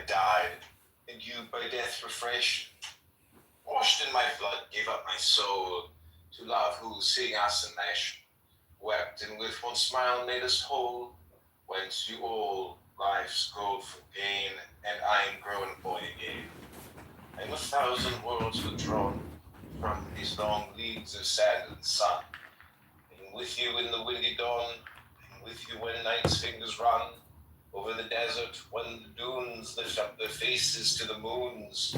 died, and you by death refreshed. Washed in my blood, gave up my soul to love who, seeing us enmeshed, wept, and with one smile made us whole. Whence you all life's gold for gain, and I am grown boy again. I am 1,000 worlds withdrawn from these long leagues of sand and sun, and with you in the windy dawn, and with you when night's fingers run over the desert, when the dunes lift up their faces to the moons.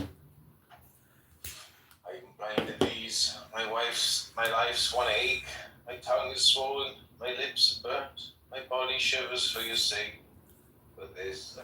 I am blind at these, my life's one ache, my tongue is swollen, my lips are burnt, my body shivers for your sake, but this.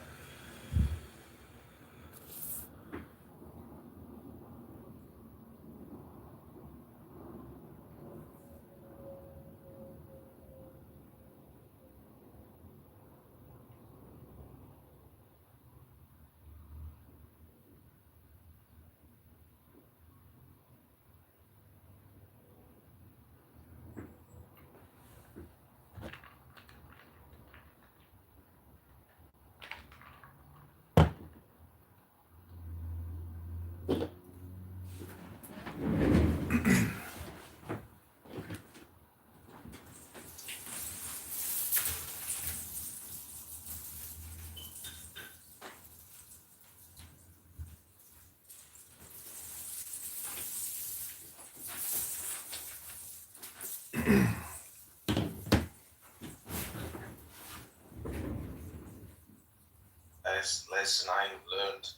Lesson I have learned,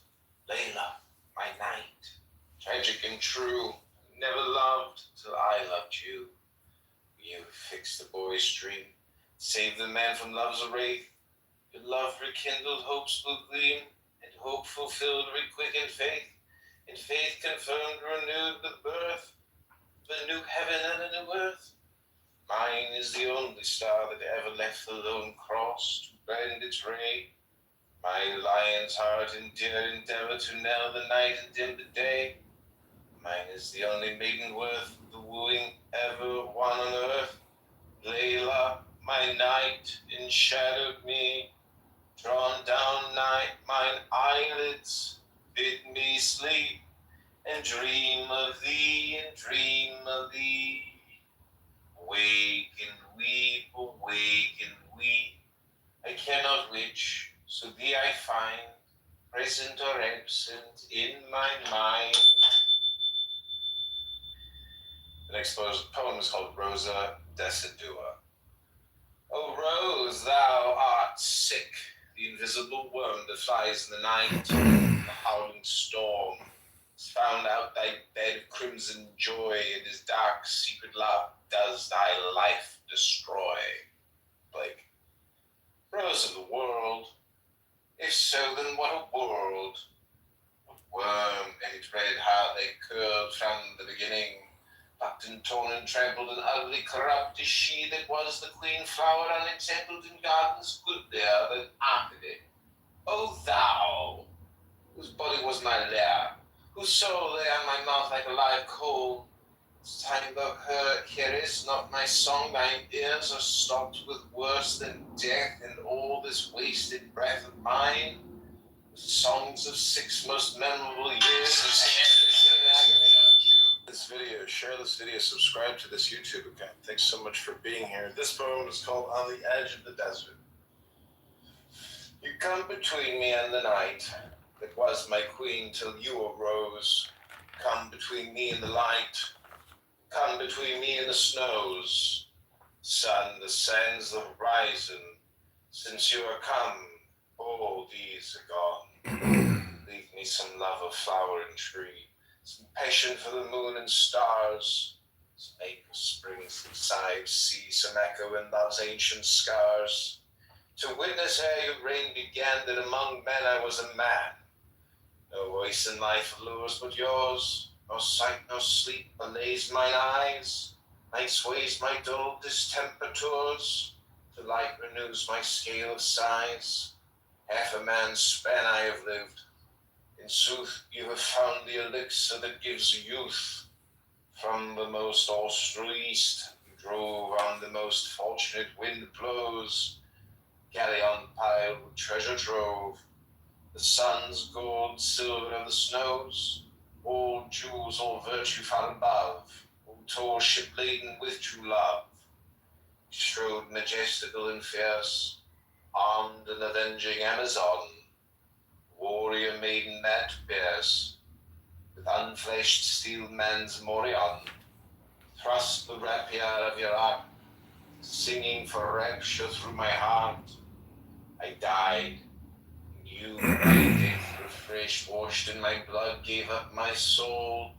Layla, my knight, tragic and true, never loved till I loved you. You fixed the boy's dream, saved the man from love's wraith. Your love rekindled hope's blue gleam, and hope fulfilled requickened faith, and faith confirmed renewed the birth of a new heaven and a new earth. Mine is the only star that ever left the lone cross to bend its ray. My lion's heart in dear endeavor to knell the night and dim the day. Mine is the only maiden worth the wooing ever won on earth. Layla, my knight, enshadowed me, drawn down night mine eyelids, bid me sleep, and dream of thee, and dream of thee. Awake and weep, awake and weep, I cannot which. So thee I find, present or absent, in my mind. The next poem is called Rosa Decidua. O Rose, thou art sick, the invisible worm that flies in the night, the howling storm, has found out thy bed of crimson joy, and his dark secret love does thy life destroy. Blake. Rose of the world, if so, then what a world! What worm and its red heart they curled from the beginning, plucked and torn and trampled and ugly corrupt is she that was the queen flower unexampled in gardens goodlier than Arcady. O thou, whose body was my lair, whose soul lay on my mouth like a live coal, this time thou hearest not my song, thine ears are stopped with worse than death, and all this wasted breath of mine, with songs of 6 most memorable years of this video, share this video, subscribe to this YouTube account. Thanks so much for being here. This poem is called On the Edge of the Desert. You come between me and the night that was my queen till you arose. Come between me and the light. Come between me and the snows. Sun, the sands, the horizon. Since you are come, all these are gone. Leave me some love of flower and tree, some passion for the moon and stars, some ache of spring, some sigh of sea, some echo in love's ancient scars. To witness ere your reign began that among men I was a man. No voice in life allures but yours, nor sight nor sleep allays mine eyes. Night sways my dull distemperatures, to light renews my scale of sighs. Half a man's span I have lived. In sooth, you have found the elixir that gives youth. From the most austral east, you drove on the most fortunate wind blows. Galleon piled with treasure trove, The sun's gold, silver, and the snows, all jewels, all virtue far above, all tall ship laden with true love, strode majestical and fierce, armed and avenging Amazon, warrior maiden that bears, with unfleshed steel man's morion, thrust the rapier of your art, singing for rapture through my heart. I died, and you, my death refreshed, washed in my blood, gave up my soul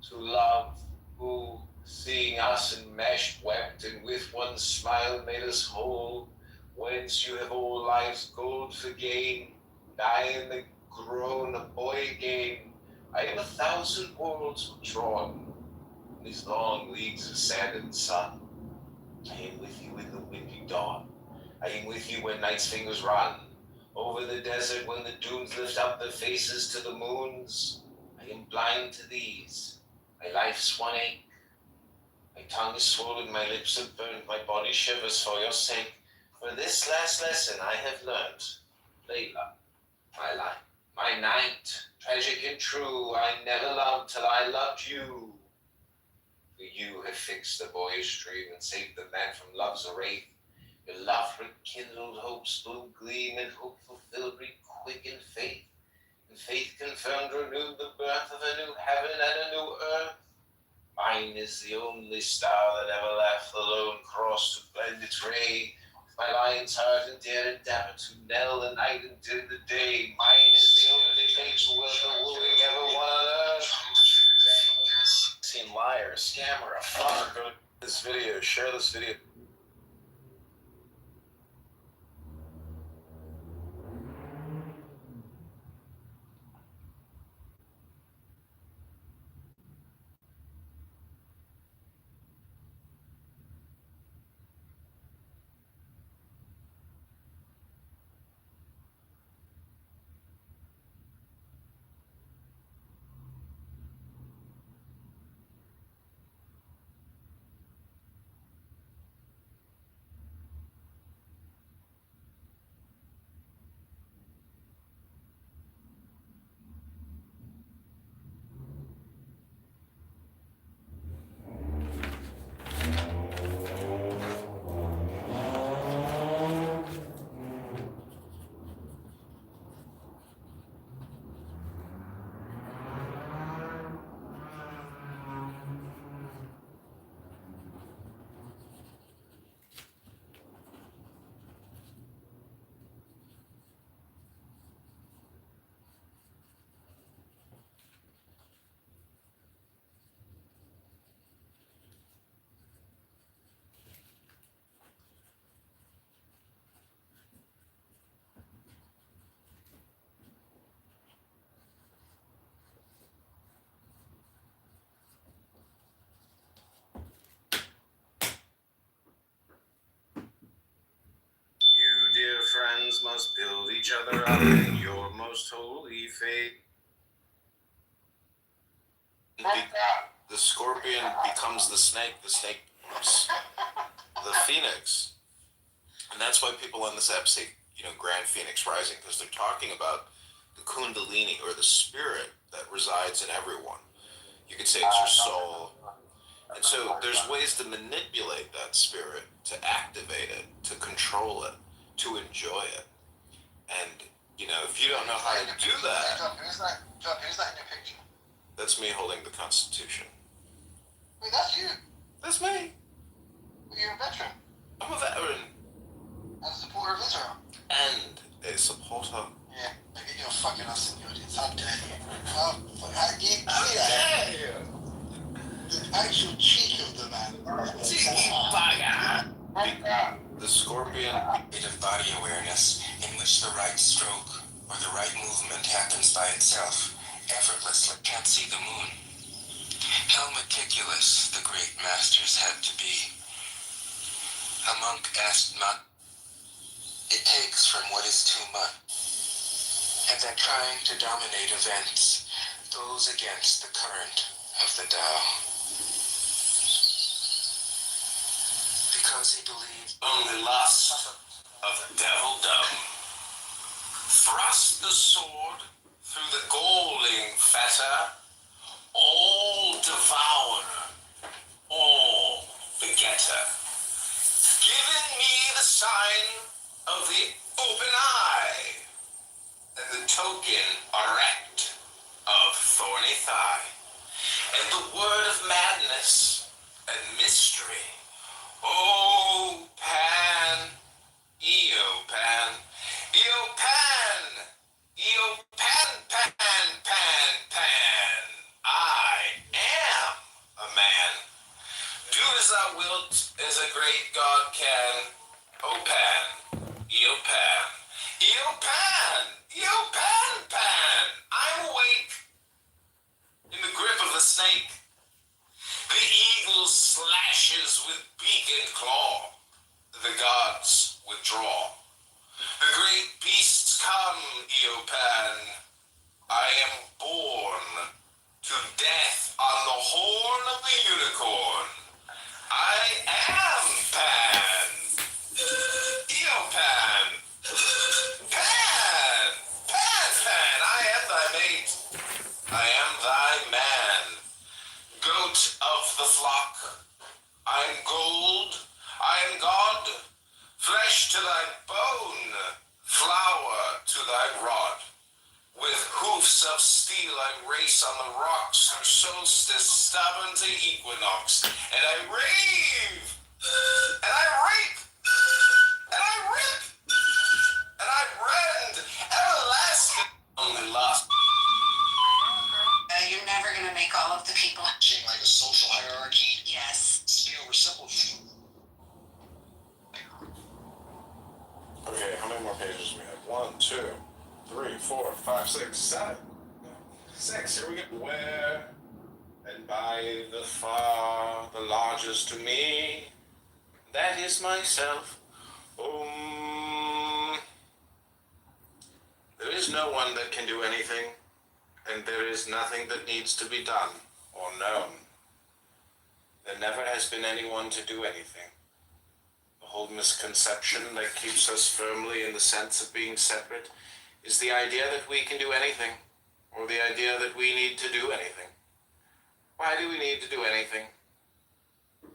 to love, who, seeing us enmeshed, wept, and with one smile made us whole, whence you have all life's gold for gain, and I in the grown a boy again. I am 1,000 worlds drawn, these long leagues of sand and sun. I am with you in the windy dawn. I am with you when night's fingers run over the desert, when the dunes lift up their faces to the moons. I am blind to these, my life's one ache. My tongue is swollen, my lips are burnt, my body shivers for your sake. For this last lesson I have learnt, Layla, my life, my night, tragic and true, I never loved till I loved you. For you have fixed the boyish dream and saved the man from love's wraith. Your love rekindled hope's blue gleam, and hope fulfilled requickened faith. And faith confirmed, renewed the birth of a new heaven and a new earth. Mine is the only star that ever left the lone cross to blend its ray with my lion's heart and dare endeavor to knell the night and dim the day. Mine is the only face worth the wooing ever won on earth. Seen liar, a scammer, a fraud. Go to this video, share this video. Dear friends must build each other up in your most holy faith. The scorpion becomes the snake becomes the phoenix. And that's why people on this app say, Grand Phoenix Rising, because they're talking about the kundalini, or the spirit that resides in everyone. You could say it's your soul. And so there's ways to manipulate that spirit, to activate it, to control it, to enjoy it. And, if you don't know how to do that... Who's that in your picture? That's me holding the Constitution. Wait, that's you? That's me. Well, you're a veteran. I'm a veteran. And a supporter of Israel. And a supporter. Yeah, look at your fucking ass in the audience. How dare you? How dare you? The actual cheek of the man. Cheeky bugger. The scorpion. Bit of body awareness in which the right stroke or the right movement happens by itself, effortlessly. Can't see the moon. How meticulous the great masters had to be. A monk asked not. It takes from what is too much, and that trying to dominate events goes against the current of the Tao. Because he believed only lust of devilдom. Thrust the sword through the galling fetter, all devourer, all begetter, giving me the sign of the open eye, and the token erect of thorny thigh, and the word of madness and mystery. Oh, Pan, Eopan, Eopan, Eopan, Pan, Pan, Pan. I am a man. Do as thou wilt, as a great God can. O Pan, Eopan, Eopan, Eopan, Pan. I'm awake in the grip of the snake. The eagle slashes with beak and claw. The gods withdraw. The great beasts come, Eopan. I am born to death on the horn of the unicorn. I am Pan. Eopan. Pan. Pan, Pan. I am thy mate. I am thy man. Goat of the flock. I'm gold. I am God. Flesh to thy bone. Flour to thy rod. With hoofs of steel I race on the rocks through solstice stubborn to equinox, and I rave, and I rape, and I rip, and I rend, everlasting only lost. You're never gonna make all of the people. Seeing like a social hierarchy. Yes. Speaking over simple. Okay, how many more pages do we have? 1, 2, 3, 4, 5, 6, 7. 6, here we go. Where and by the far the largest to me, that is myself. There is no one that can do anything, and there is nothing that needs to be done or known. There never has been anyone to do anything. The whole misconception that keeps us firmly in the sense of being separate is the idea that we can do anything, or the idea that we need to do anything. Why do we need to do anything?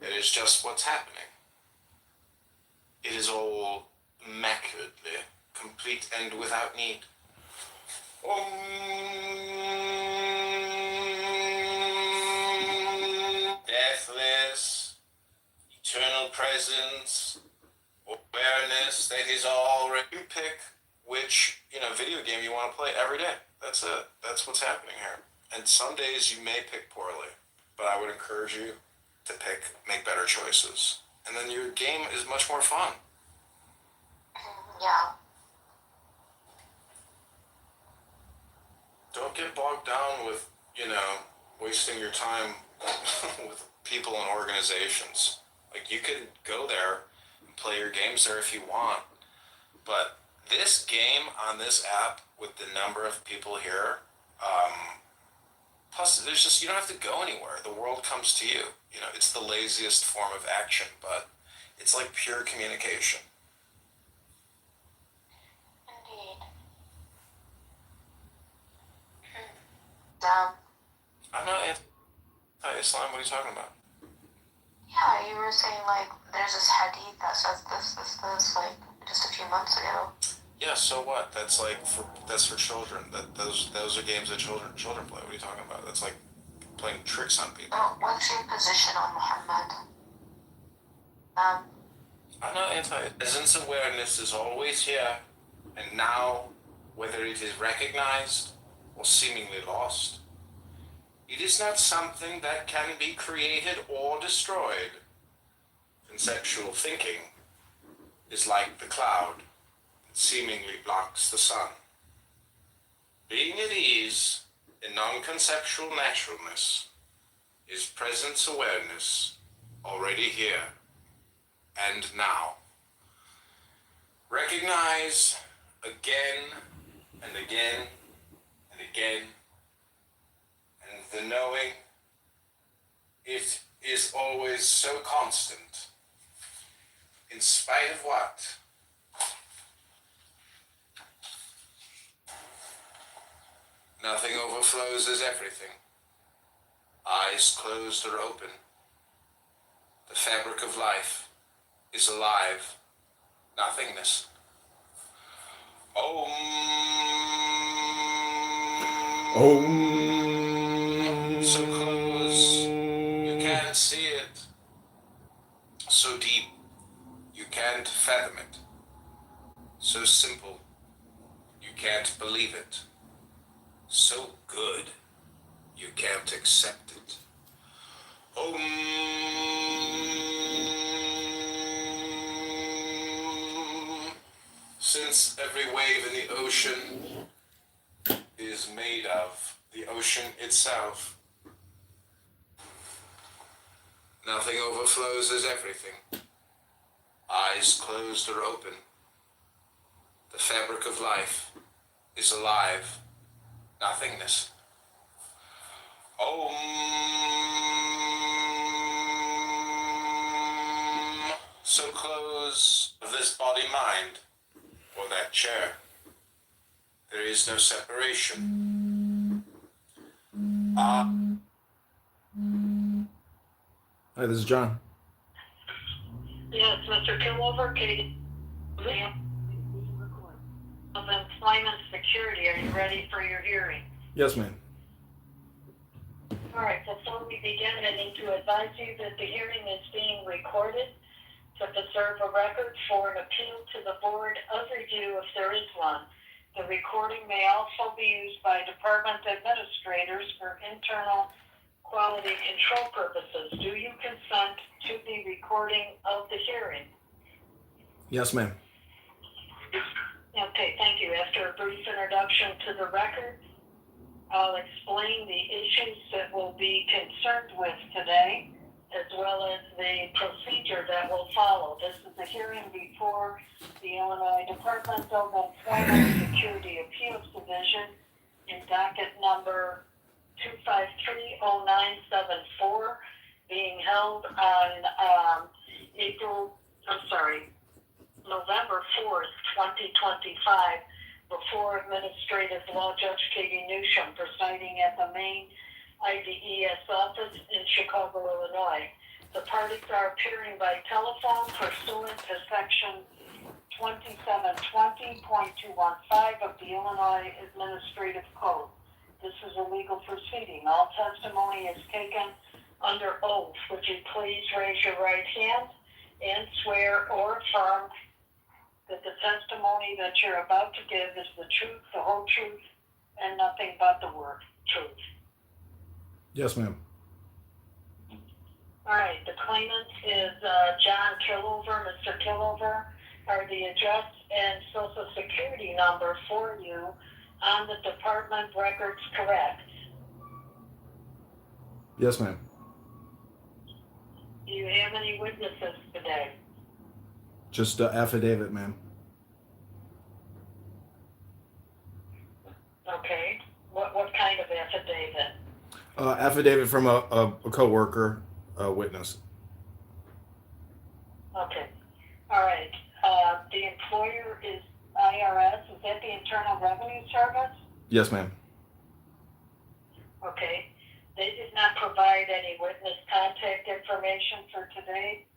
It is just what's happening. It is all immaculately complete and without need. Deathless, eternal presence, awareness that is already. You pick which video game you want to play every day. That's it. That's what's happening here. And some days you may pick poorly, but I would encourage you to make better choices. And then your game is much more fun. Yeah. Don't get bogged down with, wasting your time with people and organizations. Like, you can go there and play your games there if you want, but this game on this app with the number of people here, plus you don't have to go anywhere. The world comes to you. It's the laziest form of action, but it's like pure communication. Indeed. I'm not anti-Islam. What are you talking about? Yeah, you were saying there's this hadith that says this, just a few months ago. Yeah, so what? That's for children. Those are games that children play. What are you talking about? That's like playing tricks on people. What's your position on Muhammad? I'm not anti. Presence awareness is always here, and now, whether it is recognized or seemingly lost, it is not something that can be created or destroyed. Conceptual thinking is like the cloud that seemingly blocks the sun. Being at ease in non-conceptual naturalness is presence awareness already here and now. Recognize again and again and again, and the knowing, it is always so constant, in spite of what? overflows is everything. Eyes closed or open. The fabric of life is alive. Nothingness. Om. Om. So close, you can't see it. So deep, you can't fathom it. So simple, you can't believe it. So good, you can't accept it. Om. Since every wave in the ocean is made of the ocean itself, nothing overflows as everything. Eyes closed or open. The fabric of life is alive. Nothingness. Om. So close this body-mind, or that chair. There is no separation. Hi, this is John. Yes, Mr. Kitover, Katie of Employment Security. Are you ready for your hearing? Yes, ma'am. All right, before we begin, I need to advise you that the hearing is being recorded to preserve a record for an appeal to the Board of Review if there is one. The recording may also be used by department administrators for internal quality control purposes. Do you consent to the recording of the hearing? Yes, ma'am. Okay, thank you. After a brief introduction to the record, I'll explain the issues that we'll be concerned with today, as well as the procedure that will follow. This is a hearing before the Illinois Department of Employment Security Appeals Division in docket number 2530974, being held on November 4th, 2025, before Administrative Law Judge Katie Newsham, presiding at the main IDES office in Chicago, Illinois. The parties are appearing by telephone pursuant to Section 2720.215 of the Illinois Administrative Code. This is a legal proceeding. All testimony is taken under oath. Would you please raise your right hand and swear or affirm that the testimony that you're about to give is the truth, the whole truth, and nothing but the word truth? Yes, ma'am. All right, the claimant is John Kitover. Mr. Kitover, are the address and social security number for you on the department records correct? Yes, ma'am. Do you have any witnesses today? Just affidavit, ma'am. Okay, what kind of affidavit? Affidavit from a co-worker, witness. Okay, all right. The employer is IRS. Is that the Internal Revenue Service? Yes, ma'am. Okay. They did not provide any witness contact information for today.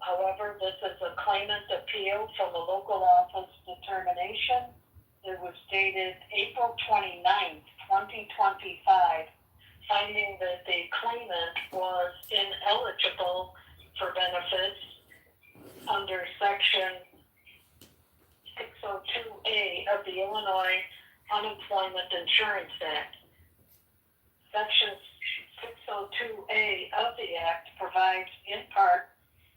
However, this is a claimant appeal from a local office determination. It was dated April 29th, 2025, finding that the claimant was ineligible for benefits under Section 602A of the Illinois Unemployment Insurance Act. Section 602A of the Act provides in part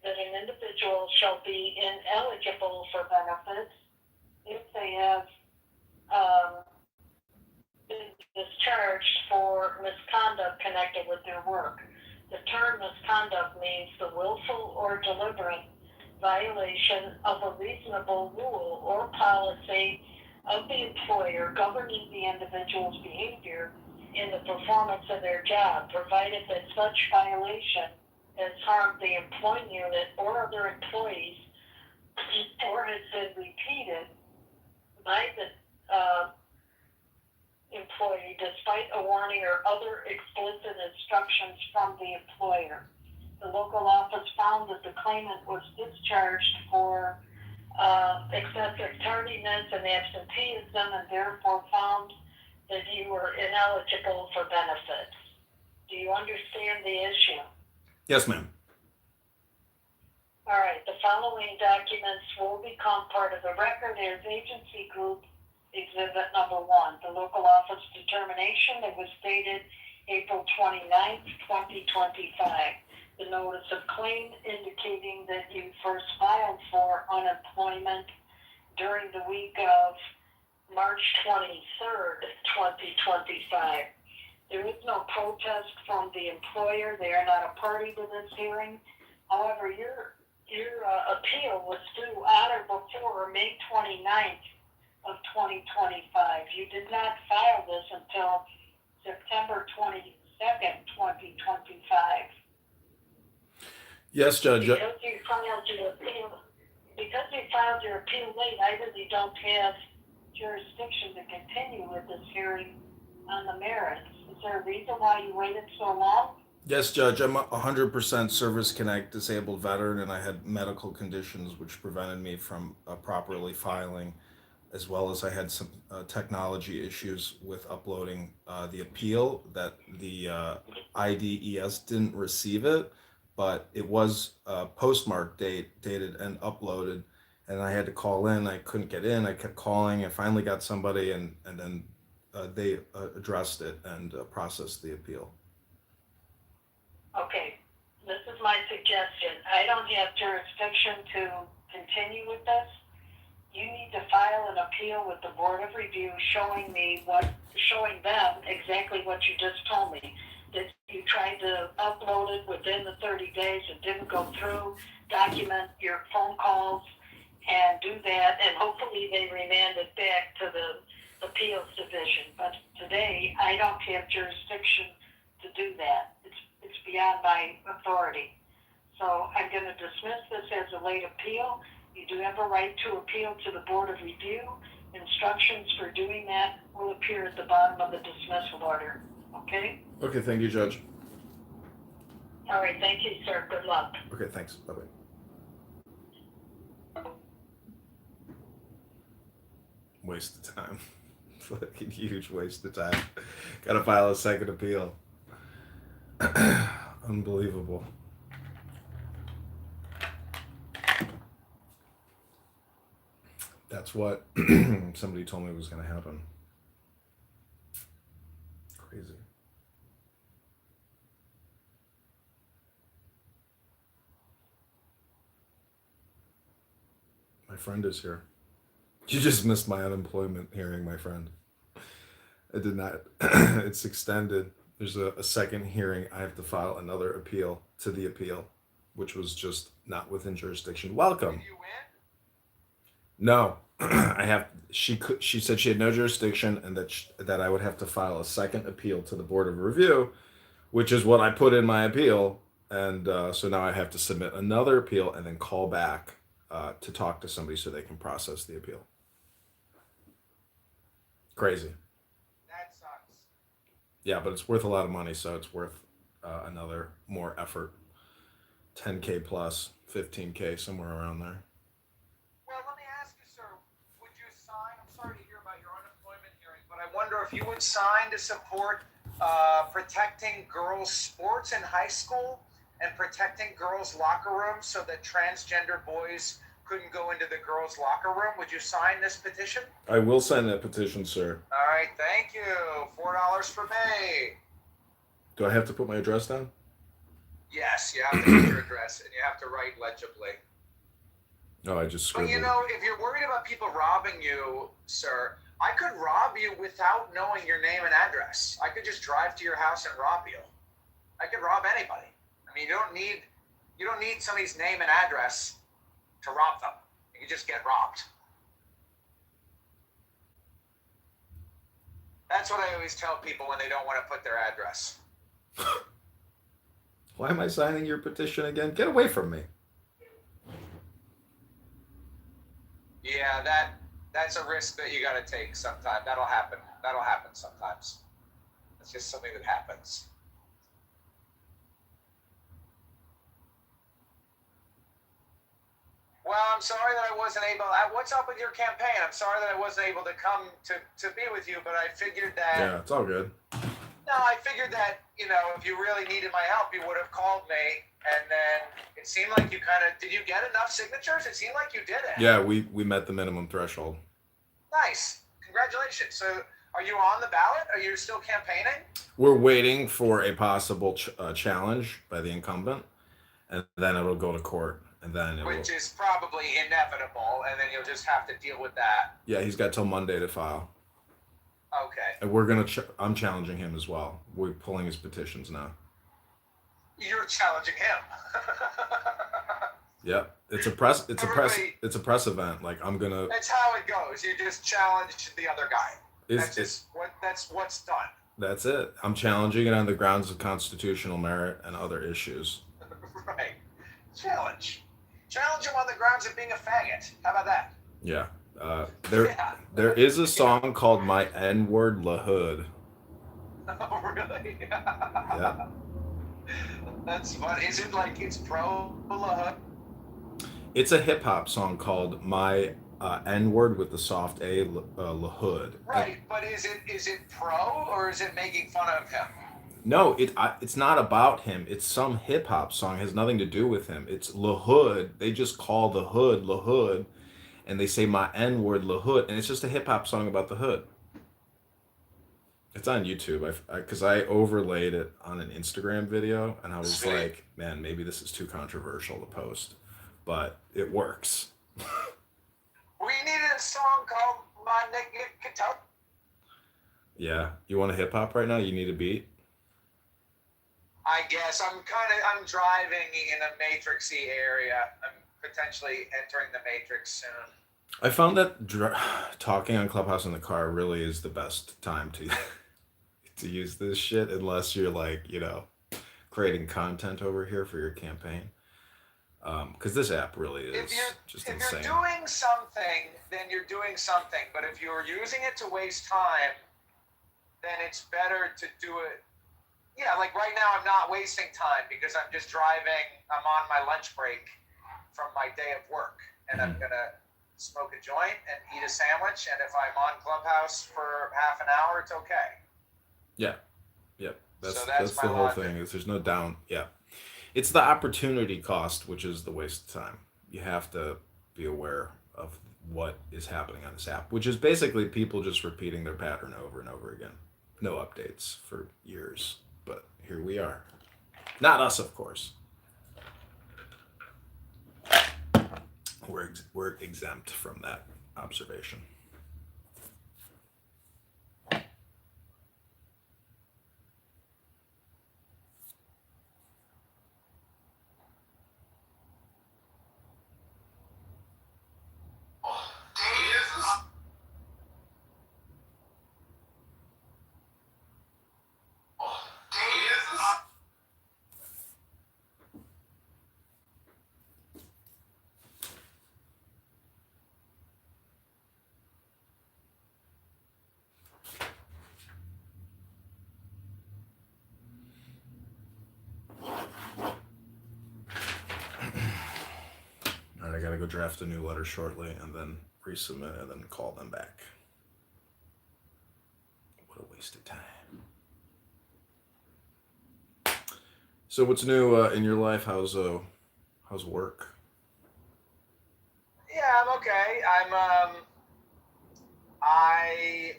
that an individual shall be ineligible for benefits if they have been discharged for misconduct connected with their work. The term misconduct means the willful or deliberate violation of a reasonable rule or policy of the employer governing the individual's behavior in the performance of their job, provided that such violation has harmed the employing unit or other employees or has been repeated by the employee despite a warning or other explicit instructions from the employer. The local office found that the claimant was discharged for excessive tardiness and absenteeism, and therefore found that you were ineligible for benefits. Do you understand the issue? Yes, ma'am. All right, the following documents will become part of the record as agency group exhibit number 1, the local office determination that was dated April 29th, 2025. The notice of claim indicating that you first filed for unemployment during the week of March 23rd, 2025. There is no protest from the employer. They are not a party to this hearing. However, your appeal was due on or before May 29th of 2025. You did not file this until September 22nd, 2025. Yes, Judge. Because you filed your appeal late, I really don't have jurisdiction to continue with this hearing on the merits. Is there a reason why you waited so long? Yes, Judge. I'm a 100% Service Connect disabled veteran, and I had medical conditions which prevented me from properly filing, as well as I had some technology issues with uploading the appeal that the IDES didn't receive it, but it was postmark dated and uploaded, and I had to call in. I couldn't get in. I kept calling. I finally got somebody, and then they addressed it and processed the appeal. Okay, this is my suggestion. I don't have jurisdiction to continue with this. You need to file an appeal with the Board of Review showing them exactly what you just told me. That you tried to upload it within the 30 days, it didn't go through, document your phone calls and do that, and hopefully they remand it back to the appeals division. But today, I don't have jurisdiction to do that. It's beyond my authority. So I'm going to dismiss this as a late appeal. You do have a right to appeal to the Board of Review. Instructions for doing that will appear at the bottom of the dismissal order. Okay? Okay, thank you, Judge. All right, thank you, sir. Good luck. Okay, thanks. Bye-bye. Waste of time. Fucking huge waste of time. Gotta file a second appeal. Unbelievable. That's what somebody told me was going to happen. Crazy. My friend is here. You just missed my unemployment hearing, my friend. I did not. It's extended. There's a second hearing. I have to file another appeal to the appeal, which was just not within jurisdiction. Welcome. You win? No, I have. She said she had no jurisdiction, and that I would have to file a second appeal to the Board of Review, which is what I put in my appeal, and so now I have to submit another appeal and then call back to talk to somebody so they can process the appeal. Crazy. That sucks. Yeah, but it's worth a lot of money, so it's worth another more effort. 10K plus, 15K, somewhere around there. Well, let me ask you, sir, would you sign? I'm sorry to hear about your unemployment hearing, but I wonder if you would sign to support protecting girls' sports in high school and protecting girls' locker rooms so that transgender boys couldn't go into the girls' locker room. Would you sign this petition? I will sign that petition, sir. All right, thank you. $4 for me. Do I have to put my address down? Yes, you have to put your address and you have to write legibly. No, I just But scribbled. you know, if you're worried about people robbing you, sir, I could rob you without knowing your name and address. I could just drive to your house and rob you. I could rob anybody. I mean, you don't need somebody's name and address to rob them. You can just get robbed. That's what I always tell people when they don't want to put their address. Why am I signing your petition again? Get away from me. Yeah, that's a risk that you got to take sometime. That'll happen. That'll happen sometimes. It's just something that happens. Well, I'm sorry that I wasn't able. What's up with your campaign? I'm sorry that I wasn't able to come to be with you, but I figured that. Yeah, it's all good. No, I figured that, you know, if you really needed my help, you would have called me. And then it seemed like you kind of, did you get enough signatures? It seemed like you did it. Yeah, we met the minimum threshold. Nice. Congratulations. So are you on the ballot? Are you still campaigning? We're waiting for a possible challenge by the incumbent, and then it'll go to court, and then it Which will... is probably inevitable, and then you'll just have to deal with that. Yeah, he's got till Monday to file. Okay. And we're gonna. I'm challenging him as well. We're pulling his petitions now. You're challenging him. Yep, it's a press event. Like, I'm gonna. That's how it goes. You just challenge the other guy. That's what's done. That's it. I'm challenging it on the grounds of constitutional merit and other issues. Right. Challenge him on the grounds of being a faggot. How about that? Yeah. There is a song called "My N-Word La Hood." Oh, really? Yeah. That's fun. Is it like it's pro La Hood? It's a hip hop song called "My N-Word" with the soft A, La Hood. Right, but is it pro or is it making fun of him? No, it's not about him. It's some hip hop song. It has nothing to do with him. It's La Hood. They just call the hood La Hood, and they say "My N-Word La Hood," and it's just a hip hop song about the hood. It's on YouTube. Because I overlaid it on an Instagram video, and I was like, man, maybe this is too controversial to post, but it works. We needed a song called "My Nigga Kitover." Yeah, you want a hip hop right now? You need a beat. I guess I'm driving in a matrixy area. I'm potentially entering the matrix soon. I found that talking on Clubhouse in the car really is the best time to use this shit, unless you're like, you know, creating content over here for your campaign. Because this app really is just insane. If you're doing something, then you're doing something. But if you're using it to waste time, then it's better to do it. Yeah, like right now I'm not wasting time because I'm just driving. I'm on my lunch break from my day of work. And I'm going to smoke a joint and eat a sandwich. And if I'm on Clubhouse for half an hour, it's okay. Yeah. Yep. That's the whole thing. Is there's no down. Yeah. It's the opportunity cost, which is the waste of time. You have to be aware of what is happening on this app, which is basically people just repeating their pattern over and over again. No updates for years, but here we are. Not us, of course. We're exempt from that observation. I gotta go draft a new letter shortly and then resubmit and then call them back. What a waste of time. So what's new in your life? How's work? Yeah, I'm okay. I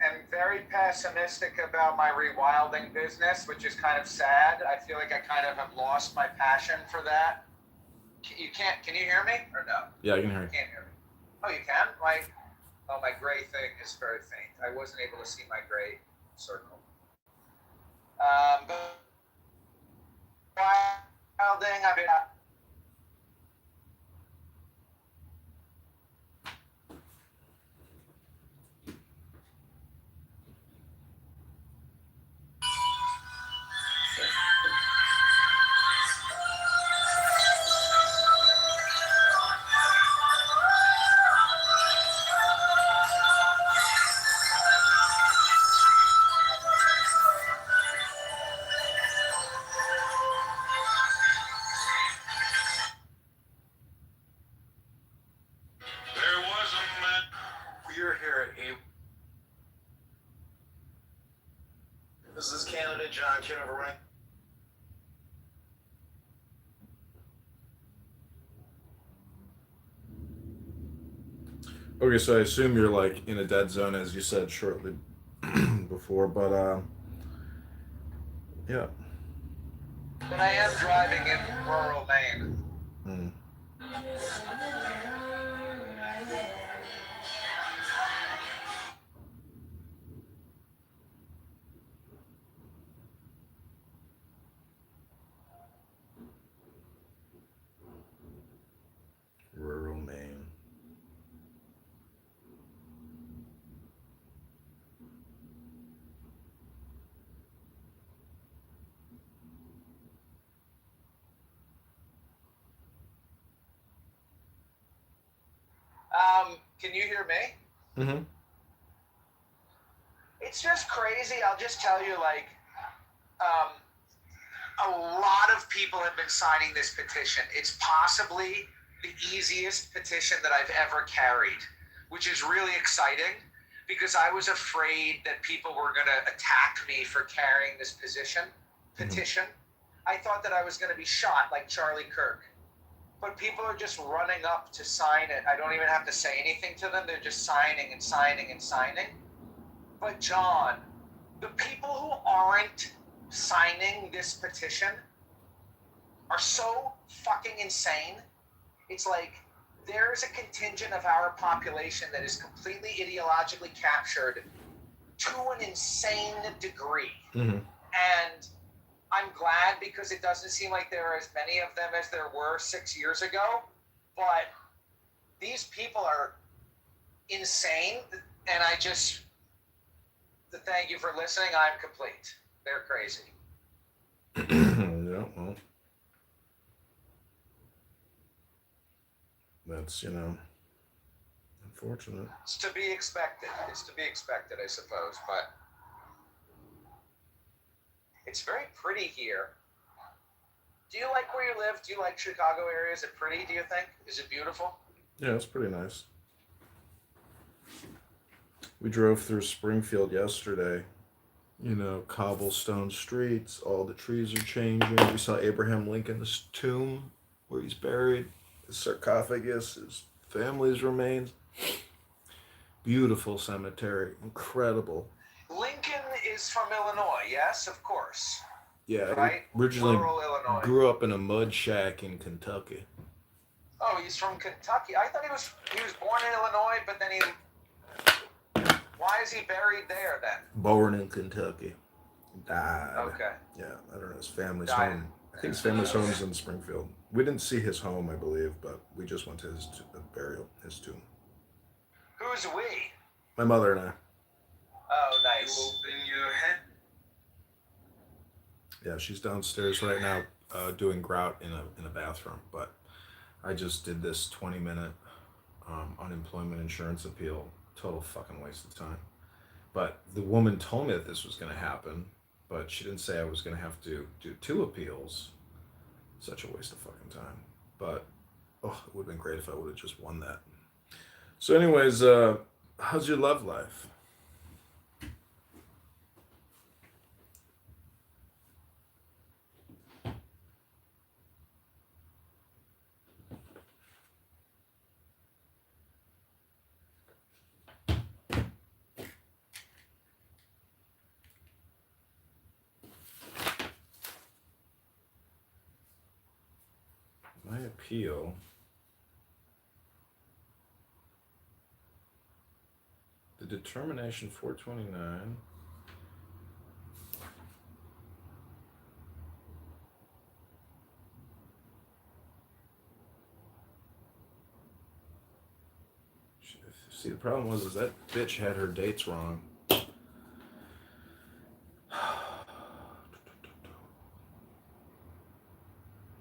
am very pessimistic about my rewilding business, which is kind of sad. I feel like I kind of have lost my passion for that. Can you hear me or no? Yeah, I can hear you. You can't hear me. Oh, you can? My gray thing is very faint. I wasn't able to see my gray circle. But wilding, I've been Senator John Kitover ring? Okay, so I assume you're like in a dead zone, as you said shortly before, but yeah. But I am driving in rural Maine. Hmm. Rural Maine. Can you hear me? Mm-hmm. It's just crazy. I'll just tell you, like, a lot of people have been signing this petition. It's possibly the easiest petition that I've ever carried, which is really exciting because I was afraid that people were going to attack me for carrying this petition. I thought that I was going to be shot like Charlie Kirk. But people are just running up to sign it. I don't even have to say anything to them. They're just signing and signing and signing. But John, the people who aren't signing this petition are so fucking insane. It's like there's a contingent of our population that is completely ideologically captured to an insane degree. Mm-hmm. And I'm glad because it doesn't seem like there are as many of them as there were 6 years ago. But these people are insane. And thank you for listening. I'm complete. They're crazy. Yeah, well, that's, unfortunate. It's to be expected. I suppose. But it's very pretty here. Do you like where you live? Do you like Chicago area? Is it pretty, do you think? Is it beautiful? Yeah, it's pretty nice. We drove through Springfield yesterday. Cobblestone streets, all the trees are changing. We saw Abraham Lincoln's tomb where he's buried, his sarcophagus, his family's remains. Beautiful cemetery, incredible. Lincoln is from Illinois, yes, of course. Yeah, Right? originally Rural Illinois. grew up in a mud shack in Kentucky. Oh, he's from Kentucky. I thought he was born in Illinois, but then why is he buried there then? Born in Kentucky. Died. Okay. Yeah, I don't know. His family's Died. home. I think his family's home is in Springfield. We didn't see his home, I believe, but we just went to his burial, his tomb. Who's we? My mother and I. Oh, nice. Open your head. Yeah, she's downstairs right now doing grout in a bathroom. But I just did this 20-minute unemployment insurance appeal. Total fucking waste of time. But the woman told me that this was going to happen, but she didn't say I was going to have to do 2 appeals. Such a waste of fucking time. But, it would have been great if I would have just won that. So anyways, how's your love life? My appeal. The determination 429. See, the problem was that bitch had her dates wrong.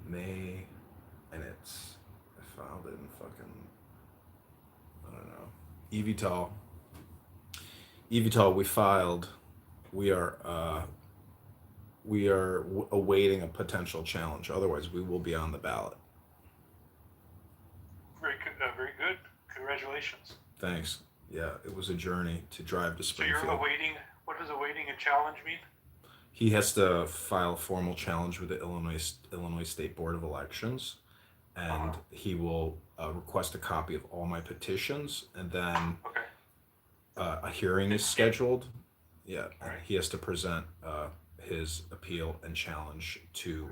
May, and I filed it in fucking, I don't know, eVTOL, we filed. We are awaiting a potential challenge. Otherwise, we will be on the ballot. Very good. Congratulations. Thanks. Yeah, it was a journey to drive to So Springfield. you're awaiting. What does awaiting a challenge mean? He has to file a formal challenge with the Illinois State Board of Elections, and he will request a copy of all my petitions, and then Okay. a hearing is scheduled. Yeah, and Alright. he has to present his appeal and challenge to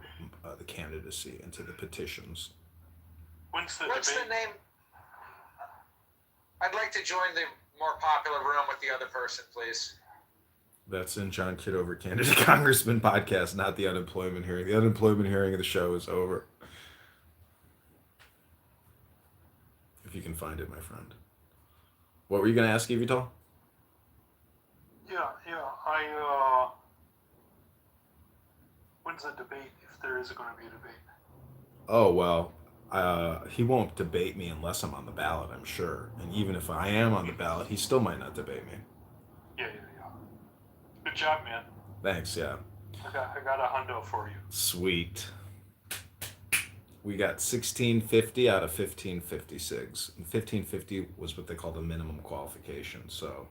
the candidacy and to the petitions. When's the What's debate? the name? I'd like to join the more popular room with the other person, please. That's in John Kitover, Candidate Congressman podcast, not the unemployment hearing. The unemployment hearing of the show is over. If you can find it, my friend. What were you going to ask, Evital? Yeah. When's the debate? If there is going to be a debate. Oh, well, he won't debate me unless I'm on the ballot, I'm sure. And even if I am on the ballot, he still might not debate me. Yeah. Good job, man. Thanks, yeah. I got a hundo for you. Sweet. We got 1650 out of 1556. And 1550 was what they call the minimum qualification. So,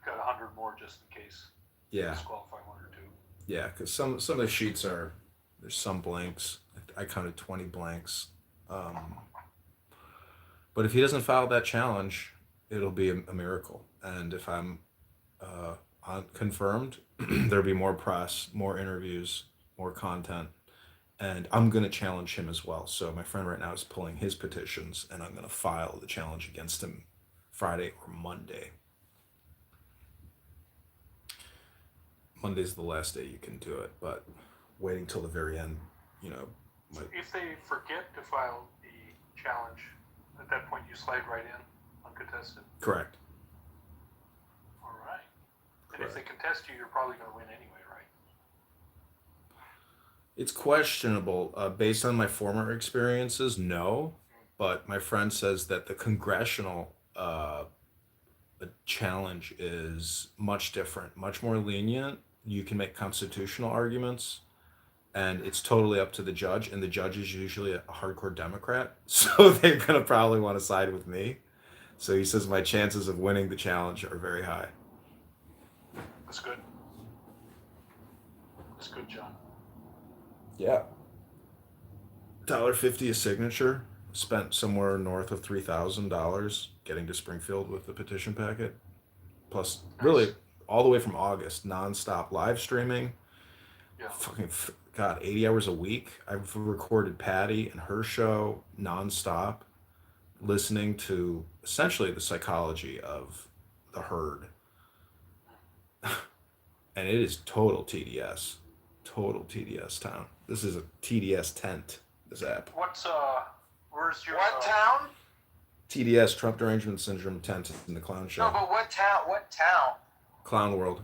Got 100 more just in case. yeah. Disqualify one or two. Yeah, because some of the sheets there's some blanks. I counted 20 blanks. But if he doesn't file that challenge, it'll be a miracle. And if I'm confirmed, there'll be more press, more interviews, more content. And I'm going to challenge him as well. So my friend right now is pulling his petitions, and I'm going to file the challenge against him Friday or Monday. Monday's the last day you can do it, but waiting till the very end, If they forget to file the challenge, at that point you slide right in, uncontested. Correct. All right. And if they contest you, you're probably going to win anyway, right? It's questionable. Based on my former experiences, no. But my friend says that the congressional challenge is much different, much more lenient. You can make constitutional arguments, and it's totally up to the judge. And the judge is usually a hardcore Democrat, so they're going to probably want to side with me. So he says my chances of winning the challenge are very high. That's good. That's good, John. Yeah. $1.50 a signature. Spent somewhere north of $3,000 getting to Springfield with the petition packet. Plus, really, all the way from August, nonstop live streaming. Yeah. Fucking, God, 80 hours a week. I've recorded Patty and her show nonstop, listening to essentially the psychology of the herd. And it is total TDS. Total TDS town. This is a TDS tent, this app. Where's your... What town? TDS, Trump Derangement Syndrome tent in the clown show. No, but what town? What town? Clown World.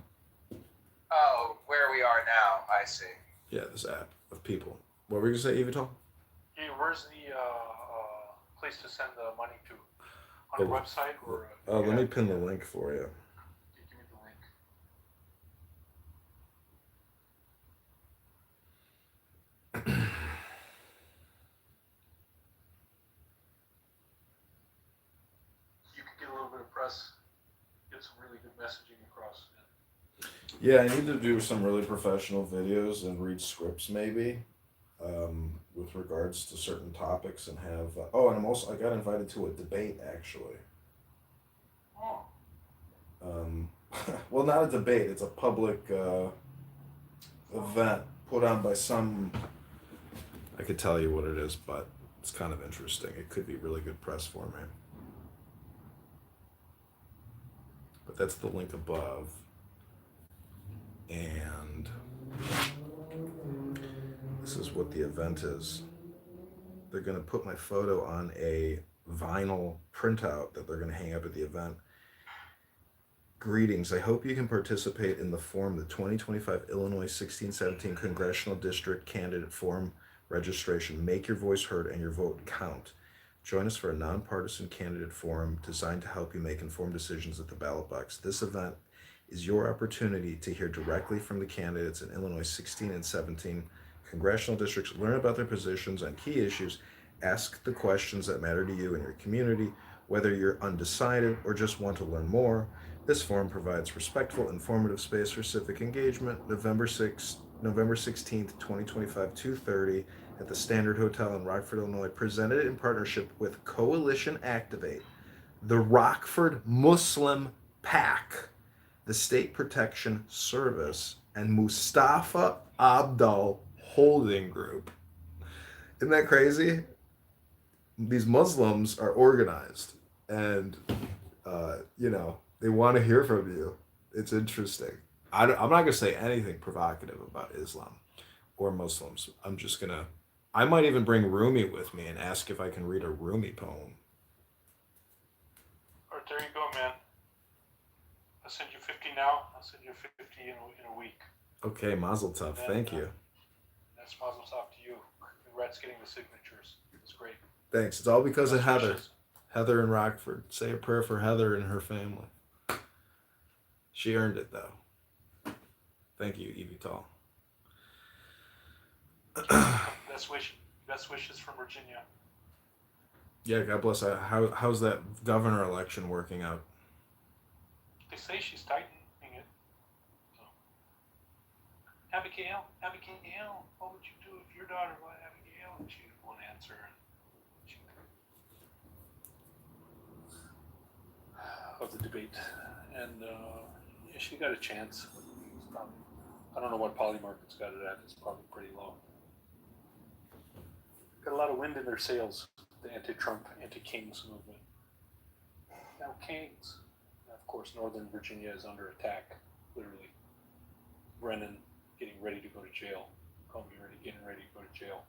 Oh, where we are now. I see. Yeah, this app of people. What were you going to say, Evital? Yeah, where's the place to send the money to? On the website? Or? Let me pin the link for you. Give me the link. You can get a little bit of press, get some really good messaging across. Yeah, I need to do some really professional videos and read scripts maybe, with regards to certain topics, and have. And I got invited to a debate actually. Oh. Well, not a debate. It's a public event put on by some. I could tell you what it is, but it's kind of interesting. It could be really good press for me. But that's the link above. And this is what the event is. They're going to put my photo on a vinyl printout that they're going to hang up at the event. Greetings. I hope you can participate in the forum, the 2025 Illinois 1617 Congressional District Candidate Forum registration. Make your voice heard and your vote count. Join us for a nonpartisan candidate forum designed to help you make informed decisions at the ballot box. This event is your opportunity to hear directly from the candidates in Illinois 16 and 17 congressional districts, learn about their positions on key issues, ask the questions that matter to you and your community, whether you're undecided or just want to learn more. This forum provides respectful, informative space for civic engagement. November 16th, 2025, 2:30 at the Standard Hotel in Rockford, Illinois, presented in partnership with Coalition Activate, the Rockford Muslim PAC, the State Protection Service, and Mustafa Abdul Holding Group. Isn't that crazy? These Muslims are organized, and they want to hear from you. It's interesting. I'm not going to say anything provocative about Islam or Muslims. I might even bring Rumi with me and ask if I can read a Rumi poem. All right, there you go, man. I'll send you 50 now. I'll send you 50 in a week. Okay, Mazel Tov. Thank you. That's Mazel Tov to you. Congrats getting the signatures. It's great. Thanks. It's all because of Heather. Wishes. Heather in Rockford. Say a prayer for Heather and her family. She earned it, though. Thank you, Evie Tall. Best wishes from Virginia. Yeah, God bless her. How's that governor election working out? They say she's tightening it. So, Abigail, what would you do if your daughter was Abigail? And she won't answer. Of the debate, and yeah, she got a chance. I don't know what Poly Market's got it at. It's probably pretty low. Got a lot of wind in their sails. The anti-Trump, anti-Kings movement. Now Kings. Now, of course, Northern Virginia is under attack. Literally, Brennan getting ready to go to jail. Getting ready to go to jail.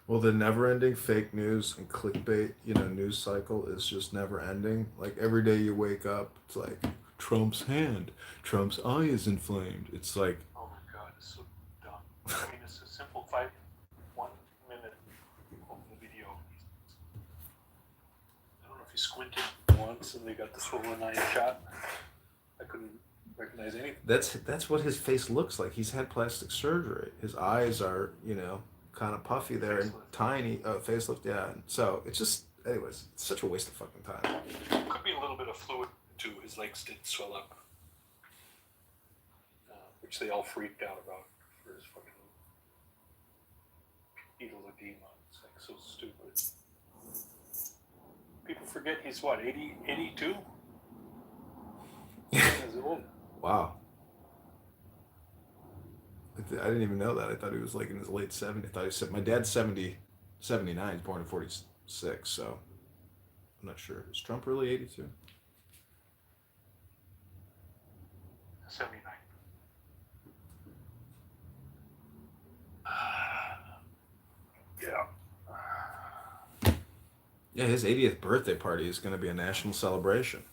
Well, the never-ending fake news and clickbait, news cycle is just never-ending. Like, every day you wake up, it's like, Trump's hand, Trump's eye is inflamed. It's like... Oh my God, it's so dumb. I mean, it's a simple 1-minute video. I don't know if he squinted once and they got the swollen eye shot. I couldn't recognize anything. That's what his face looks like. He's had plastic surgery. His eyes are, kind of puffy there and tiny. Facelift, yeah. So it's just, anyways, it's such a waste of fucking time. Could be a little bit of fluid too. His legs did swell up, which they all freaked out about for his fucking needle edema. It's like so stupid. People forget he's what, 82? He's old. Wow. I didn't even know that. I thought he was like in his late 70s. I thought he said, my dad's 79. He's born in 46, so I'm not sure. Is Trump really 82? 79. Yeah. Yeah, his 80th birthday party is going to be a national celebration.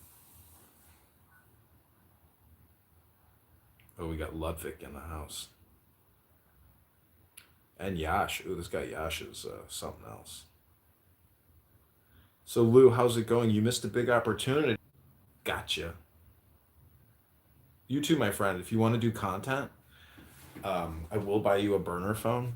Oh, we got Ludwig in the house. And Yash. Ooh, this guy Yash is something else. So, Lou, how's it going? You missed a big opportunity. Gotcha. You too, my friend. If you want to do content, I will buy you a burner phone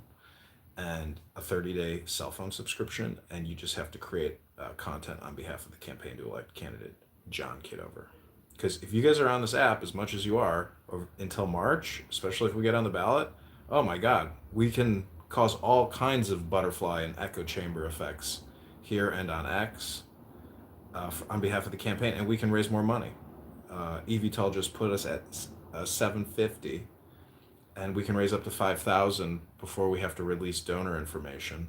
and a 30-day cell phone subscription, and you just have to create content on behalf of the campaign to elect candidate John Kitover. Because if you guys are on this app as much as you are until March, especially if we get on the ballot, oh my God, we can cause all kinds of butterfly and echo chamber effects here and on X on behalf of the campaign, and we can raise more money. Evital just put us at $750, and we can raise up to $5,000 before we have to release donor information.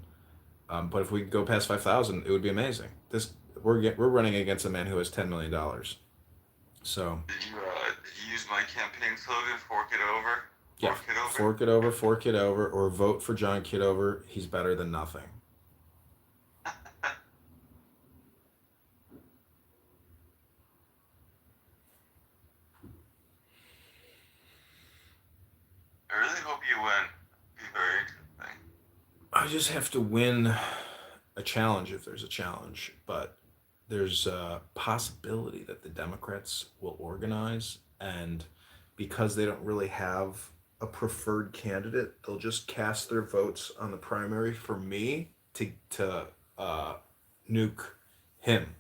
But if we go past $5,000, it would be amazing. We're running against a man who has $10 million. So. Did you use my campaign slogan, fork it over? Yeah, fork it over, or vote for John Kitover. He's better than nothing. I really hope you win. Be very interesting. I just have to win a challenge if there's a challenge, but there's a possibility that the Democrats will organize, and because they don't really have a preferred candidate, they'll just cast their votes on the primary for me to uh, nuke him.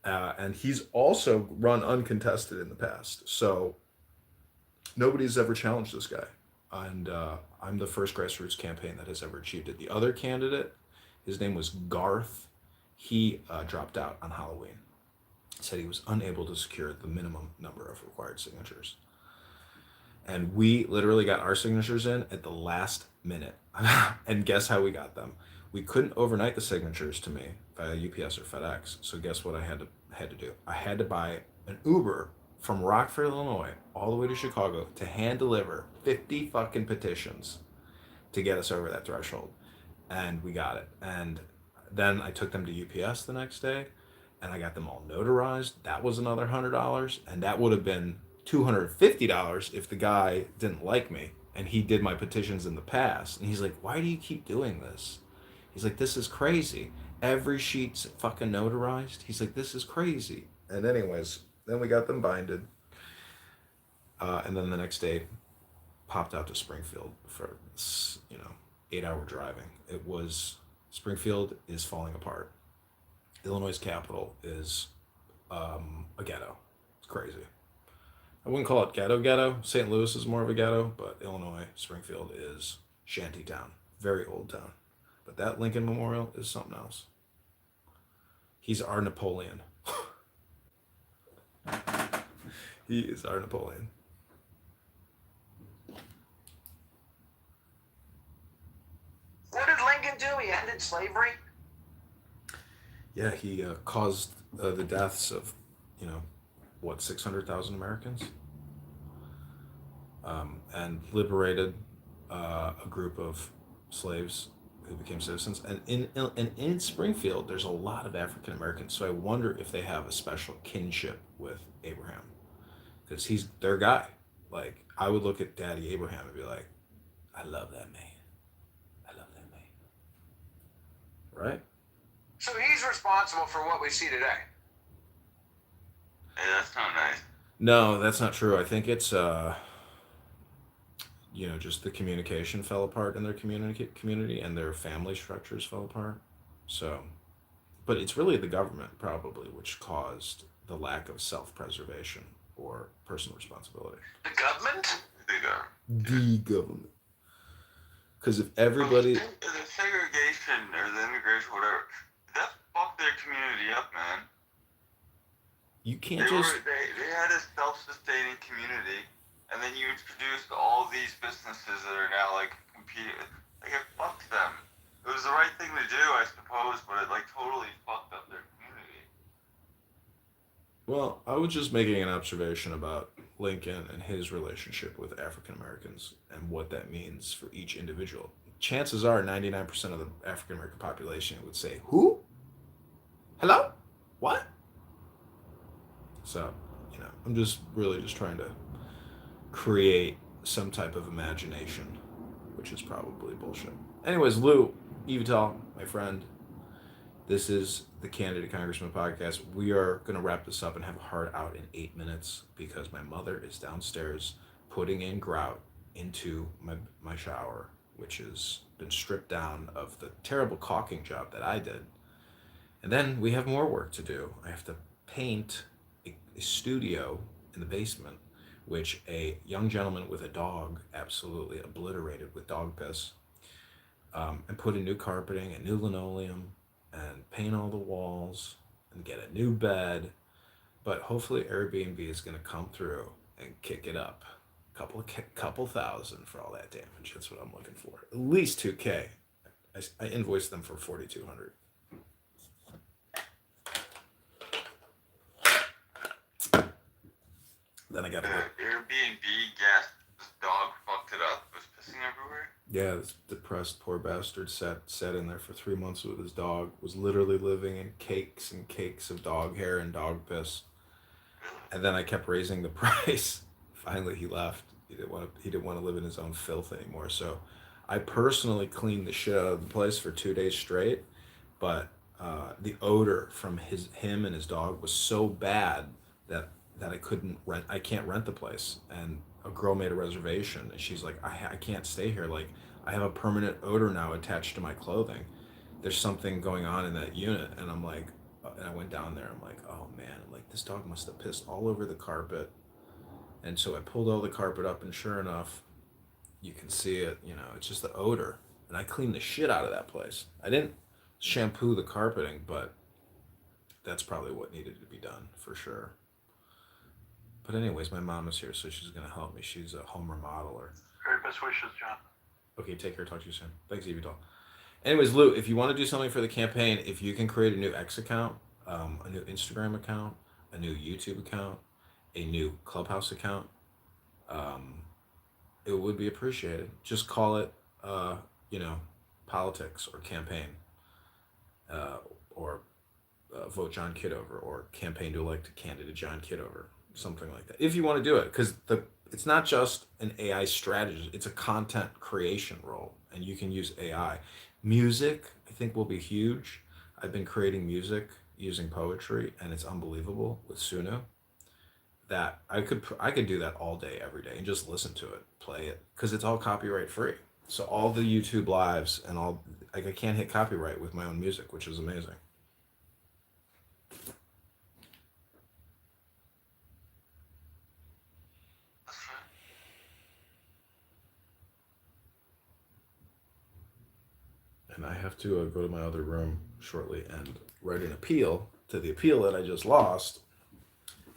And he's also run uncontested in the past, so nobody's ever challenged this guy. And I'm the first grassroots campaign that has ever achieved it. The other candidate, his name was Garth. He dropped out on Halloween. Said he was unable to secure the minimum number of required signatures. And we literally got our signatures in at the last minute. And guess how we got them? We couldn't overnight the signatures to me via UPS or FedEx. So guess what I had to do? I had to buy an Uber from Rockford, Illinois, all the way to Chicago to hand deliver 50 fucking petitions to get us over that threshold. And we got it. And then I took them to UPS the next day and I got them all notarized. That was another $100. And that would have been $250 if the guy didn't like me and he did my petitions in the past. And he's like, why do you keep doing this? He's like, this is crazy. Every sheet's fucking notarized. He's like, this is crazy. And anyways, then we got them binded. And then the next day, popped out to Springfield for, 8-hour driving. It was, Springfield is falling apart. Illinois' capital is a ghetto. It's crazy. I wouldn't call it ghetto. St. Louis is more of a ghetto, but Illinois, Springfield is shanty town. Very old town. But that Lincoln Memorial is something else. He's our Napoleon. He is our Napoleon. What did Lincoln do? He ended slavery? Yeah, he caused the deaths of, 600,000 Americans? And liberated a group of slaves who became citizens. And in Springfield, there's a lot of African Americans. So I wonder if they have a special kinship with Abraham, because he's their guy. Like, I would look at Daddy Abraham and be like, I love that man. I love that man. Right? So he's responsible for what we see today. Hey, that's not nice. No, that's not true. I think it's just the communication fell apart in their community and their family structures fell apart. So, but it's really the government probably which caused the lack of self-preservation or personal responsibility. The government? The government. Because if everybody, The segregation or the immigration, whatever, that fucked their community up, man. you They can't just, they had a self-sustaining community, and then you introduced all these businesses that are now like competing. Like, it fucked them. It was the right thing to do, I suppose, but it like totally fucked up their community. well, I was just making an observation about Lincoln and his relationship with African Americans and what that means for each individual. Chances are 99% of the African American population would say, who? Hello? What? So, I'm just really just trying to create some type of imagination, which is probably bullshit. Anyways, Lou, Evital, my friend, this is the Candidate Congressman podcast. We are going to wrap this up and have a hard out in 8 minutes because my mother is downstairs putting in grout into my shower, which has been stripped down of the terrible caulking job that I did. And then we have more work to do. I have to paint a studio in the basement, which a young gentleman with a dog absolutely obliterated with dog piss, and put in new carpeting and new linoleum and paint all the walls and get a new bed. But hopefully Airbnb is going to come through and kick it up. Couple thousand for all that damage. That's what I'm looking for. At least 2K. I invoiced them for 4,200. Then I got to go. Airbnb guest, this dog fucked it up. It was pissing everywhere. Yeah, this depressed poor bastard sat in there for 3 months with his dog. Was literally living in cakes and cakes of dog hair and dog piss. And then I kept raising the price. Finally, he left. He didn't want to live in his own filth anymore. So, I personally cleaned the shit out of the place for 2 days straight. But the odor from him and his dog was so bad that I can't rent the place. And a girl made a reservation, and she's like, I can't stay here. Like, I have a permanent odor now attached to my clothing. There's something going on in that unit. And I'm like, and I went down there. I'm like, oh man, like this dog must have pissed all over the carpet. And so I pulled all the carpet up, and sure enough, you can see it. It's just the odor. And I cleaned the shit out of that place. I didn't shampoo the carpeting, but that's probably what needed to be done for sure. But anyways, my mom is here, so she's gonna help me. She's a home remodeler. Very best wishes, John. Okay, take care. Talk to you soon. Thanks, Evie Doll. Anyways, Lou, if you want to do something for the campaign, if you can create a new X account, a new Instagram account, a new YouTube account, a new Clubhouse account, it would be appreciated. Just call it, politics or campaign, or vote John Kitover, or campaign to elect candidate John Kitover, something like that. If you want to do it, because it's not just an AI strategist, it's a content creation role, and you can use AI. Music, I think, will be huge. I've been creating music using poetry, and it's unbelievable with Suno. That I could do that all day, every day, and just listen to it, play it, because it's all copyright free. So all the YouTube lives and all, like, I can't hit copyright with my own music, which is amazing. And I have to go to my other room shortly and write an appeal to the appeal that I just lost,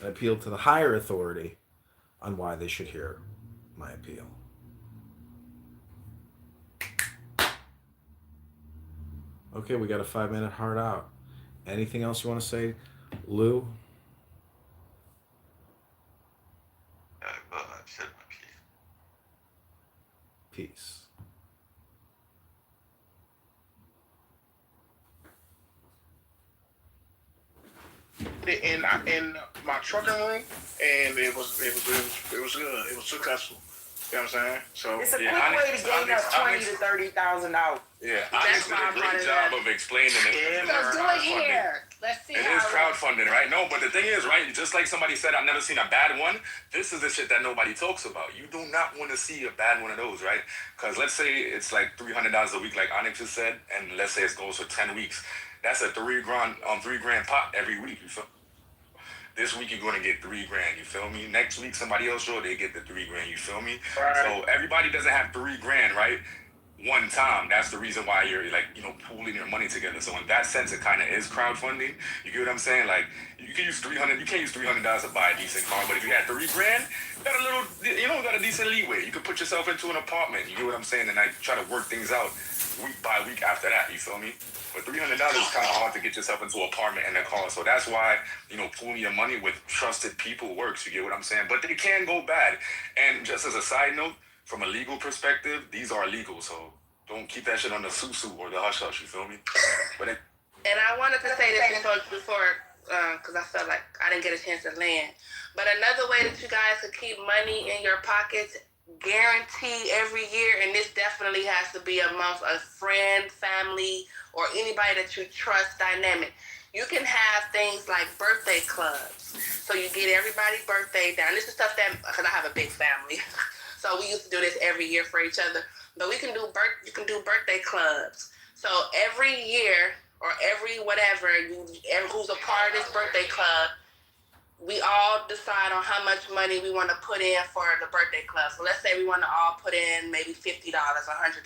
an appeal to the higher authority on why they should hear my appeal. Okay, we got a 5-minute hard out. Anything else you want to say, Lou? I've said my piece. Peace. in my trucking room, and it was good. It was successful. You know what I'm saying? So it's a quick way to gain up $20,000 to $30,000. Yeah, Onyx did a great job of explaining it. Yeah, So do it here. Let's see It how is crowdfunding, right? No, but the thing is, right, just like somebody said, I've never seen a bad one. This is the shit that nobody talks about. You do not want to see a bad one of those, right? Because let's say it's like $300 a week, like Onyx just said, and let's say it goes for 10 weeks. That's a $3 grand pot every week. You feel? This week you're gonna get $3 grand. You feel me? Next week somebody else show they get the $3 grand. You feel me? Right. So everybody doesn't have $3 grand, right? One time. That's the reason why you're like, pooling your money together. So in that sense, it kind of is crowdfunding. You get what I'm saying? Like you can use $300. You can't use $300 to buy a decent car, but if you had $3 grand, you got a little, got a decent leeway. You could put yourself into an apartment. You get what I'm saying? And I try to work things out week by week after that. You feel me? But $300 is kind of hard to get yourself into an apartment and a car. So that's why, pooling your money with trusted people works. You get what I'm saying? But they can go bad. And just as a side note, from a legal perspective, these are legal. So don't keep that shit on the susu or the hush-hush. You feel me? But And I wanted to say this before, because I felt like I didn't get a chance to land. But another way that you guys could keep money in your pockets, guarantee every year, and this definitely has to be amongst a friend, family, or anybody that you trust dynamic. You can have things like birthday clubs. So you get everybody's birthday down. This is stuff that, because I have a big family, so we used to do this every year for each other. But you can do birthday clubs. So every year or every whatever, who's a part of this birthday club, we all decide on how much money we want to put in for the birthday club. So let's say we want to all put in maybe $50 or $100.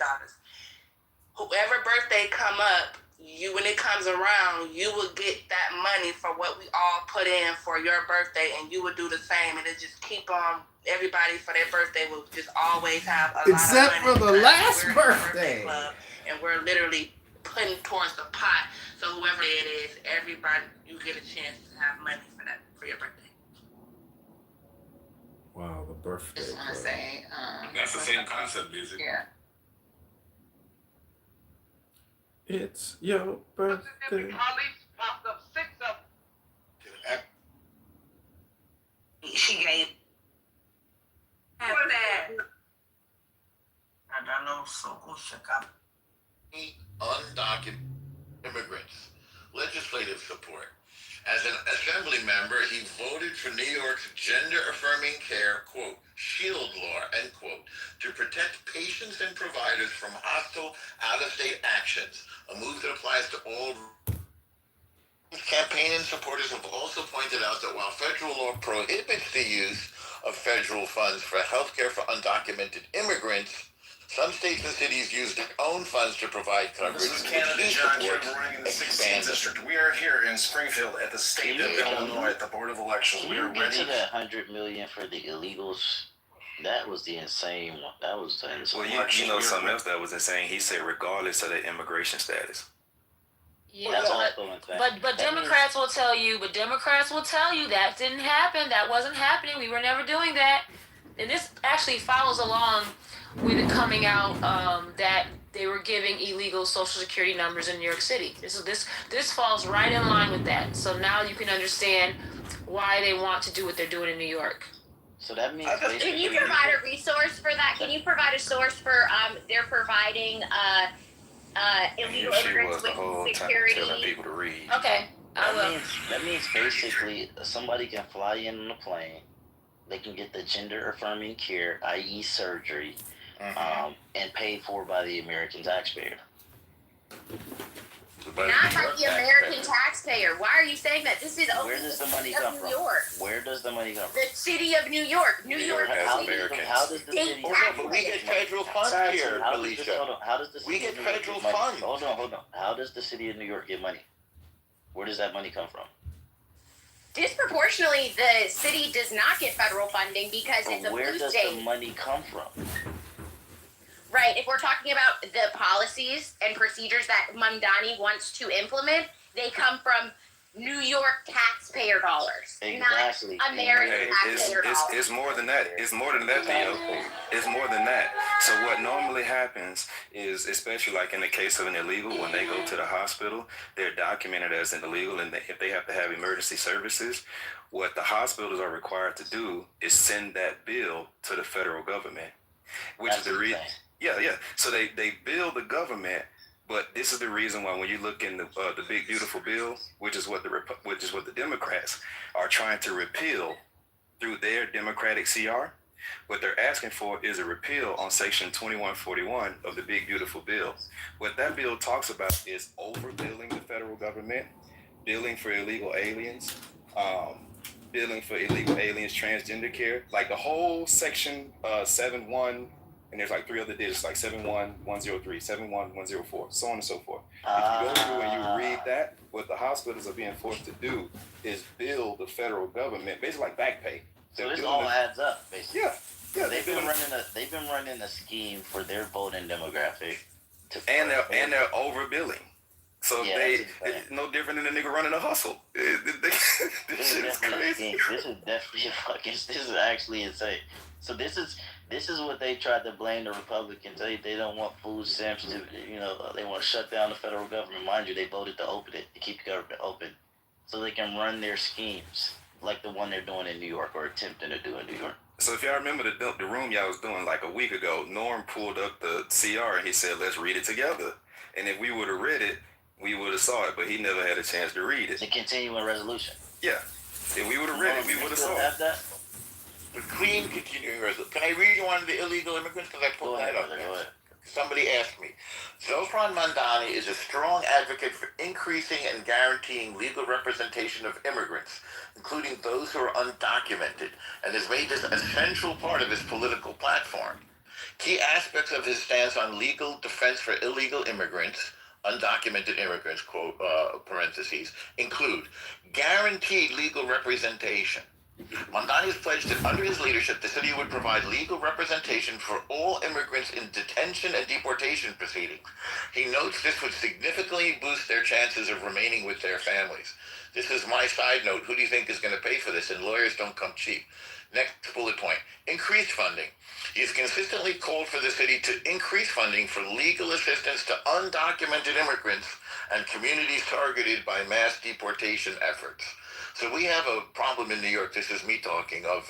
Whoever birthday come up, when it comes around, you will get that money for what we all put in for your birthday, and you would do the same, and it just keep on. Everybody for their birthday will just always have a except lot of money. for the last We're in the birthday. Club, and we're literally putting towards the pot. So whoever it is, everybody, you get a chance to have money for your birthday. Wow, the birthday. Just want to say, that's the same concept, basically. yeah. It's your birthday. Popped up 6 of them. She gave. What that? I don't know, so go check out. Undocumented immigrants legislative support. As an assembly member, he voted for New York's gender-affirming care, quote, shield law, end quote, to protect patients and providers from hostile out-of-state actions, a move that applies to all. Campaign supporters have also pointed out that while federal law prohibits the use of federal funds for health care for undocumented immigrants, some states and cities use their own funds to provide coverage. This is Canada John Kitover running in the 16th district. We are here in Springfield at the state of Illinois at the Board of Elections. Can We you are get ready. to that $100 million for the illegals? That was the insane one. That was the insane. Well, You know something else that was insane? He said regardless of their immigration status. Yeah, That's but, also insane. but That Democrats will tell you. But Democrats will tell you that didn't happen. That wasn't happening. We were never doing that. And this actually follows along with it coming out that they were giving illegal Social Security numbers in New York City. This falls right in line with that. So now you can understand why they want to do what they're doing in New York. So that means Can you provide a resource for that? Can you provide a source for they're providing illegal She was immigrants the whole with time security? telling people to read. Okay, I will. That means basically somebody can fly in on a plane. They can get the gender affirming care, i.e. surgery, and paid for by the American taxpayer. But Not by the American taxpayer. Why are you saying that? This is Where does the money of come New from? York. Where does the money come from? The city of New York. New York has How, City. Americans. how does the city? But we get federal funds here, How does this, Alicia. hold on, how does the We city get of New York federal money? funds. Hold on. How does the city of New York get money? Where does that money come from? Disproportionately, the city does not get federal funding because it's a Where blue does state. the money come from? Right. If we're talking about the policies and procedures that Mamdani wants to implement, they come from New York taxpayer dollars, Exactly. not American Hey, taxpayer dollars. it's more than that. It's more than that, Theo. It's more than that. So what normally happens is, especially like in the case of an illegal, when they go to the hospital, they're documented as an illegal, and if they have to have emergency services, what the hospitals are required to do is send that bill to the federal government, which That's is the reason. insane. Yeah. So they bill the government. But this is the reason why when you look in the big beautiful bill, which is what the Democrats are trying to repeal through their Democratic CR, what they're asking for is a repeal on Section 2141 of the big beautiful bill. What that bill talks about is overbilling the federal government, billing for illegal aliens, billing for illegal aliens transgender care, like the whole Section 71. And there's like three other digits, like 71103, 71104, so on and so forth. If you go through and you read that, what the hospitals are being forced to do is bill the federal government, basically like back pay. So this all adds up, basically. Yeah. They've been running a scheme for their voting demographic. And they're overbilling. So Yeah, it's no different than a nigga running a hustle. This shit is crazy. This is definitely this is actually insane. So this is what they tried to blame the Republicans. They don't want food stamps to, they want to shut down the federal government. Mind you, they voted to open it, to keep the government open, so they can run their schemes like the one they're doing in New York, or attempting to do in New York. So if y'all remember the room y'all was doing like a week ago, Norm pulled up the CR and he said, let's read it together. And if we would have read it, we would have saw it, but he never had a chance to read it. The continuing resolution. Yeah. If we would have read it, we would have saw have it. that? The clean continuing resolution. Can I read you one of the illegal immigrants? Because I Go put ahead, that up brother, there. go ahead. Somebody asked me. Zofran Mandani is a strong advocate for increasing and guaranteeing legal representation of immigrants, including those who are undocumented, and has made this a central part of his political platform. Key aspects of his stance on legal defense for illegal immigrants, undocumented immigrants, quote, parentheses, include guaranteed legal representation. Mandani has pledged that under his leadership, the city would provide legal representation for all immigrants in detention and deportation proceedings. He notes this would significantly boost their chances of remaining with their families. This is my side note. Who do you think is going to pay for this? And lawyers don't come cheap. Next bullet point, increased funding. He has consistently called for the city to increase funding for legal assistance to undocumented immigrants and communities targeted by mass deportation efforts. So we have a problem in New York, this is me talking, of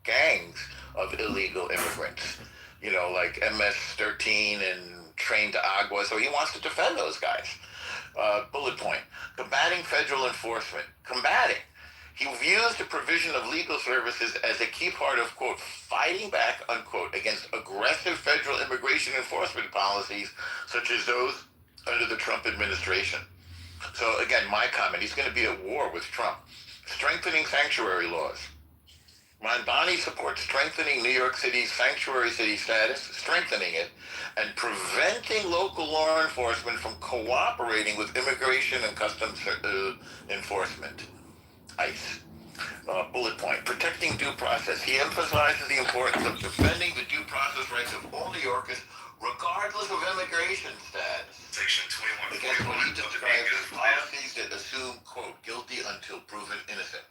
gangs of illegal immigrants, like MS-13 and Train to Agua, so he wants to defend those guys. Bullet point: combating federal enforcement. Combating. He views the provision of legal services as a key part of, quote, fighting back, unquote, against aggressive federal immigration enforcement policies such as those under the Trump administration. So again, my comment: he's going to be at war with Trump. Strengthening sanctuary laws. Mondani supports strengthening New York City's sanctuary city status, strengthening it, and preventing local law enforcement from cooperating with immigration and customs enforcement. ICE. Bullet point: protecting due process. He emphasizes the importance of defending the due process rights of all New Yorkers, regardless of immigration status. Section Against what he describes as policies that assume, quote, guilty until proven innocent.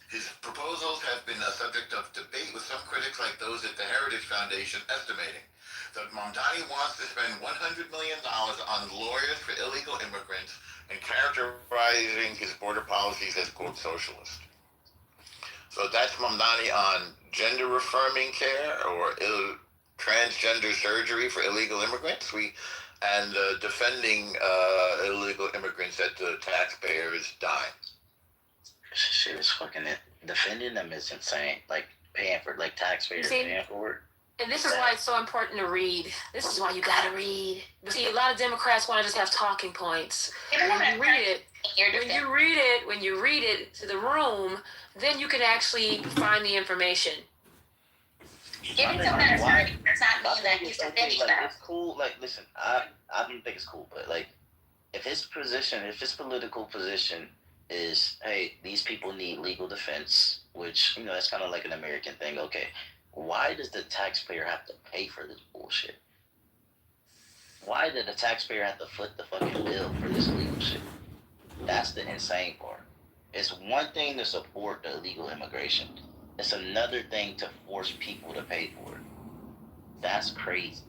His proposals have been a subject of debate, with some critics like those at the Heritage Foundation estimating that Mamdani wants to spend $100 million on lawyers for illegal immigrants and characterizing his border policies as, quote, socialist. So that's Mamdani on gender-affirming care or transgender surgery for illegal immigrants. And defending illegal immigrants at the taxpayers' dime. Shit is fucking it. Defending them is insane. Like paying for, like taxpayers paying for it. And this is why it's so important to read. This is why you gotta read. See, a lot of Democrats want to just have talking points. When you read it to the room, then you can actually find the information. Giving someone an attorney does not mean that you can finish them. It's cool. Like, listen, I don't think it's cool, but like, if his political position is, hey, these people need legal defense, which, you know, that's kind of like an American thing. Okay, why does the taxpayer have to pay for this bullshit? Why did the taxpayer have to foot the fucking bill for this illegal shit? That's the insane part. It's one thing to support the illegal immigration. It's another thing to force people to pay for it. That's crazy.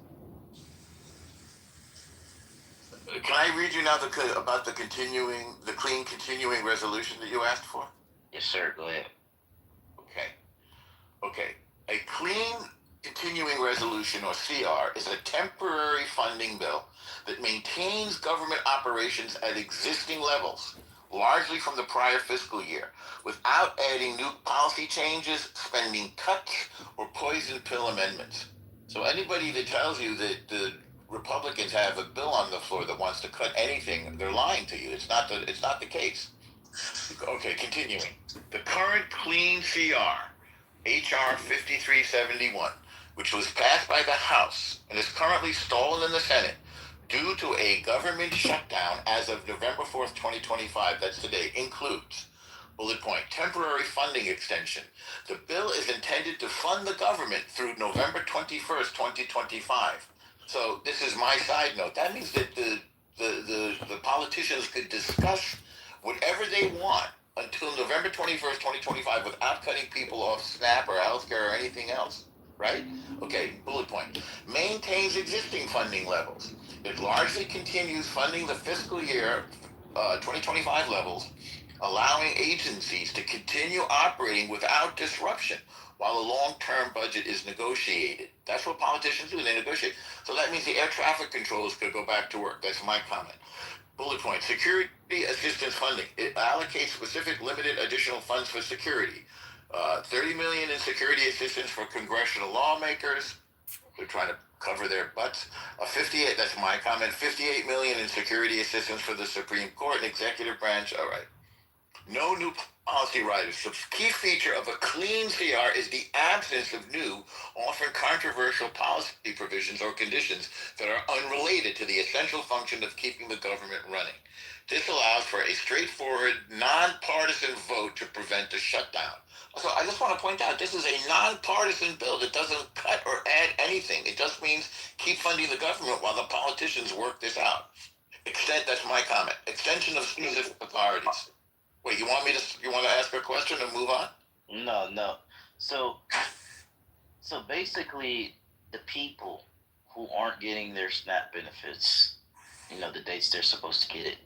Can I read you now about the clean continuing resolution that you asked for? Yes, sir. Go ahead. Okay. A clean continuing resolution, or CR, is a temporary funding bill that maintains government operations at existing levels, largely from the prior fiscal year, without adding new policy changes, spending cuts, or poison pill amendments. So anybody that tells you that the Republicans have a bill on the floor that wants to cut anything, they're lying to you. It's not the case. Okay, continuing. The current clean CR, HR 5371, which was passed by the House and is currently stalled in the Senate due to a government shutdown as of November 4th, 2025, that's today, includes, bullet point, temporary funding extension. The bill is intended to fund the government through November 21st, 2025. So this is my side note. That means that the politicians could discuss whatever they want until November 21st, 2025 without cutting people off SNAP or healthcare or anything else, right? Okay, bullet point. Maintains existing funding levels. It largely continues funding the fiscal year 2025 levels, allowing agencies to continue operating without disruption while a long-term budget is negotiated. That's what politicians do, they negotiate. So that means the air traffic controllers could go back to work. That's my comment. Bullet point, security assistance funding. It allocates specific limited additional funds for security. $30 million in security assistance for congressional lawmakers. They're trying to cover their butts. 58, that's my comment, $58 million in security assistance for the Supreme Court and executive branch. All right. No new policy riders. The key feature of a clean CR is the absence of new, often controversial policy provisions or conditions that are unrelated to the essential function of keeping the government running. This allows for a straightforward, nonpartisan vote to prevent a shutdown. So I just want to point out, this is a nonpartisan bill that doesn't cut or add anything. It just means keep funding the government while the politicians work this out. That's my comment. Extension of specific authorities. Wait, you want to ask a question and move on? No. So basically, the people who aren't getting their SNAP benefits, you know, the dates they're supposed to get it,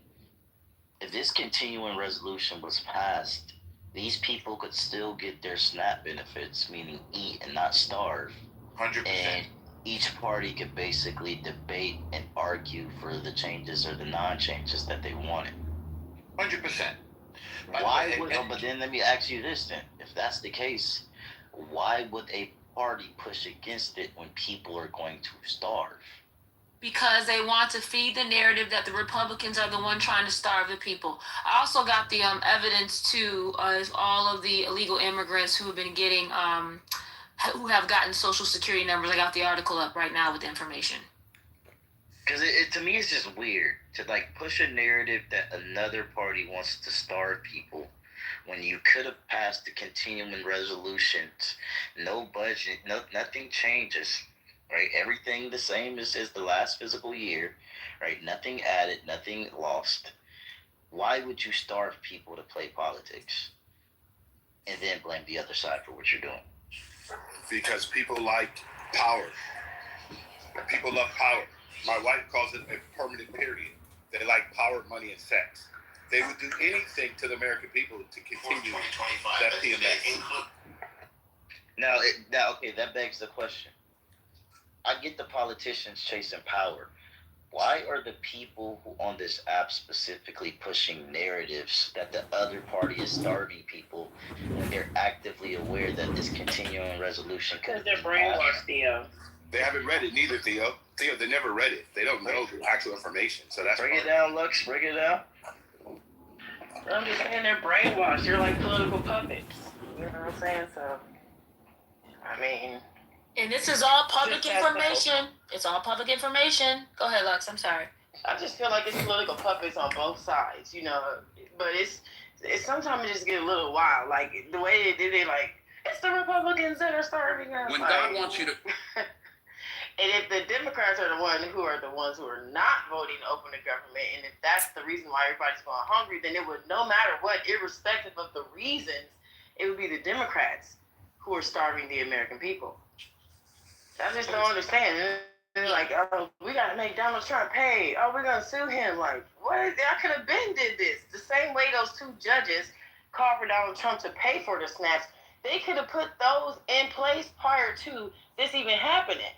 if this continuing resolution was passed, these people could still get their SNAP benefits, meaning eat and not starve. 100%. each party could basically debate and argue for the changes or the non-changes that they wanted. 100%. Why would? But then let me ask you this: then, if that's the case, why would a party push against it when people are going to starve? Because they want to feed the narrative that the Republicans are the one trying to starve the people. I also got the evidence too, all of the illegal immigrants who have been getting who have gotten Social Security numbers. I got the article up right now with the information. Because it to me, it's just weird to like push a narrative that another party wants to starve people when you could have passed the continuing resolutions. No budget, nothing changes, right? Everything the same as the last fiscal year, right? Nothing added, nothing lost. Why would you starve people to play politics and then blame the other side for what you're doing? Because people like power. People love power. My wife calls it a permanent period. They like power, money, and sex. They would do anything to the American people to continue that PMS. Now, okay, that begs the question. I get the politicians chasing power. Why are the people who on this app specifically pushing narratives that the other party is starving people when they're actively aware that this continuing resolution could? Because they're brainwashed, Theo. They haven't read it neither, Theo. Theo, they never read it. They don't know the actual information. So that's break it down, Lux. Break it down. I'm just saying they're brainwashed. They're like political puppets. You know what I'm saying? So, I mean. And this is all public information. It's all public information. Go ahead, Lux. I'm sorry. I just feel like it's political puppets on both sides, you know. But it's sometimes it just get a little wild. Like the way they did it, like it's the Republicans that are starving us. When like, God wants you to. And if the Democrats are the ones who are not voting to open the government, and if that's the reason why everybody's going hungry, then it would, no matter what, irrespective of the reasons, it would be the Democrats who are starving the American people. I just don't understand. They're like, oh, we got to make Donald Trump pay. Oh, we're going to sue him. Like, what? I could have been did this. The same way those two judges called for Donald Trump to pay for the snaps, they could have put those in place prior to this even happening.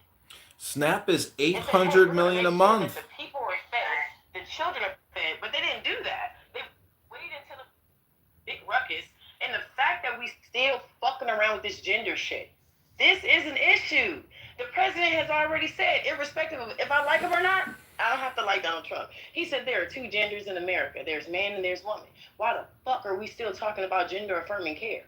SNAP is $800 million a month. The people are fed, the children are fed, but they didn't do that. They waited until the big ruckus, and the fact that we still fucking around with this gender shit. This is an issue. The president has already said, irrespective of if I like him or not, I don't have to like Donald Trump. He said there are two genders in America. There's man and there's woman. Why the fuck are we still talking about gender affirming care?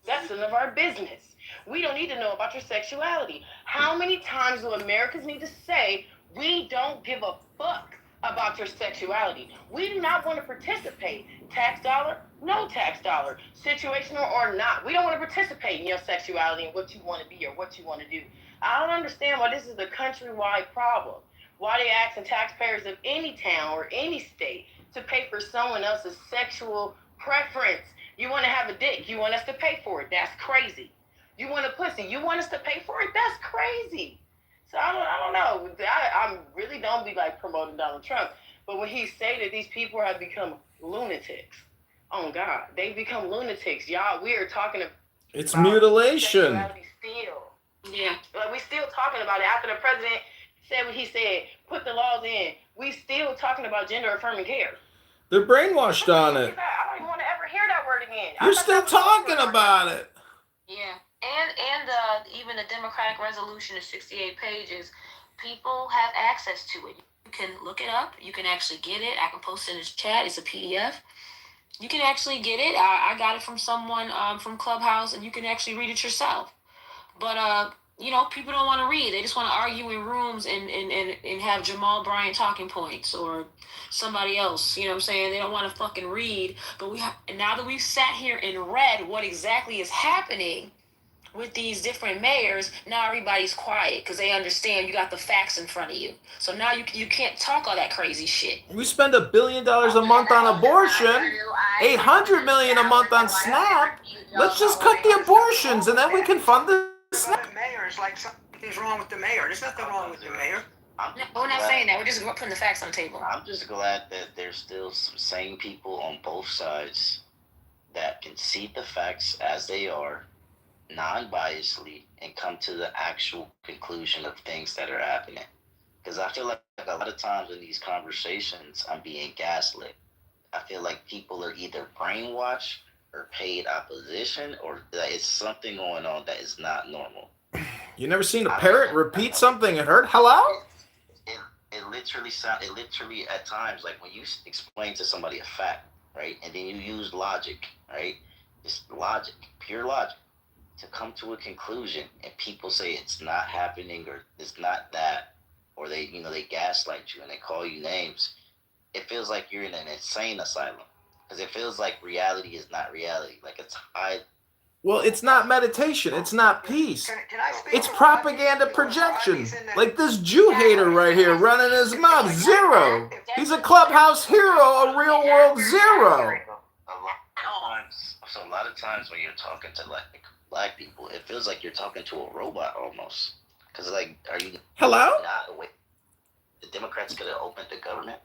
That's none of our business. We don't need to know about your sexuality. How many times do Americans need to say, we don't give a fuck about your sexuality? We do not want to participate. Tax dollar, no tax dollar. Situational or not. We don't want to participate in your sexuality and what you want to be or what you want to do. I don't understand why this is a countrywide problem. Why they asking taxpayers of any town or any state to pay for someone else's sexual preference. You want to have a dick. You want us to pay for it. That's crazy. You want a pussy. You want us to pay for it. That's crazy. So I don't know. I really don't be like promoting Donald Trump. But when he say that these people have become lunatics, oh God, they become lunatics. Y'all, we are talking about it's mutilation. Still. Yeah. Like we still talking about it after the president said what he said, put the laws in. We still talking about gender affirming care. They're brainwashed on it. I don't even want to ever hear that word again. You're still talking about it. Yeah, and even the Democratic resolution is 68 pages. People have access to it. You can look it up. You can actually get it. I can post it in the chat. It's a PDF. You can actually get it. I got it from someone from Clubhouse, and you can actually read it yourself. But you know, people don't want to read. They just want to argue in rooms and have Jamal Bryant talking points or somebody else. You know what I'm saying? They don't want to fucking read. But now that we've sat here and read what exactly is happening with these different mayors, now everybody's quiet because they understand you got the facts in front of you. So now you can't talk all that crazy shit. We spend $1 billion a month on abortion, $800 million a month on SNAP. Let's just cut the abortions and then we can fund the SNAP. Mayors, like something's wrong with the mayor. There's nothing wrong with the mayor. No, we're not saying that. We're just putting the facts on the table. I'm just glad that there's still some sane people on both sides that can see the facts as they are non-biasedly and come to the actual conclusion of things that are happening. Because I feel like a lot of times in these conversations, I'm being gaslit. I feel like people are either brainwashed or paid opposition, or that it's something going on that is not normal. You never seen a parrot repeat something and heard hello? It literally at times, like when you explain to somebody a fact, right, and then you use logic, right, it's logic, pure logic, to come to a conclusion, and people say it's not happening or it's not that, or they gaslight you and they call you names. It feels like you're in an insane asylum, because it feels like reality is not reality. Like it's high. Well, it's not meditation. It's not peace. Can I speak It's to propaganda projection. Like this Jew hater right here running his mouth. Zero. He's a clubhouse hero, a real world zero. So a lot of times when you're talking to like black people, it feels like you're talking to a robot almost. Because like, are you hello? Not away. The Democrats could have opened the government.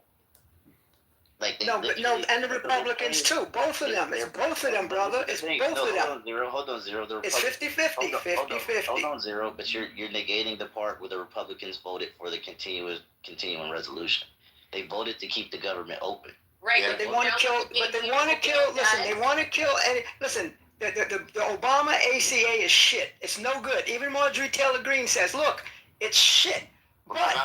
Like no, and the Republicans too. Both of them. It's both of them, brother. It's both of them. Hold on, Zero. It's 50-50. 50-50. Hold on, Zero. But you're negating the part where the Republicans voted for the continuing resolution. They voted to keep the government open. Right. But they want to kill. But they want to kill. Listen, they want to kill. And listen, the Obama ACA is shit. It's no good. Even Marjorie Taylor Greene says, look, it's shit. But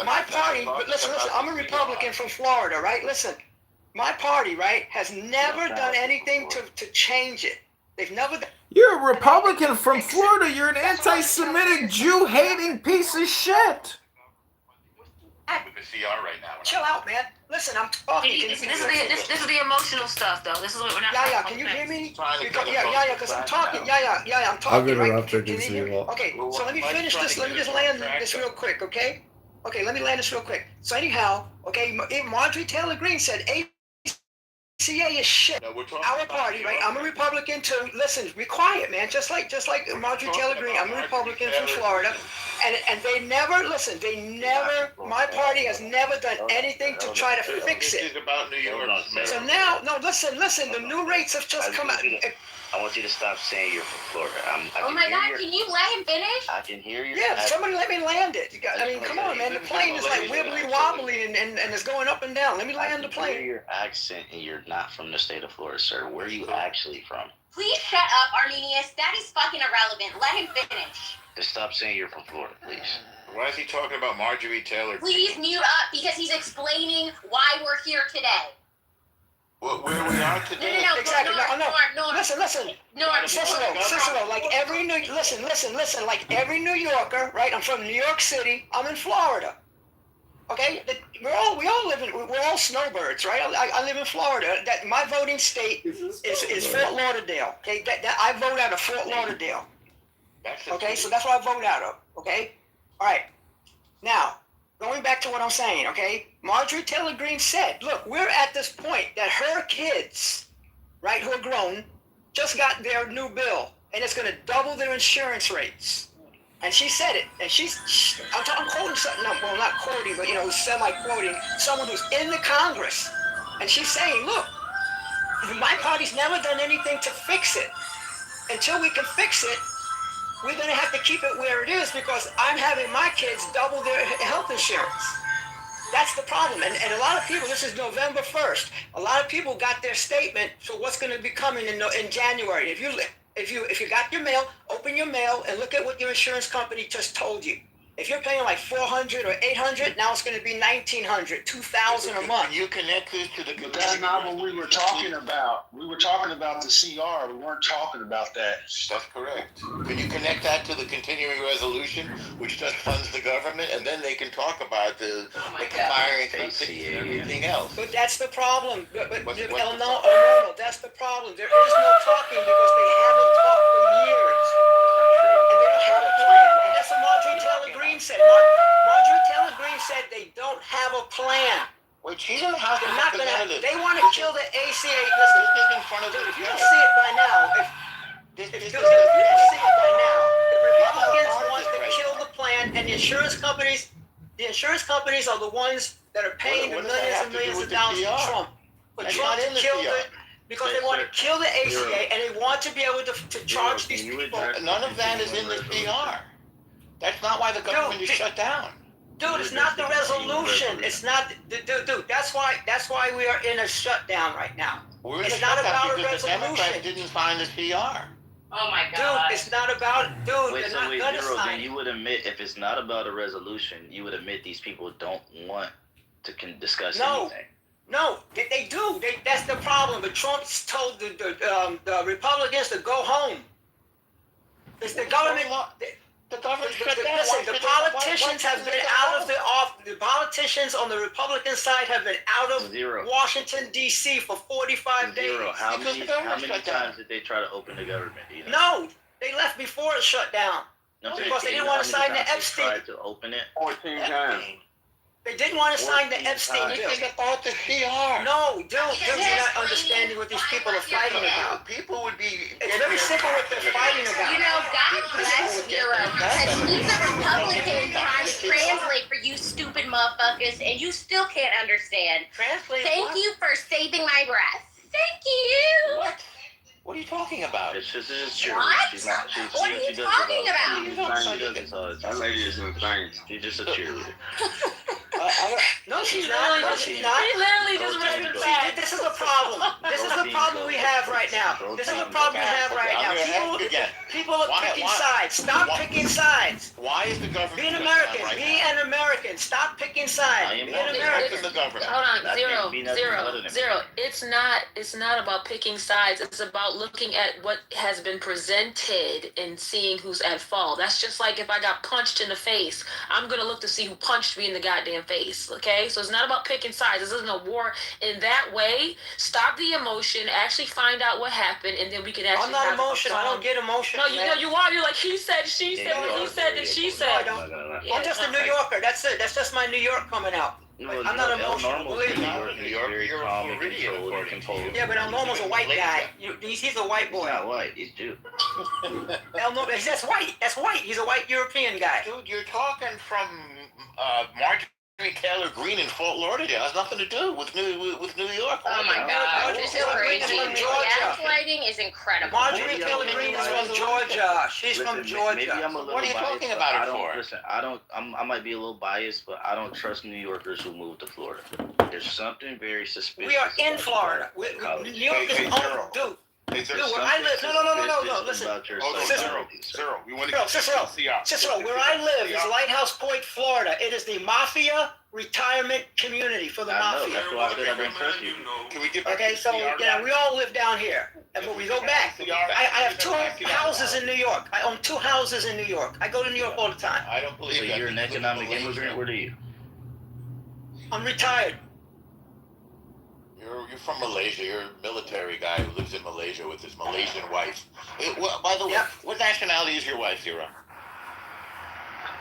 my party, but listen, I'm a Republican from Florida, right? Listen, my party, right, has never done anything to change it. They've never done. You're a Republican from Florida. You're an anti-Semitic, Jew-hating piece of shit. With the CR right now. Chill out, man. Listen, I'm talking. This is the emotional stuff, though. This is what we're not. Yeah, can you hear me? Yeah, because I'm talking. Yeah, I'm talking. I've interrupted Can you hear me? Okay, so let me finish this. Let me just land this real quick, okay? Okay, let me land this real quick. So anyhow, okay, Marjorie Taylor Greene said ACA is shit. Our party, right? I'm a Republican too. Listen, be quiet, man. Just like Marjorie Taylor Greene, I'm a Republican from Florida. And they never, listen, my party has never done anything to try to fix it. This is about New York. So now, no, listen, the new rates have just come out. I want you to stop saying you're from Florida. Oh my God, can you let him finish? I can hear you. Yeah, somebody let me land it. I mean, come on, man. The plane is like wibbly wobbly and it's going up and down. Let me land the plane. I can hear your accent, and you're not from the state of Florida, sir. Where are you actually from? Please shut up, Arminius. That is fucking irrelevant. Let him finish. Just stop saying you're from Florida, please. Why is he talking about Marjorie Taylor? Please mute up because he's explaining why we're here today. Where we are today? No, exactly. No. Listen. Cicero, like every listen, like every New Yorker, right? I'm from New York City. I'm in Florida. Okay, we're all snowbirds, right? I live in Florida. That my voting state is Fort Lauderdale. Okay, that I vote out of Fort Lauderdale. Okay, so that's what I vote out of. Okay, all right. Now, going back to what I'm saying. Okay, Marjorie Taylor Greene said, "Look, we're at this point that her kids, right, who are grown, just got their new bill, and it's going to double their insurance rates." And she said it, and I'm quoting something, well, not quoting, but, semi-quoting someone who's in the Congress. And she's saying, look, my party's never done anything to fix it. Until we can fix it, we're going to have to keep it where it is because I'm having my kids double their health insurance. That's the problem. And a lot of people, this is November 1st, a lot of people got their statement for what's going to be coming in January. If you got your mail, open your mail and look at what your insurance company just told you. If you're paying like $400 or $800, now it's going to be $1,900, $2,000 a month. Can you connect this to the? But that's not what we were talking about. We were talking about the CR. We weren't talking about that. That's correct. Can you connect that to the continuing resolution, which just funds the government, and then they can talk about the firing and everything else? But that's the problem. But no, that's the problem. There is no talking because they haven't talked for years. And they don't have a plan. And that's what Marjorie Taylor Greene said. Marjorie Taylor Greene said they don't have a plan. Wait, she's in the House of Representatives. They want to kill the ACA. Listen, if you don't see it by now, if you don't see it by now, the Republicans want to kill the plan, and the insurance companies are the ones that are paying the millions and millions of dollars to Trump. For Trump to kill because they want to kill the ACA and they want to be able to charge these people. None of that is in the CR. That's not why the government is shut down. Dude, it's not the resolution. It's not, dude. That's why we are in a shutdown right now. We're in It's a not shutdown about a because the Democrats resolution. didn't sign the CR. Oh my God. Dude, it's not about, dude. Wait, They're so not wait, gonna Zero, sign then it. you would admit, if it's not about a resolution, you would admit these people don't want to discuss anything. No, they do. That's the problem. But Trump's told the Republicans to go home. It's the government. The government shut down. Listen, the politicians have been out of the off. The politicians on the Republican side have been out of Washington D.C. for 45 days. How many times did they try to open the government? You know? No, they left before it shut down. No, Because they didn't want to sign the Epstein. Tried to open it 14 times. They didn't want to sign the Epstein bill. Think about the CR. No, dude, you're not understanding what these people are fighting about. People would be. It's very simple what they're fighting about. You know, God bless Zero, because he's a Republican trying to translate for you stupid motherfuckers, and you still can't understand. Translate Thank what? you for saving my breath. Thank you. What are you talking about? It's just true. What? She's not. What are you talking about? That lady is insane. She's just a cheerleader. No, she's not. No, she's not. He literally just read the fact. This is a problem. This is the problem we have right now. This is the problem we have right now. People are picking sides. Stop picking sides. Why is the government? Be an American. Be an American. Stop picking sides. Be an American. The government. Hold on, zero. It's not about picking sides. It's about looking at what has been presented and seeing who's at fault. That's just like if I got punched in the face, I'm gonna look to see who punched me in the goddamn face. Okay, so it's not about picking sides. This isn't a war in that way. Stop the emotion. Actually find out what happened, and then we can actually. I'm not emotional. I don't get emotional. No, you are. You're like he said, she said, he said, and she said. No, I don't. I'm just a New Yorker. That's it. That's just my New York coming out. I'm not emotional. Believe me. Very calm and controlled and composed. Yeah, but El Normo's a white guy. He's a white boy. He's not white. He's Jew. El Normo, that's white. That's white. He's a white European guy. Dude, you're talking from Marjorie Taylor Greene in Fort Lauderdale. It has nothing to do with New York. Oh my God, this is crazy. From The Georgia. gaslighting is incredible. Marjorie Taylor Greene is from Georgia. She's from Georgia. Maybe I'm a little What are you biased, talking but about it for? Listen, I might be a little biased, but I don't trust New Yorkers who move to Florida. There's something very suspicious. We are in Florida. New York is on, dude. Hey, Dude, where I live, no, listen. Zero. We want to get Cicero, where I live is Lighthouse Point, Florida. It is the mafia retirement community for the mafia. That's why I said I don't trust you. Can we get Okay, so we all live down here, and when we go back, I have 2 houses in New York. I own 2 houses in New York. I go to New York all the time. I don't believe So that. you're an economic immigrant. What are you? I'm retired. You're from Malaysia. You're a military guy who lives in Malaysia with his Malaysian wife. By the way, what nationality is your wife, Zero?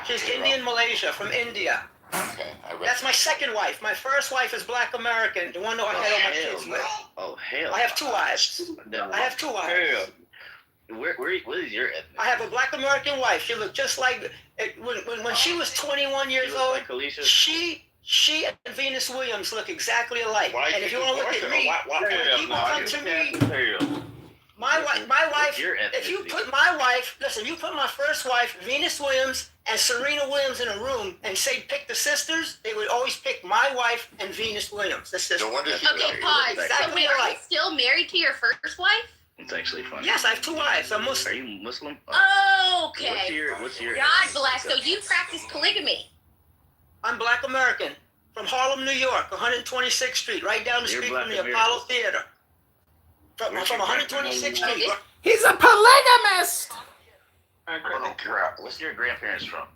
She's Indian Malaysia, from India. Okay, That's my second wife. My first wife is Black American, the one that I had all my kids with. Oh hell! I have 2 wives. I have 2 wives. What is your ethnic? I have a Black American wife. She looked just like when she was 21 years old. Like Alicia? She and Venus Williams look exactly alike. And if you want to look at me, when people come to me, my wife. If you put my wife, listen, you put my first wife, Venus Williams, and Serena Williams in a room and say pick the sisters, they would always pick my wife and Venus Williams. The sisters. Okay, pause. So wait, are you still married to your first wife? It's actually funny. Yes, I have 2 wives. I'm Muslim. Are you Muslim? Okay. What's your? God bless. So you practice polygamy? I'm Black American from Harlem, New York, 126th Street, right down the street from the Apollo Theater. From 126th Street. He's a polygamist. What's your grandparents from?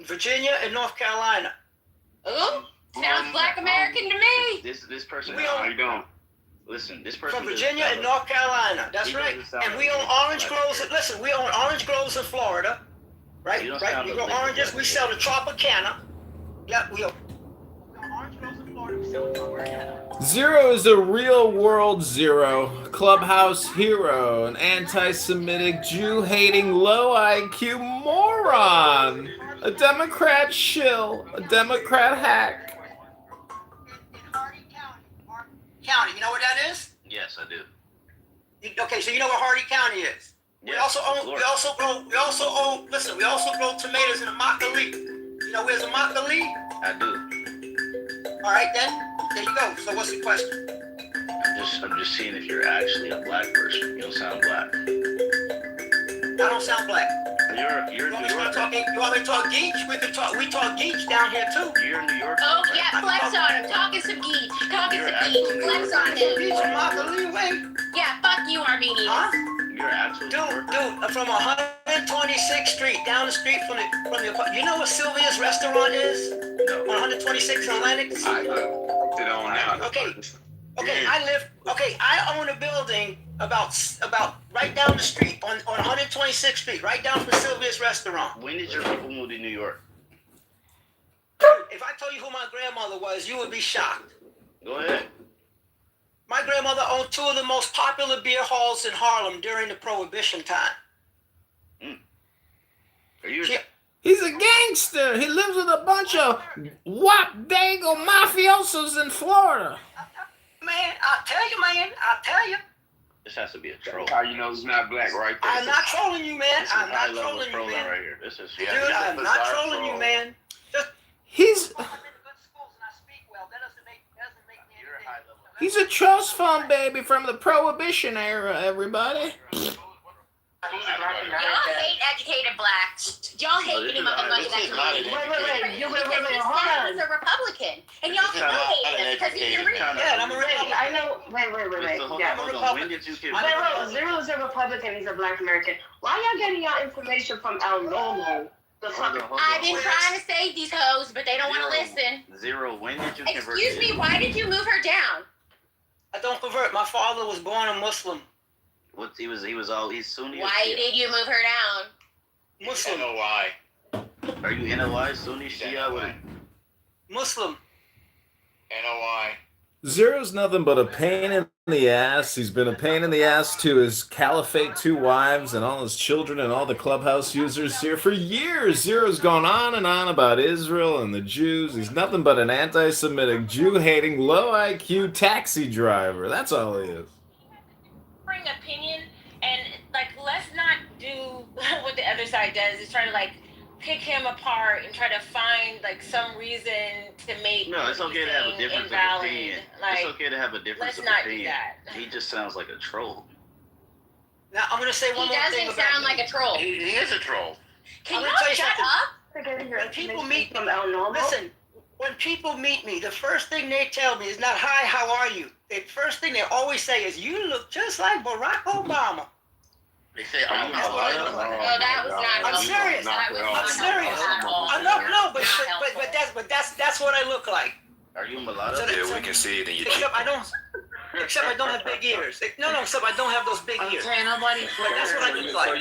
Virginia and North Carolina. Ooh, sounds Black American to me. This person. I don't. Listen, this person. From Virginia and North Carolina. That's right. And we own orange groves. Listen, we own orange groves in Florida. Right? Right? We grow oranges. We sell the Tropicana. Yeah, we own orange groves in Florida. We sell the Tropicana. Zero is a real world zero, clubhouse hero, an anti-Semitic, Jew-hating, low IQ moron, a Democrat shill, a Democrat hack. County. You know where that is? Yes, I do. Okay, so you know where Hardy County is. We also grow tomatoes in Immokalee. You know where's Immokalee? I do. All right then. There you go. So what's the question? I'm just seeing if you're actually a black person. You don't sound black. I don't sound black. You're you want me to talk geek? We talk geek down here too. You're in New York. Oh yeah, flex on him. Talking some geek. Flex on him. Geek from Immokalee way. Yeah, fuck you, Armenians. Huh? You're actually Dude, from 126th Street, down the street from the. You know what Sylvia's restaurant is? No. On 126th and Lennox. I know. Sit on now. Okay, I own a building about right down the street on 126th Street, right down from Sylvia's restaurant. When did your people move to New York? If I told you who my grandmother was, you would be shocked. Go ahead. My grandmother owned two of the most popular beer halls in Harlem during the Prohibition time. He's a gangster. He lives with a bunch of wap-dangle mafiosos in Florida. Man, I'll tell you. This has to be a troll. How you know it's not black right there? I'm not trolling you, man. I'm not trolling you, man. Right here. This is Dude, I'm not trolling you, man. He's a trust fund baby from the Prohibition era, everybody. Y'all hate educated blacks. Y'all hate getting up and money that community. Wait, hold on. He's a Republican. And y'all hate him because he's a Republican. Yeah, I'm a Republican. I know. Wait. Yeah. I'm a Republican. Zero's a Republican. He's a black American. Why y'all getting y'all information from El Nomo? I've been trying to save these hoes, but they don't want to listen. Zero, when did you convert? Excuse me, why did you move her down? I don't convert. My father was born a Muslim. He's Sunni. Why did you move her down? Muslim. NOI. Are you NOI, Sunni, Shia? What? Muslim. NOI. Zero's nothing but a pain in the ass. He's been a pain in the ass to his Caliphate 2 wives and all his children and all the Clubhouse users here for years. Zero's gone on and on about Israel and the Jews. He's nothing but an anti-Semitic, Jew-hating, low IQ taxi driver. That's all he is. Bring opinion, and let's not do what the other side does, is try to pick him apart and try to find some reason to make. No, it's okay to have a difference of opinion. It's okay to have a difference of opinion. He just sounds like a troll. Now I'm gonna say one more thing. He doesn't sound like a troll. He is a troll. Can you shut up? When people meet me, listen. When people meet me, the first thing they tell me is not "Hi, how are you?" The first thing they always say is, "You look just like Barack Obama." They say, "I'm No, that was not. I'm serious. I'm serious. But that's what I look like. Are you mulatto? Yeah, we can see it in your Except I don't have big ears. No, except I don't have those big ears. Okay, nobody. But that's what I look like.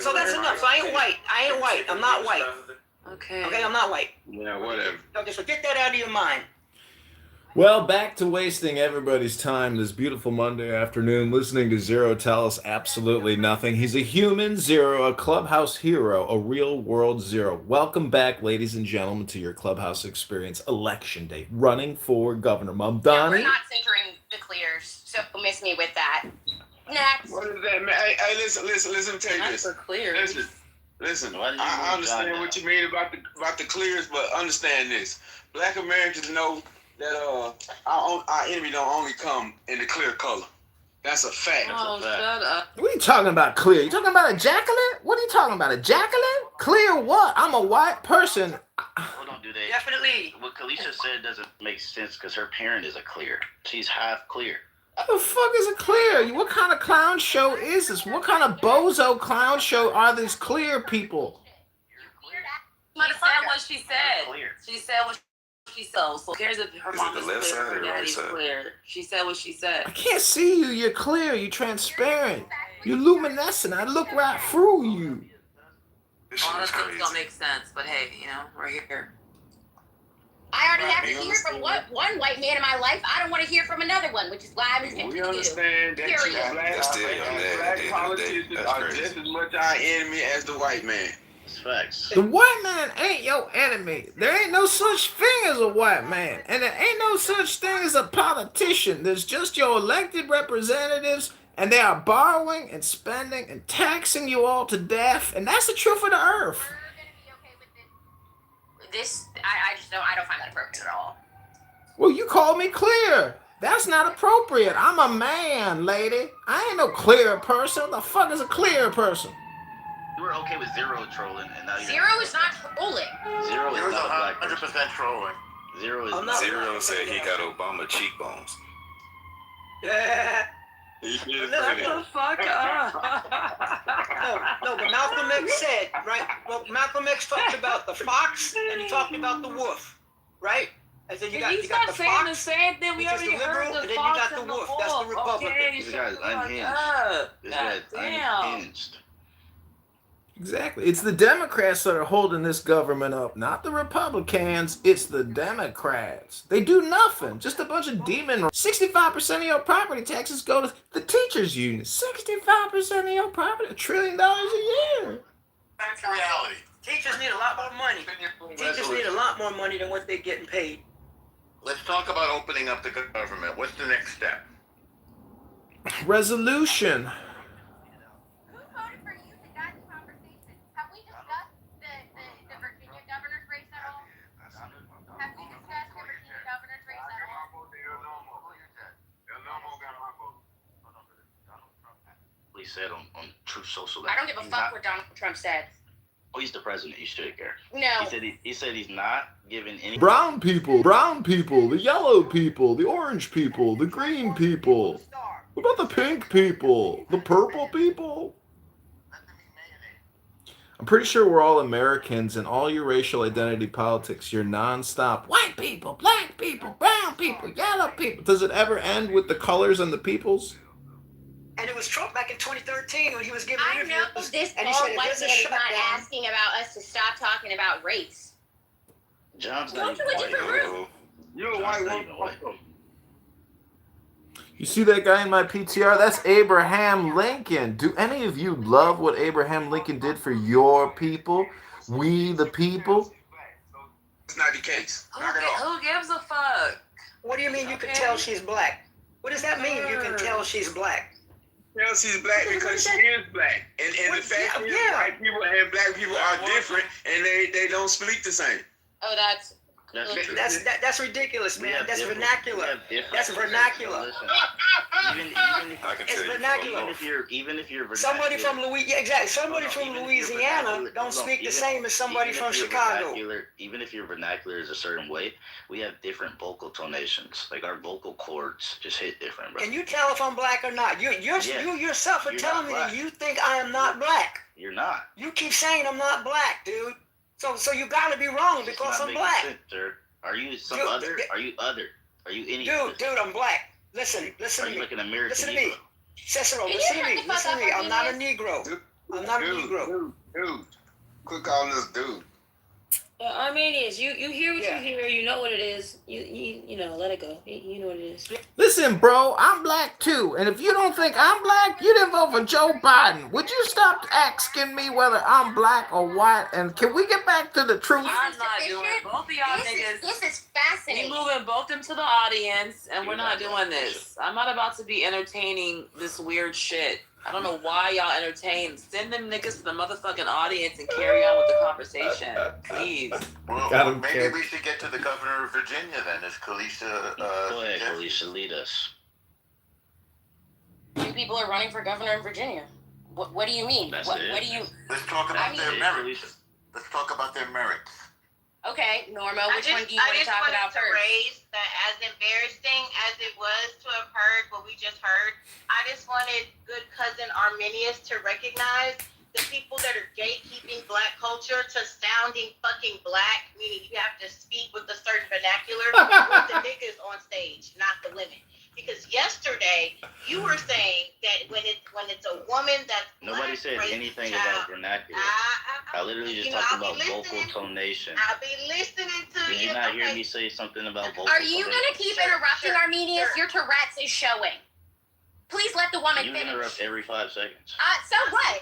So that's enough. I ain't white. I'm not white. Okay. Okay, I'm not white. Yeah, whatever. Okay, so get that out of your mind. Well, back to wasting everybody's time this beautiful Monday afternoon listening to Zero tell us absolutely nothing. He's a human Zero, a Clubhouse hero, a real world Zero. Welcome back, ladies and gentlemen, to your Clubhouse experience. Election day, running for governor. Mamdani. No, we're not centering the clears, so miss me with that. Next. What is that, man? Hey, listen, let me tell you this. Clear. Listen, I understand what you mean about the clears, but understand this. Black Americans know that our enemy don't only come in the clear color. That's a fact. Oh, shut up. What are you talking about clear? You talking about a Jacqueline? What are you talking about, a Jacqueline? Clear what? I'm a white person. Hold on, Definitely. What Kalisha said doesn't make sense because her parent is a clear. She's half clear. What the fuck is a clear? What kind of clown show is this? What kind of bozo clown show are these clear people? She said what she said. She said what she said. So who cares if her mom is clear or her daddy's clear? She said what she said. I can't see you. You're clear. You're transparent. You're luminescent. I look right through you. All those things don't make sense, but hey, we're here. I already have to hear from one white man in my life. I don't want to hear from another one, which is why I'm listening to you. We understand that black politicians are just as much our enemy as the white man. It's facts. The white man ain't your enemy. There ain't no such thing as a white man. And there ain't no such thing as a politician. There's just your elected representatives, and they are borrowing and spending and taxing you all to death. And that's the truth of the earth. I just don't. I don't find that appropriate at all. Well, you called me clear. That's not appropriate. I'm a man, lady. I ain't no clear person. What the fuck is a clear person? You were okay with zero trolling, and now you're Zero is not trolling. Zero is not a black 100% trolling. Zero is not. Zero said he got Obama cheekbones. Yeah. Shut the fuck up. No, but Malcolm X said, right? Well, Malcolm X talked about the fox and he talked about the wolf, right? And then you got the saying fox, the same thing? We which is already the liberal, heard the and then you fox got the and the wolf. wolf. That's the Republican. Okay, This guy's unhinged. This guy's unhinged. Exactly. It's the Democrats that are holding this government up, not the Republicans. It's the Democrats. They do nothing. Just a bunch of demon. 65% of your property taxes go to the teachers' union. 65% of your property, $1 trillion a year. That's the reality. Teachers need a lot more money. Teachers need a lot more money than what they're getting paid. Let's talk about opening up the government. What's the next step? Resolution. Who voted for you to guide the conversation? Have we discussed the Virginia governor's race at all? Have we discussed the Virginia governor's race at all? He said on Truth Social. I don't give a fuck what Donald Trump said. Oh, he's the president. You should care. No. He said he's not giving any. Brown people, the yellow people, the orange people, the green people. What about the pink people? The purple people? I'm pretty sure we're all Americans, and all your racial identity politics, you're nonstop. White people, black people, brown people, yellow people. Does it ever end with the colors and the peoples? And it was Trump back in 2013 when he was giving I know interviews. this and he all said, white "There's a man is not shutdown." asking about us to stop talking about race. John's Go to a different room. You're a white woman. You see that guy in my PTR? That's Abraham Lincoln. Do any of you love what Abraham Lincoln did for your people? We the people? It's not the case. Knock it off. Who gives a fuck? What do you mean you can tell she's black? What does that mean? You can tell she's black. Tell she's black because she is black. And the fact is white people and black people are different and they don't speak the same. Oh, that's That's ridiculous, man. That's vernacular. That's vernacular. It's vernacular. Even if you're somebody from Louisiana, exactly. Somebody from Louisiana don't speak the same as somebody from Chicago. Even if your vernacular is a certain way, we have different vocal tonations. Like our vocal cords just hit different, bro. Can you tell if I'm black or not? You yourself are telling me that you think I am not black. You're not. You keep saying I'm not black, dude. So you gotta be wrong because I'm black. Sense, sir. Are you some other? Are you other? Are you any? Dude, I'm black. Listen to me. Are you like an American? Listen to me. Cicero, listen to me. Listen to me. I'm not a Negro. I'm not a Negro. Dude. Quit calling this dude. Armenians, you hear what you hear, you know what it is. You know, let it go. You know what it is. Listen, bro, I'm black too. And if you don't think I'm black, you didn't vote for Joe Biden. Would you stop asking me whether I'm black or white? And can we get back to the truth? I'm not doing it. Both of y'all niggas. This is fascinating. We moving both them to the audience, and we're not doing this. I'm not about to be entertaining this weird shit. I don't know why y'all entertain. Send them niggas to the motherfucking audience and carry on with the conversation, please. Well, maybe we should get to the governor of Virginia then. Is Kalisha? Go ahead, Kalisha, lead us. 2 people are running for governor in Virginia. What do you mean? What do you? Let's talk about their merits. Let's talk about their merits. Okay, Norma, which one do you want to talk about first? Raise that as embarrassing as it was to have heard what we just heard, I just wanted good cousin Arminius to recognize the people that are gatekeeping black culture to sounding fucking black, meaning you have to speak with a certain vernacular, with the niggas on stage, not the women. Because yesterday you were saying that when it's a woman that's nobody said anything about vernacular. I literally just talked about vocal tonation. I'll be listening to you. Did you not hear me say something about vocal Are you going to keep interrupting Armenius? Your Tourette's is showing. Please let the woman you finish. You interrupt every 5 seconds. So what?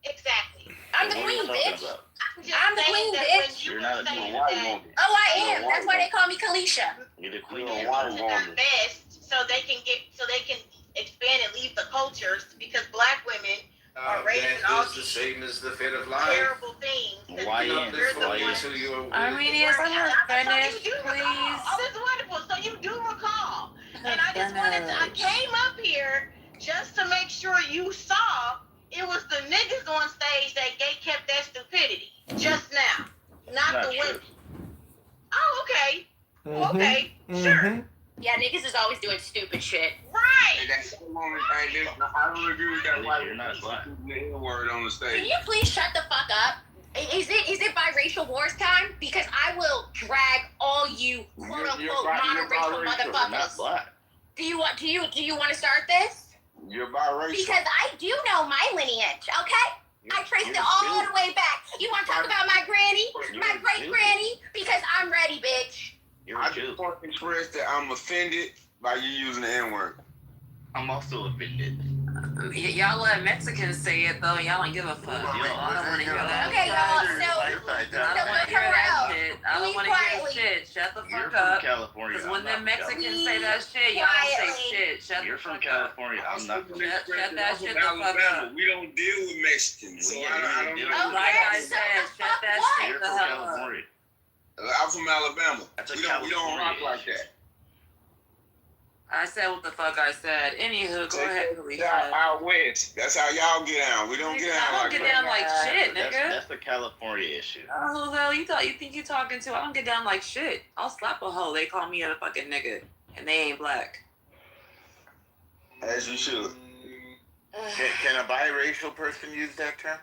Exactly. I'm I'm the What are you queen, talking bitch. about? I'm the queen, bitch. You're not a queen. Oh, I am. That's why they call me Kalisha. You're the queen. They need to divest so they can expand and leave the cultures because black women are raising all Death is the these same as the fate of life. terrible things. Why You're in? the Why one in? till you're Armenians, let her finish, So you do please. recall. Oh, that's wonderful. So you do recall. And I just I came up here just to make sure you saw it was the niggas on stage that kept that stupidity just now, not the women. Oh, okay. Okay, sure. Yeah, niggas is always doing stupid shit. Right. I don't agree with that. You're not black. Word on the Can stage. you please shut the fuck up? Is it biracial wars time? Because I will drag all you quote unquote monoracial motherfuckers. Not black. Do you want to start this? You're biracial. Because I do know my lineage, okay? I traced it all the way back. You want to talk about my granny, my great granny? Because I'm ready, bitch. I just want to express that I'm offended by you using the N-word. I'm also offended. Y'all let Mexicans say it though. Y'all don't give a fuck. I don't want to hear that. Okay, y'all. I don't want to hear that shit. I don't want to hear shit. Shut the You're fuck from up. California. Because when I'm them not Mexicans from say that shit, y'all don't say shit. Shut You're the from fuck up. California. I'm not from Shut that shit the fuck up. We don't deal with Mexicans. So I don't know. Like I said, shut that shit You're the from hell up. California. I'm from Alabama. That's a We don't rock like that. I said what the fuck I said. Anywho, go ahead, Kalisha. Out west. That's how y'all get down. We don't get down I don't like get that. down like shit, That's, nigga. that's the California issue. Oh, who the hell you think you talking to? I don't get down like shit. I'll slap a hoe. They call me a fucking nigga, and they ain't black. As you should. Can a biracial person use that term?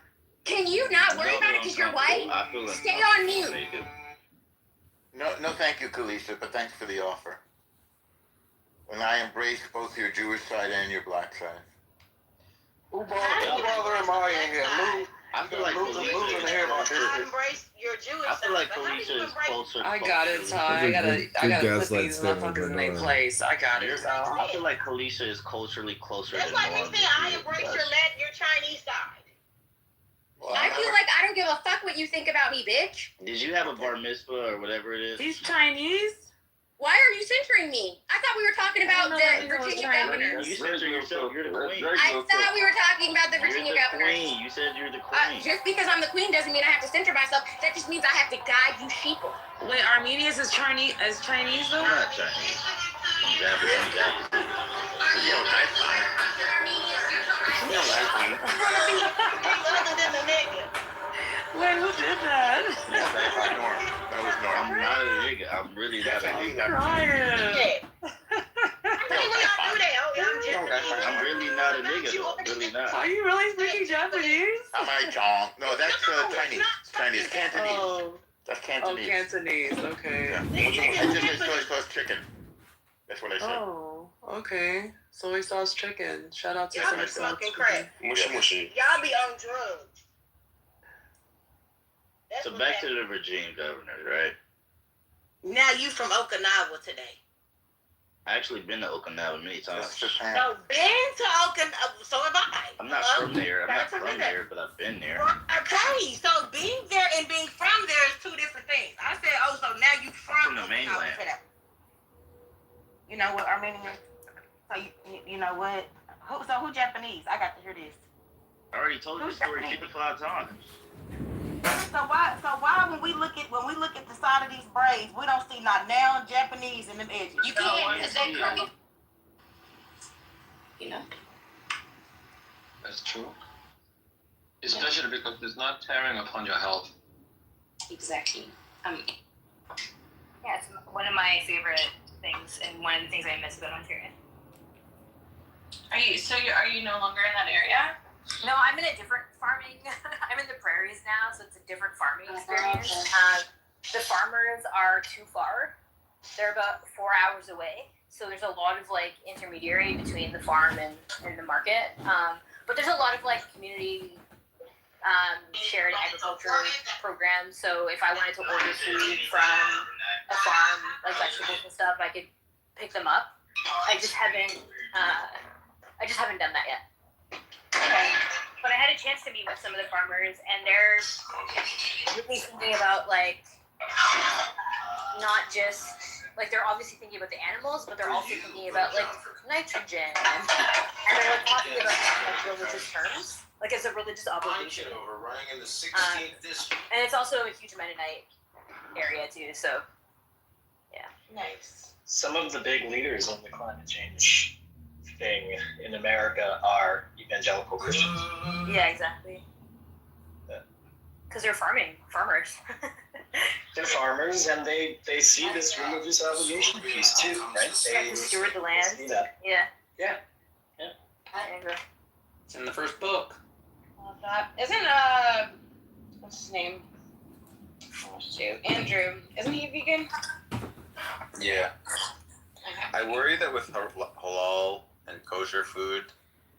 Can you not worry about it because you're white? I feel Stay on mute. No, thank you, Kalisha, but thanks for the offer. And I embrace both your Jewish side and your black side. Who bother am I in here? I feel like losing the hair about this. I embrace your Jewish I feel like side, but how do Kalisha you is embrace? closer. I got it, Ty. I gotta put these motherfuckers in their place. I got it, Ty. I feel like Kalisha is culturally closer That's than like me Norm. saying I embrace your Chinese side. I feel like I don't give a fuck what you think about me, bitch. Did you have a bar mitzvah or whatever it is? He's Chinese? Why are you censoring me? I thought we were talking about the Virginia governor. You censor yourself. You're the queen. I thought we were talking about the Virginia governor. Queen. You said you're the queen. Just because I'm the queen doesn't mean I have to censor myself. That just means I have to guide you sheeple. Wait, Armenians is Chinese though? I'm not Chinese. I'm Japanese. Yo, that's fine. Yo, that's fine. Other than the nigga. Wait, who did that? That was Norm. I'm not a nigga. I'm really not a nigga. Crying. I'm really not a nigga. Though. Really not. Are you really speaking Japanese? Am I John? No, that's Chinese. Chinese. Cantonese. Oh, That's oh, Cantonese. Cantonese. Okay. Yeah. I just ate soy sauce chicken. That's what I said. Oh, okay. Soy sauce chicken. Shout out to Y'all soy be sauce smoking chicken. crack. Mushy. Y'all be on drugs. That's So what back that- to the Virginia governor, right? Now you from Okinawa today. I actually been to Okinawa many times. So been to Okinawa. So have I. I'm not from there. I'm not from there, but I've been there. Okay, so being there and being from there is two different things. I said, oh, so now you from the Okinawa mainland. today. You know what, Armenian? So you know what? Who Japanese? I got to hear this. I already told you the story 55 times. So why when we look at the side of these braids, we don't see not now Japanese in them edges. You can't because they crooked. You know. That's true. Especially because it's not tearing upon your health. Exactly. Yeah, it's one of my favorite things, and one of the things I miss about Ontario. Are you no longer in that area? No, I'm in a different farming. I'm in the prairies now, so it's a different farming experience. The farmers are too far. They're about 4 hours away, so there's a lot of like intermediary between the farm and the market. But there's a lot of like community shared agriculture programs. So if I wanted to order food from a farm, like vegetables and stuff, I could pick them up. I just haven't done that yet. But I had a chance to meet with some of the farmers, and they're really thinking about like not just like they're obviously thinking about the animals, but they're also thinking about like nitrogen, and they're like talking about like religious terms, like as a religious obligation. Kitover, running in the 16th district. And it's also a huge Mennonite area too, so yeah. Nice. Some of the big leaders on the climate change thing in America are evangelical Christians. Yeah, exactly. Because they're farmers. They're farmers, and they see this religious obligation piece too, right? They steward the land. See that. Yeah. Yeah. I agree. It's in the first book. Love that. Isn't what's his name? Oh, shoot. Andrew. Isn't he vegan? Yeah. I worry that with halal and kosher food,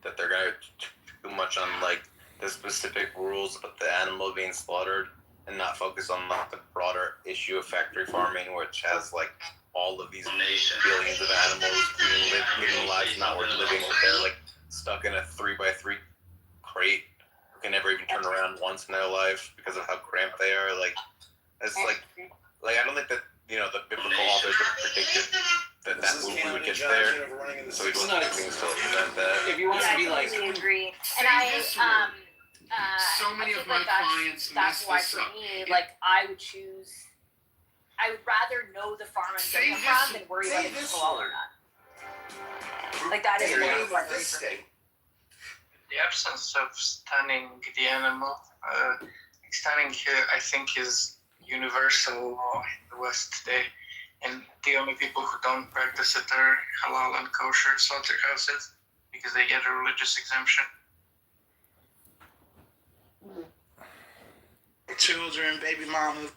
that they're gonna too much on like the specific rules about the animal being slaughtered, and not focus on like the broader issue of factory farming, which has like all of these billions of animals living lives not worth living. They're like stuck in a 3x3 crate who can never even turn around once in their life because of how cramped they are. Like it's like I don't think that the biblical authors have predicted that we would get there. So we just do things to prevent that. If you want to be I like, totally agree. And I So many I of think my clients that's mess why this for up. me, like I would rather know the farm I'm getting from than worry about if it's halal or not. Like that is more important for me. The absence of stunning the animal, stunning I think is universal law in the West today, and the only people who don't practice it are halal and kosher slaughterhouses because they get a religious exemption. Children, baby mamas.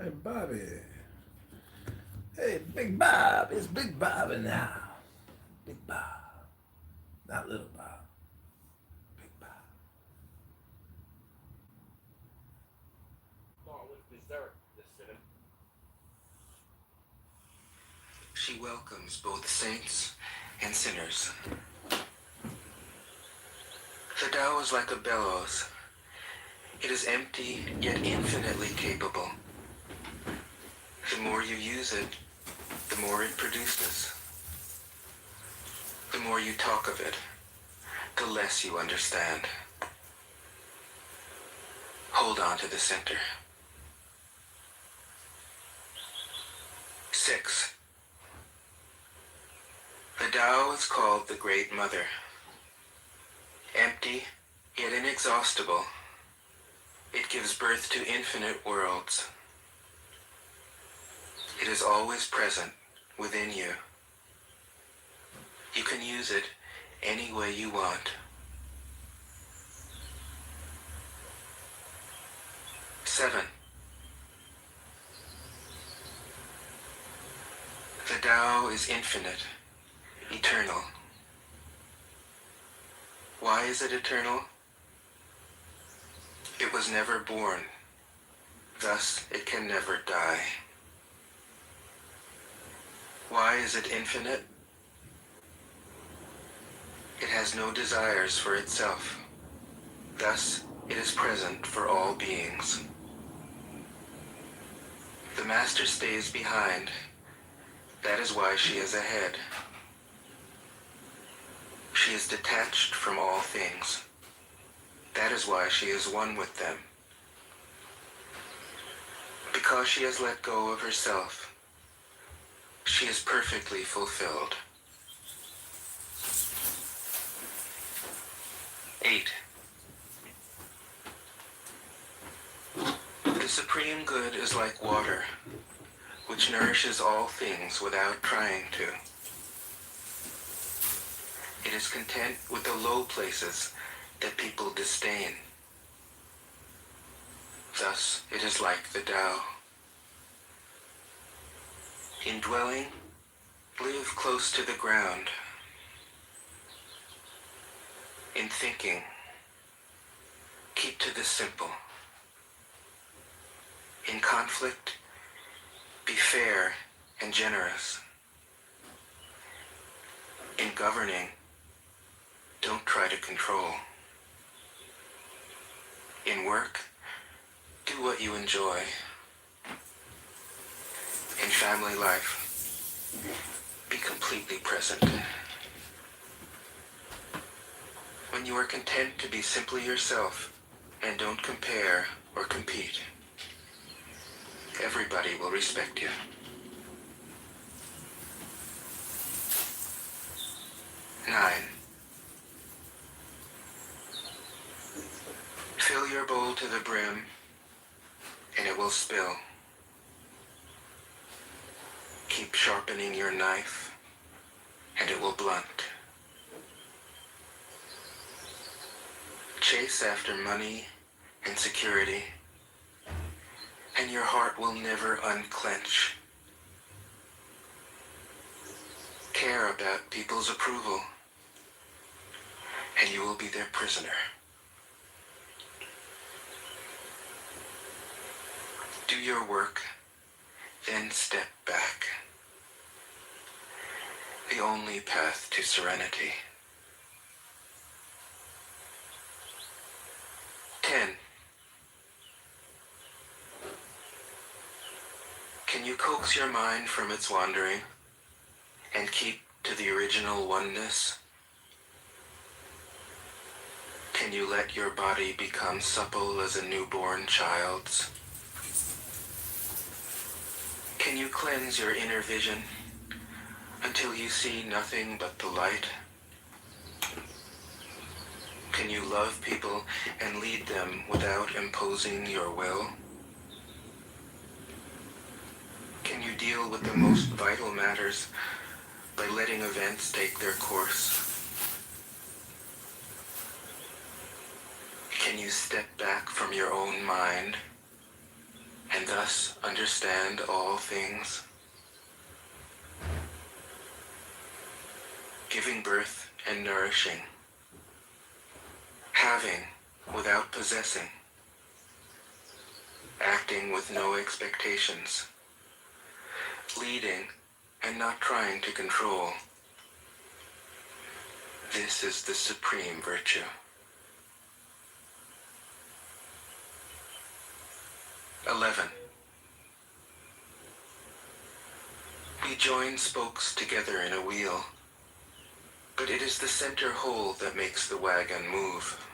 Hey, Bobby. Hey, Big Bob. It's Big Bob in the house. Big Bob. Not Little Bob. Big Bob. She welcomes both saints and sinners. The Tao is like a bellows. It is empty, yet infinitely capable. The more you use it, the more it produces. The more you talk of it, the less you understand. Hold on to the center. 6. The Tao is called the Great Mother. Empty, yet inexhaustible, it gives birth to infinite worlds. It is always present within you. You can use it any way you want. 7. The Tao is infinite, eternal. Why is it eternal? It was never born, thus it can never die. Why is it infinite? It has no desires for itself, thus it is present for all beings. The Master stays behind, that is why she is ahead. She She is detached from all things. That is why she is one with them. Because she has let go of herself, she is perfectly fulfilled. 8. The supreme good is like water, which nourishes all things without trying to. It is content with the low places that people disdain. Thus, it is like the Tao. In dwelling, live close to the ground. In thinking, keep to the simple. In conflict, be fair and generous. In governing, don't try to control. In work, do what you enjoy. In family life, be completely present. When you are content to be simply yourself and don't compare or compete, everybody will respect you. 9. Fill your bowl to the brim, and it will spill. Keep sharpening your knife, and it will blunt. Chase after money and security, and your heart will never unclench. Care about people's approval, and you will be their prisoner. Do your work, then step back. The only path to serenity. 10. Can you coax your mind from its wandering and keep to the original oneness? Can you let your body become supple as a newborn child's? Can you cleanse your inner vision until you see nothing but the light? Can you love people and lead them without imposing your will? Can you deal with the most vital matters by letting events take their course? Can you step back from your own mind and thus understand all things? Giving birth and nourishing. Having without possessing. Acting with no expectations. Leading and not trying to control. This is the supreme virtue. 11. We join spokes together in a wheel, but it is the center hole that makes the wagon move.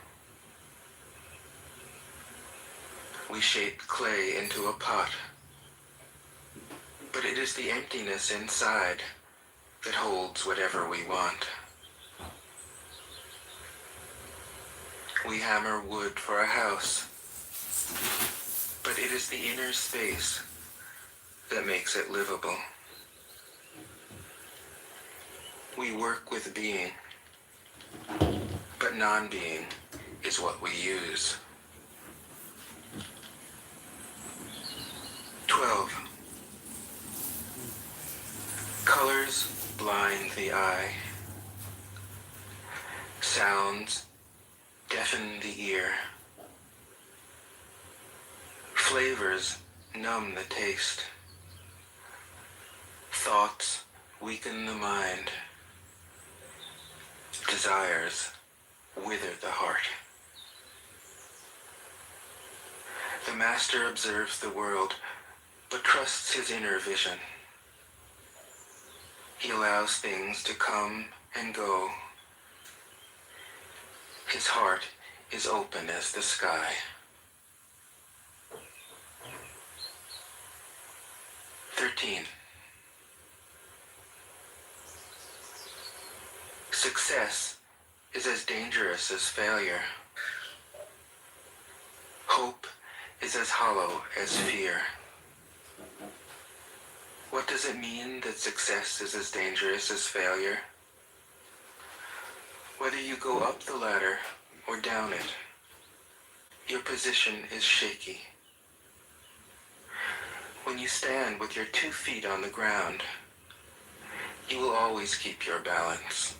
We shape clay into a pot, but it is the emptiness inside that holds whatever we want. We hammer wood for a house, but it is the inner space that makes it livable. We work with being, but non-being is what we use. 12. Colors blind the eye. Sounds deafen the ear. Flavors numb the taste. Thoughts weaken the mind. Desires wither the heart. The master observes the world, but trusts his inner vision. He allows things to come and go, whose heart is open as the sky. 13. Success is as dangerous as failure. Hope is as hollow as fear. What does it mean that success is as dangerous as failure? Whether you go up the ladder or down it, your position is shaky. When you stand with your 2 feet on the ground, you will always keep your balance.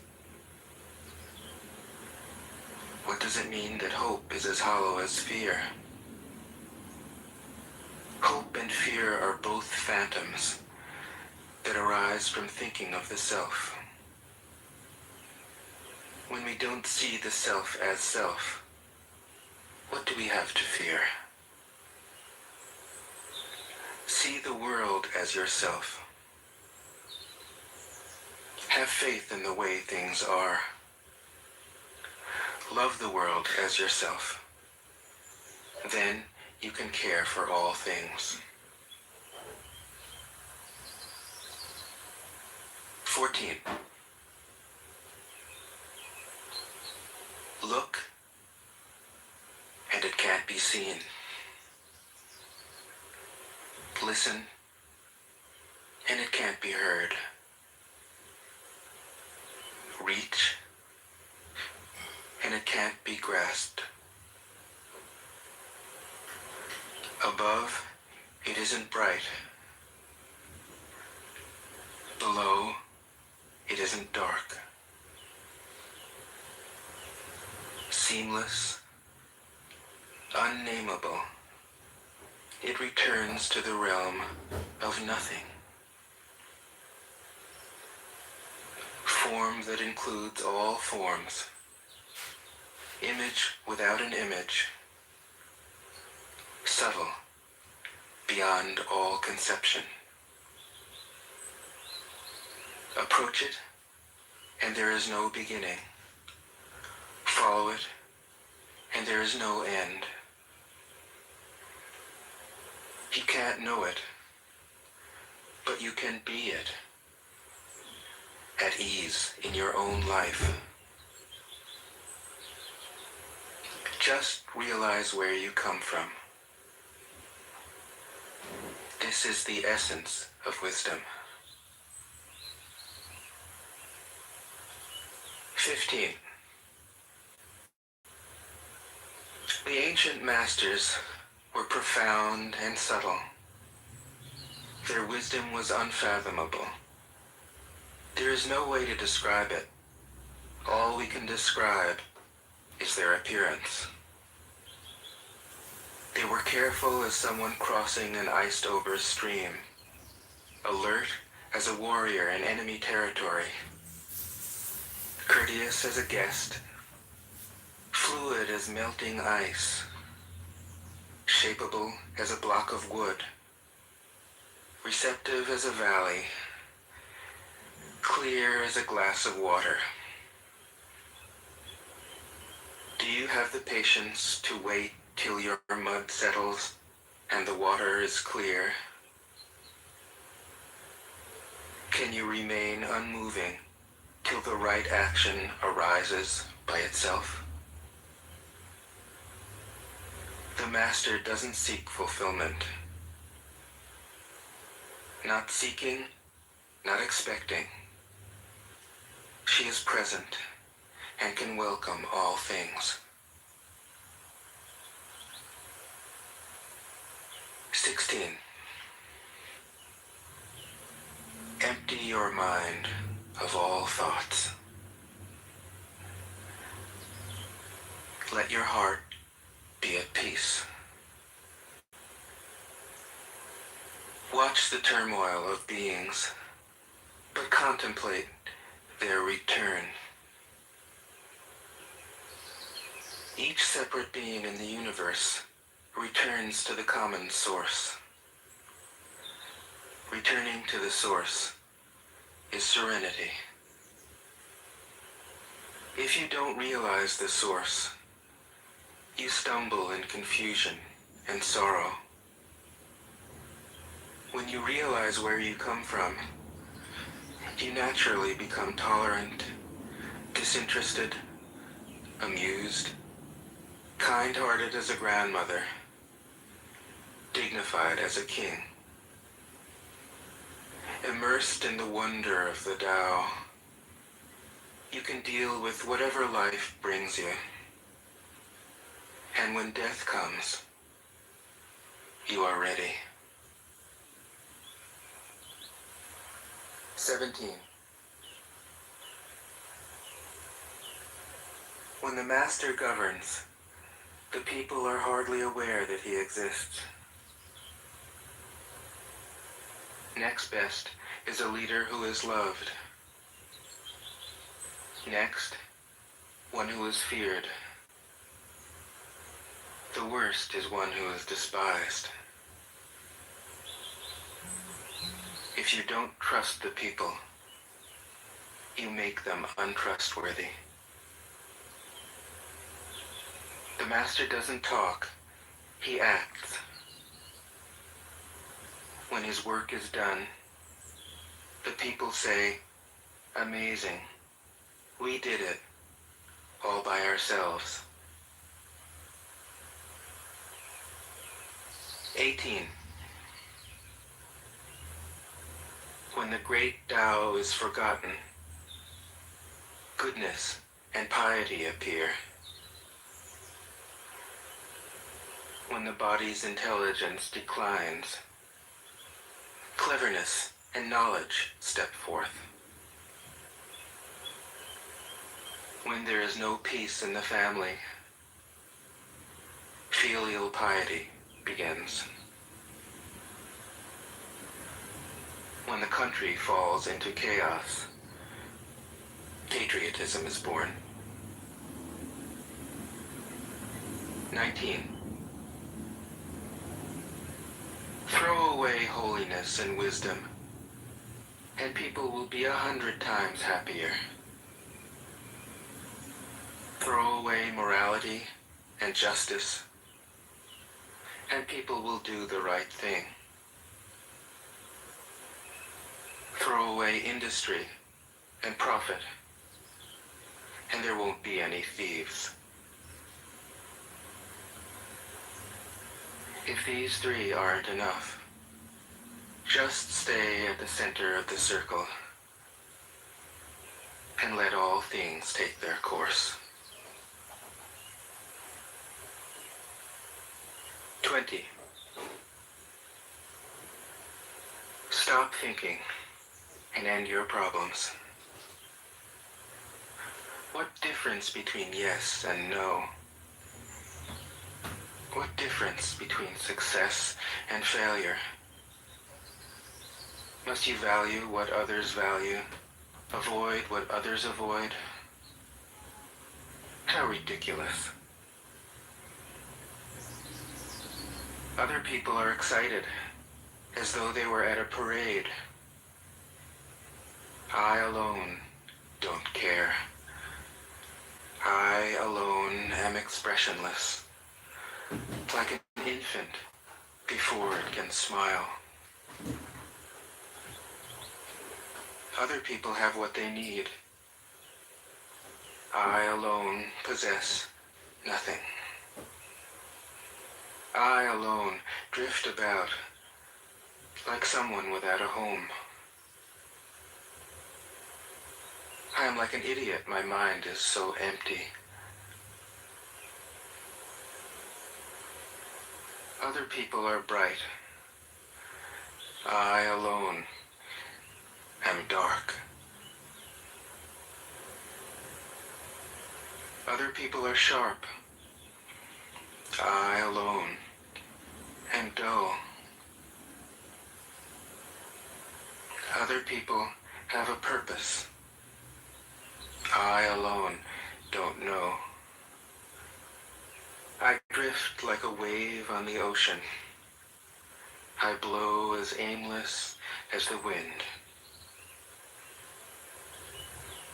What does it mean that hope is as hollow as fear? Hope and fear are both phantoms that arise from thinking of the self. When we don't see the self as self, what do we have to fear? See the world as yourself. Have faith in the way things are. Love the world as yourself. Then you can care for all things. 14. Look, and it can't be seen. Listen, and it can't be heard. Reach, and it can't be grasped. Above, it isn't bright. Below, it isn't dark. Seamless, unnameable, it returns to the realm of nothing. Form that includes all forms. Image without an image. Subtle, beyond all conception. Approach it, and there is no beginning. Follow it, and there is no end. You can't know it, but you can be it. At ease in your own life. Just realize where you come from. This is the essence of wisdom. 15. The ancient masters were profound and subtle. Their wisdom was unfathomable. There is no way to describe it. All we can describe is their appearance. They were careful as someone crossing an iced-over stream, alert as a warrior in enemy territory, courteous as a guest, fluid as melting ice, shapeable as a block of wood, receptive as a valley, clear as a glass of water. Do you have the patience to wait till your mud settles and the water is clear? Can you remain unmoving till the right action arises by itself? The master doesn't seek fulfillment. Not seeking, not expecting. She is present and can welcome all things. 16. Empty your mind of all thoughts. Let your heart be at peace. Watch the turmoil of beings, but contemplate their return. Each separate being in the universe returns to the common source. Returning to the source is serenity. If you don't realize the source, you stumble in confusion and sorrow. When you realize where you come from, you naturally become tolerant, disinterested, amused, kind-hearted as a grandmother, dignified as a king. Immersed in the wonder of the Tao, you can deal with whatever life brings you. And when death comes, you are ready. 17. When the master governs, the people are hardly aware that he exists. Next best is a leader who is loved. Next, one who is feared. The worst is one who is despised. If you don't trust the people, you make them untrustworthy. The master doesn't talk, he acts. When his work is done, the people say, "Amazing, we did it, all by ourselves." 18. When the great Tao is forgotten, goodness and piety appear. When the body's intelligence declines, cleverness and knowledge step forth. When there is no peace in the family, filial piety begins. When the country falls into chaos, patriotism is born. 19. Throw away holiness and wisdom, and people will be 100 times happier. Throw away morality and justice, and people will do the right thing. Throw away industry and profit, and there won't be any thieves. If these three aren't enough, just stay at the center of the circle and let all things take their course. 20. Stop thinking and end your problems. What difference between yes and no? What difference between success and failure? Must you value what others value, avoid what others avoid? How ridiculous. Other people are excited, as though they were at a parade. I alone don't care. I alone am expressionless, like an infant before it can smile. Other people have what they need. I alone possess nothing. I alone drift about like someone without a home. I am like an idiot, my mind is so empty. Other people are bright. I alone am dark. Other people are sharp. I alone am dull. Other people have a purpose. I alone don't know. I drift like a wave on the ocean. I blow as aimless as the wind.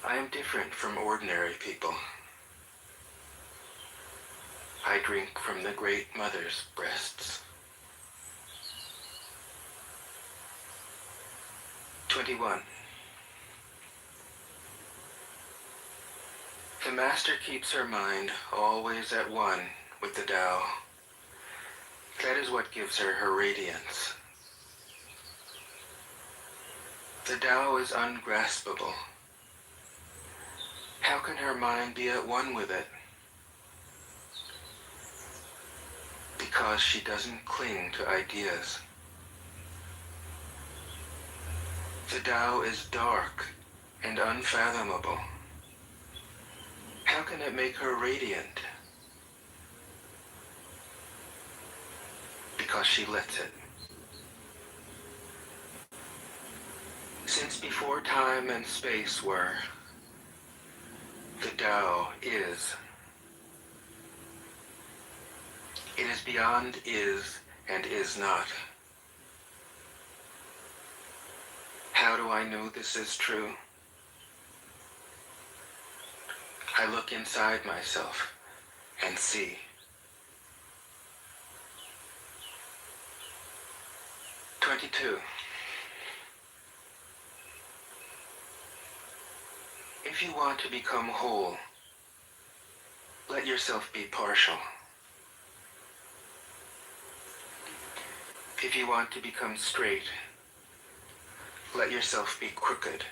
I am different from ordinary people. I drink from the Great Mother's breasts. 21. The Master keeps her mind always at one with the Tao. That is what gives her her radiance. The Tao is ungraspable. How can her mind be at one with it? Because she doesn't cling to ideas. The Tao is dark and unfathomable. How can it make her radiant? Because she lets it. Since before time and space were, the Tao is. It is beyond is and is not. How do I know this is true? I look inside myself and see. "22. If you want to become whole, let yourself be partial. If you want to become straight, let yourself be crooked.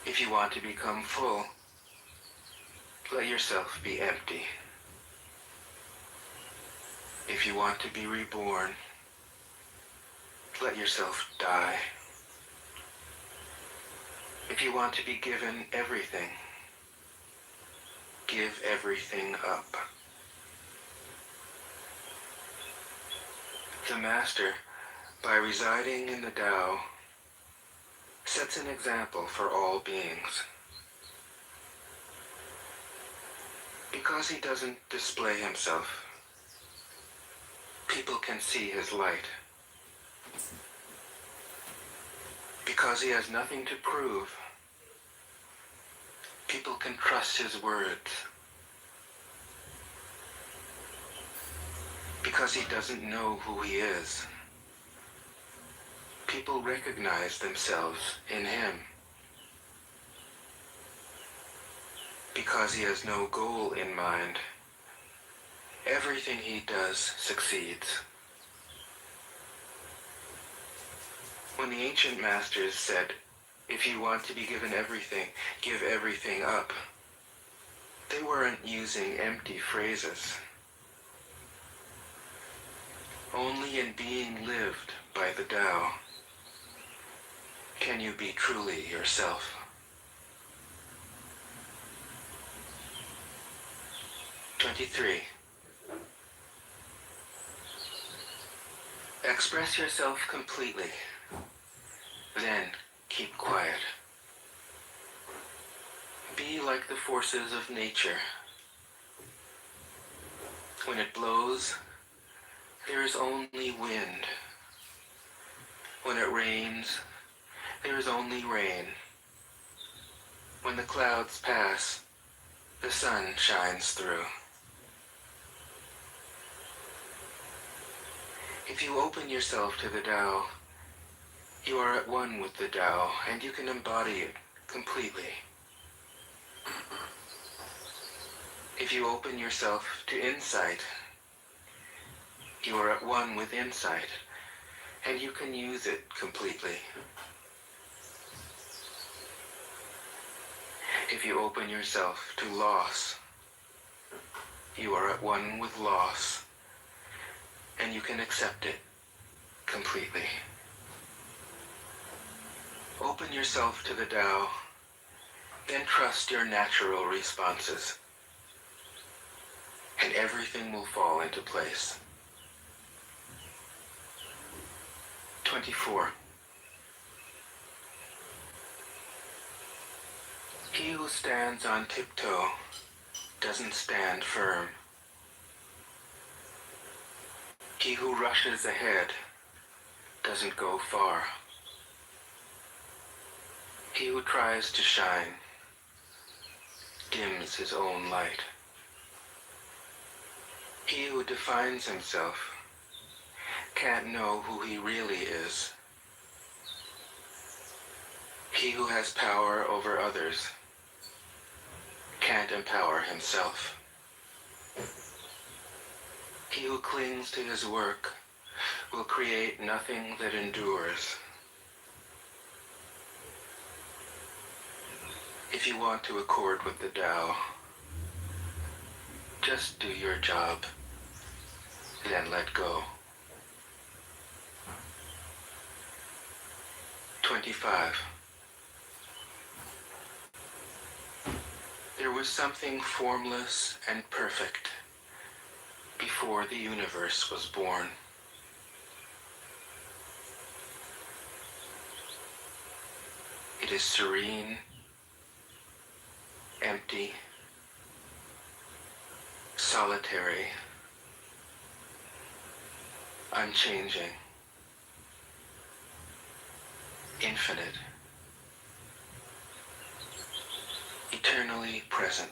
If you want to become full, let yourself be empty. If you want to be reborn, let yourself die. If you want to be given everything, give everything up." The Master, by residing in the Tao, sets an example for all beings. Because he doesn't display himself, people can see his light. Because he has nothing to prove, people can trust his words. Because he doesn't know who he is, people recognize themselves in him. Because he has no goal in mind, everything he does succeeds. When the ancient masters said, "If you want to be given everything, give everything up," they weren't using empty phrases. Only in being lived by the Tao can you be truly yourself. 23. Express yourself completely, then keep quiet. Be like the forces of nature. When it blows, there is only wind. When it rains, there is only rain. When the clouds pass, the sun shines through. If you open yourself to the Tao, you are at one with the Tao, and you can embody it completely. If you open yourself to insight, you are at one with insight, and you can use it completely. If you open yourself to loss, you are at one with loss, and you can accept it completely. Open yourself to the Tao, then trust your natural responses, and everything will fall into place. 24. He who stands on tiptoe doesn't stand firm. He who rushes ahead doesn't go far. He who tries to shine dims his own light. He who defines himself can't know who he really is. He who has power over others can't empower himself. He who clings to his work will create nothing that endures. If you want to accord with the Tao, just do your job, then let go. 25. There was something formless and perfect before the universe was born. It is serene, empty, solitary, unchanging, infinite, eternally present.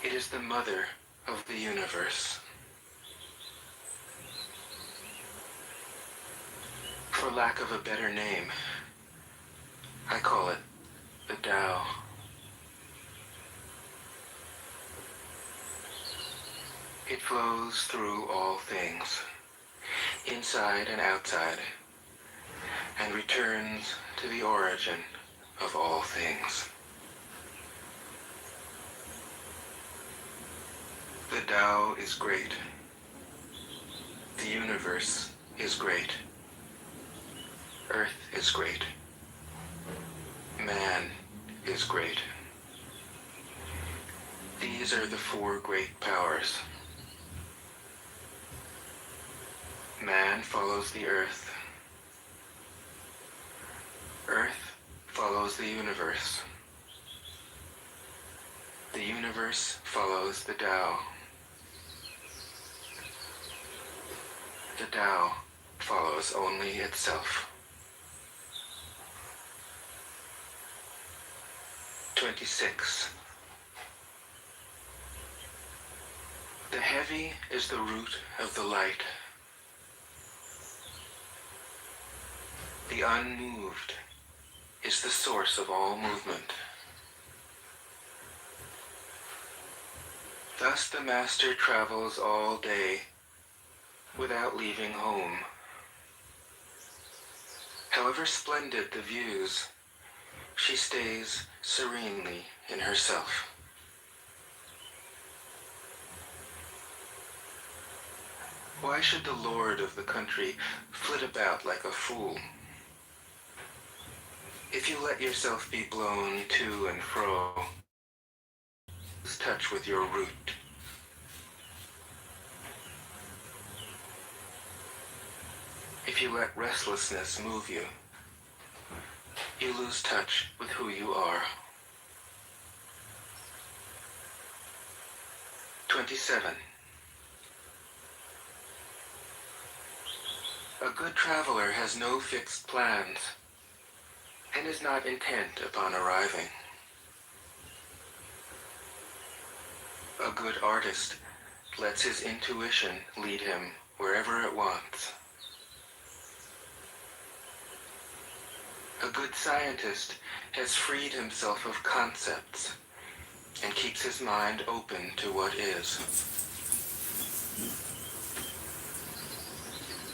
It is the mother of the universe. For lack of a better name, I call it the Tao. It flows through all things, inside and outside, and returns to the origin of all things. The Tao is great. The universe is great. Earth is great. Man is great. These are the four great powers. Man follows the earth. Earth follows the universe. The universe follows the Tao. The Tao follows only itself. 26. The heavy is the root of the light. The unmoved is the source of all movement. Thus the master travels all day without leaving home. However splendid the views, she stays serenely in herself. Why should the lord of the country flit about like a fool? If you let yourself be blown to and fro, lose touch with your root. If you let restlessness move you, you lose touch with who you are. 27. A good traveler has no fixed plans and is not intent upon arriving. A good artist lets his intuition lead him wherever it wants. A good scientist has freed himself of concepts and keeps his mind open to what is.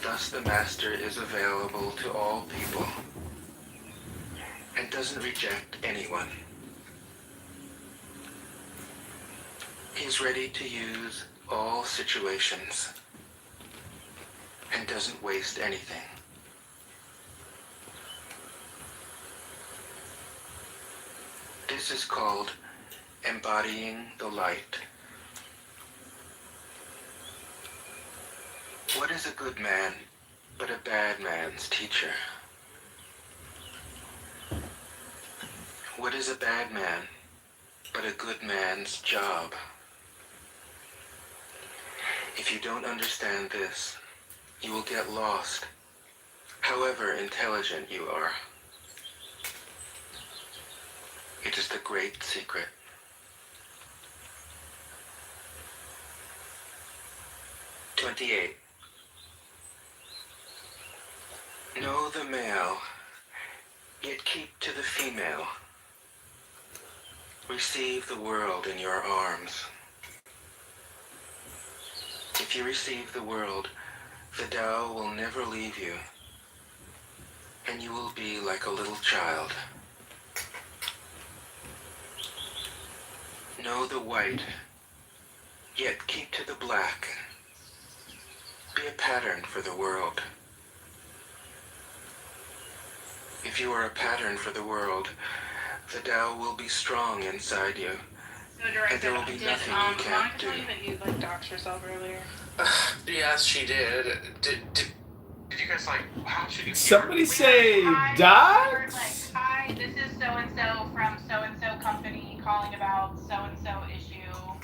Thus the master is available to all people and doesn't reject anyone. He's ready to use all situations and doesn't waste anything. This is called embodying the light. What is a good man but a bad man's teacher? What is a bad man but a good man's job? If you don't understand this, you will get lost However intelligent you are, it is the great secret. 28. Know the male, yet keep to the female. Receive the world in your arms. If you receive the world, the Tao will never leave you, and you will be like a little child. Know the white, yet keep to the black. Be a pattern for the world. If you are a pattern for the world, the Tao will be strong inside you, and there will be nothing you can't Monica do. tell you that you like doxed yourself earlier? Yes, she did. Did you guys like? How should you? Somebody say dogs? Hi, this is so and so from so and so company calling about so and so issue. Oh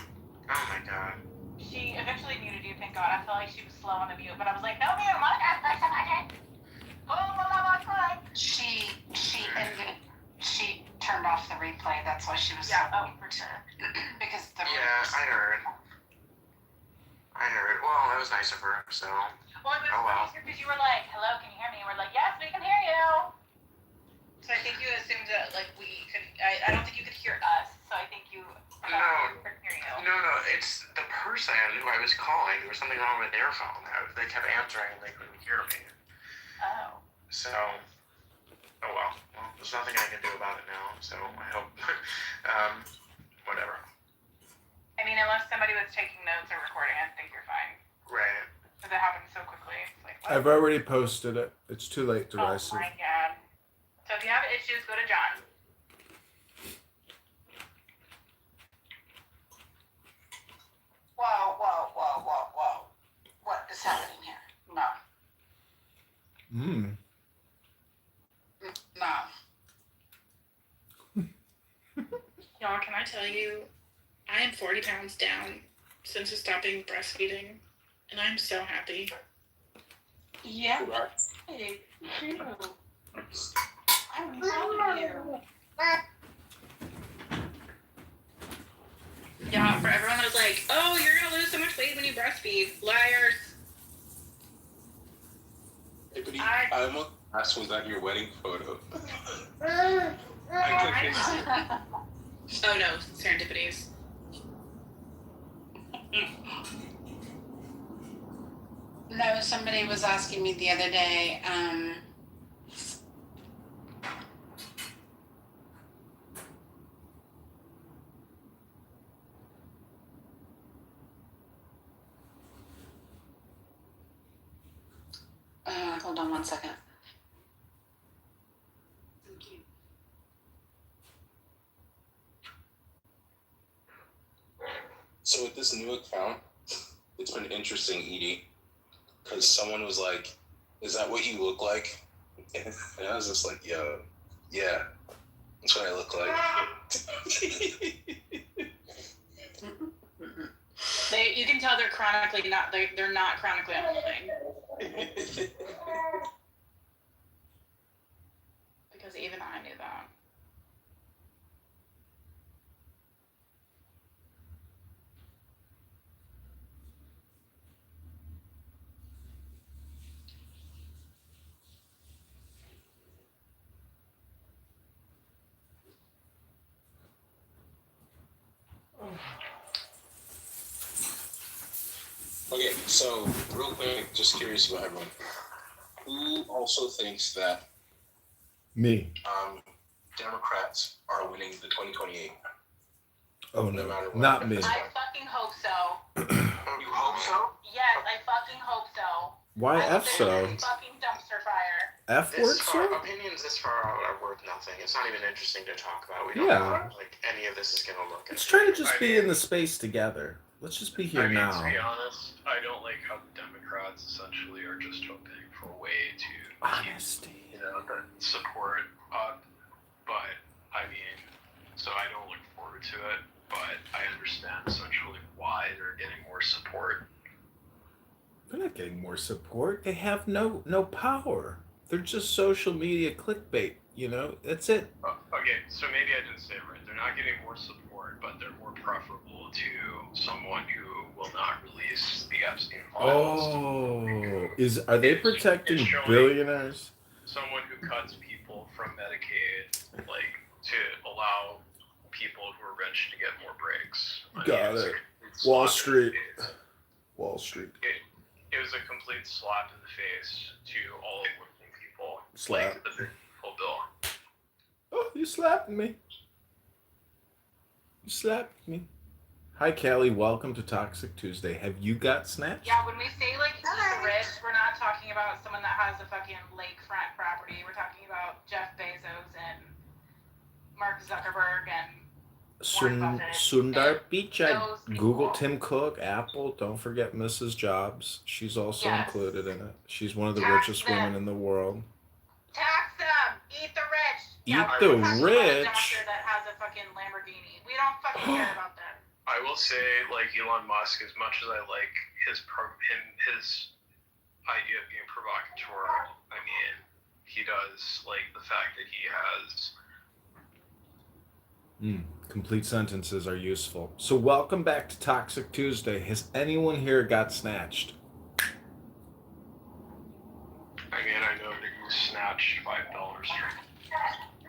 my god. She eventually muted you, thank God. I felt like she was slow on the mute, but I was like, no mute, Monica. She turned off the replay. That's why she was so for because the Yeah, I heard. Well, that was nice of her. So. Well, it was funny because you were like, hello, can you hear me? And we're like, yes, we can hear you. So I think you assumed that like we could. I don't think you could hear us. So I think you. Couldn't hear you. No. It's the person who I was calling. There was something wrong with their phone. They kept answering and they couldn't hear me. Oh. So. Oh well. Well, there's nothing I can do about it now. So I hope. Whatever. I mean, unless somebody was taking notes or recording, I think you're fine. Right. Because it happened so quickly. It's like, what? I've already posted it. It's too late, Derisive. Oh my God. So if you have issues, go to John. Whoa. What is happening here? No. Y'all, can I tell you, I am 40 pounds down since stopping breastfeeding, and I'm so happy. Yeah. Hey, I'm proud of you. Yeah, for everyone that was like, oh, you're gonna lose so much weight when you breastfeed. Liars. Hey, buddy, I almost asked, was that your wedding photo? I clicked Oh no, serendipities. No, somebody was asking me the other day, hold on 1 second. So with this new account, it's been interesting, Edie, because someone was like, is that what you look like? And I was just like, yo, yeah, that's what I look like. You can tell they're chronically not. They're not chronically unwilling. Because even I knew that. Okay, so real quick, just curious about everyone. Who also thinks that Me. Democrats are winning the 2028? Oh No no, matter what. not me. I fucking hope so. You hope so? Yes, I fucking hope so. Why I hope F there's so? a fucking dumpster fire. F word, sir? Opinions this far out are worth nothing. It's not even interesting to talk about. We don't Yeah. know how, like any of this is gonna look. Let's try to just be in the space together. Let's just be here now. To be honest, I don't like how the Democrats essentially are just hoping for a way to Honesty. keep, the support up. But I mean, so I don't look forward to it. But I understand essentially why they're getting more support. They're not getting more support. They have no power. They're just social media clickbait. You know, that's it. Okay, so maybe I didn't say it right. They're not getting more support, but they're more preferable to someone who will not release the Epstein files. Oh, are they protecting It's showing billionaires? someone who cuts people from Medicaid, like to allow people who are rich to get more breaks. Got it. Wall Street. Wall Street. It was a complete slap in the face to all of working people. Slap. Like the big full bill. Oh, you slapped me. You slapped me. Hi, Callie. Welcome to Toxic Tuesday. Have you got snatched? Yeah, when we say like eat the rich, we're not talking about someone that has a fucking lakefront property. We're talking about Jeff Bezos and Mark Zuckerberg and Warren Buffett. Sundar Pichai. Those people. Google, Tim Cook, Apple. Don't forget Mrs. Jobs. She's also included in it. She's one of the richest women in the world. Tax them. Eat the rich. Eat the rich. Doctor that has a fucking Lamborghini. We don't fucking care about them. I will say, like Elon Musk, as much as I like his idea of being provocateur, I mean, he does like the fact that he has. Complete sentences are useful. So welcome back to Toxic Tuesday. Has anyone here got snatched? I mean, I know that you snatched $5 from.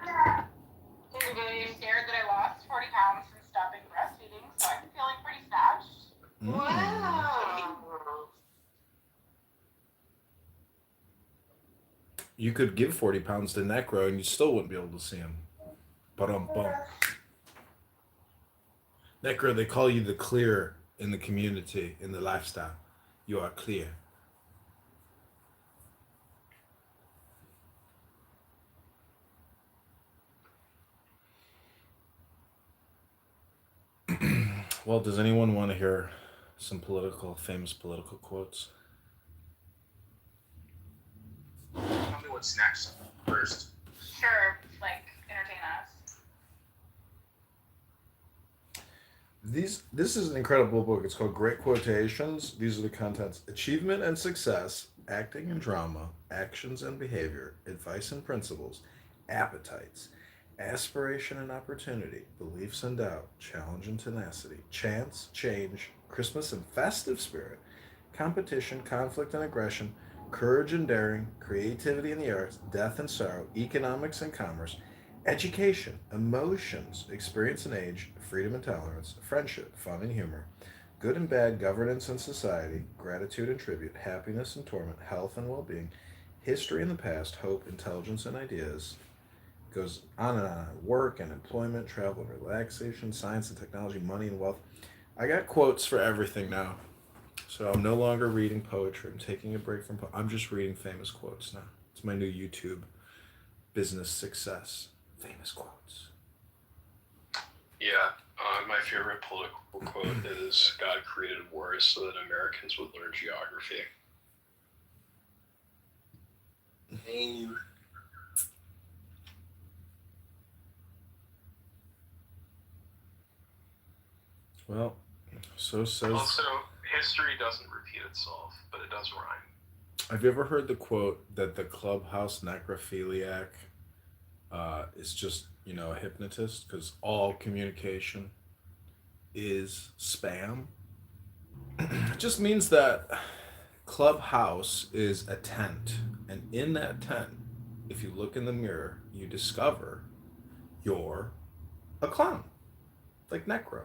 I'm scared that I lost 40 pounds from stopping breastfeeding, so I'm feeling pretty snatched. Wow. You could give 40 pounds to Necro and you still wouldn't be able to see him. Bum. Necro, they call you the clear in the community, in the lifestyle. You are clear. Well, does anyone want to hear some famous political quotes? Tell me what snacks first. Sure, like, entertain us. This is an incredible book. It's called Great Quotations. These are the contents. Achievement and success, acting and drama, actions and behavior, advice and principles, appetites, aspiration and opportunity, beliefs and doubt, challenge and tenacity, chance, change, Christmas and festive spirit, competition, conflict and aggression, courage and daring, creativity and the arts, death and sorrow, economics and commerce, education, emotions, experience and age, freedom and tolerance, friendship, fun and humor, good and bad, governance and society, gratitude and tribute, happiness and torment, health and well-being, history and the past, hope, intelligence and ideas. Goes on and on. Work and employment, travel and relaxation, science and technology, money and wealth. I got quotes for everything now. So I'm no longer reading poetry. I'm taking a break from I'm just reading famous quotes now. It's my new YouTube business success. Famous quotes. Yeah, my favorite political quote is God created wars so that Americans would learn geography. Well, so says. Also, history doesn't repeat itself, but it does rhyme. Have you ever heard the quote that the clubhouse necrophiliac is just, a hypnotist? Because all communication is spam. It just means that clubhouse is a tent. And in that tent, if you look in the mirror, you discover you're a clown. Like Necro.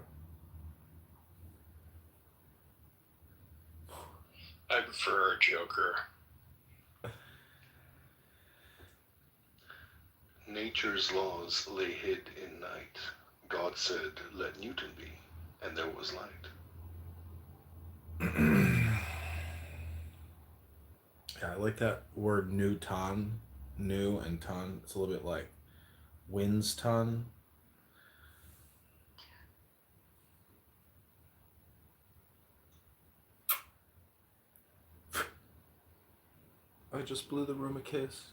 I prefer Joker. Nature's laws lay hid in night. God said, let Newton be, and there was light. Yeah, I like that word Newton. New and ton. It's a little bit like winds ton. I just blew the room a kiss.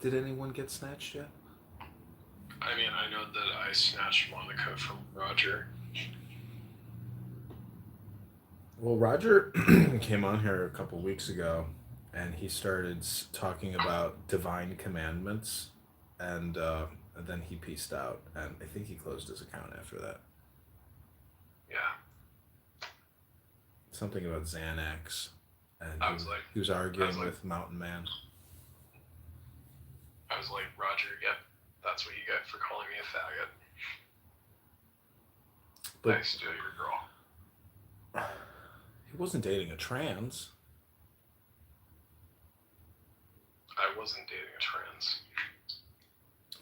Did anyone get snatched yet? I mean, I know that I snatched Monica from Roger. Well, Roger came on here a couple weeks ago, and he started talking about divine commandments, and then he peaced out, and I think he closed his account after that. Yeah. Something about Xanax, and I was like, he was arguing with Mountain Man. I was like, Roger, yep, that's what you get for calling me a faggot. But I steal your girl. he wasn't dating a trans. I wasn't dating a trans.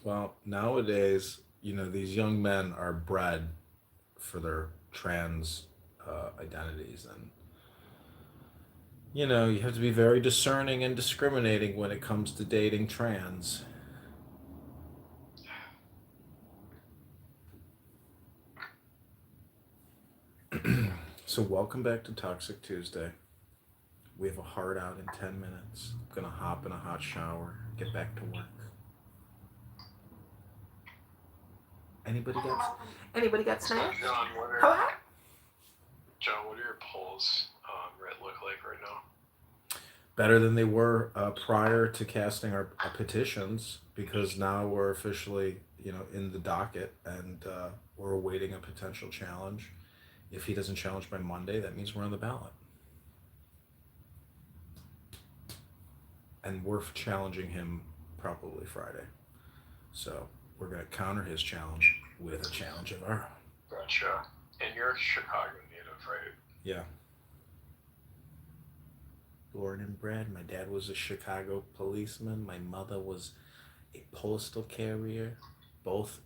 Well, nowadays, these young men are bred for their trans identities, and you have to be very discerning and discriminating when it comes to dating trans. So welcome back to Toxic Tuesday. We have a hard out in 10 minutes. I'm gonna hop in a hot shower, get back to work. Anybody got snacks? John, Hello? John, what do your polls look like right now? Better than they were prior to casting our petitions, because now we're officially, in the docket, and we're awaiting a potential challenge. If he doesn't challenge by Monday, that means we're on the ballot. And we're challenging him probably Friday. So we're going to counter his challenge with a challenge of our own. Gotcha. And you're a Chicago native, right? Yeah. Born and bred. My dad was a Chicago policeman. My mother was a postal carrier. Both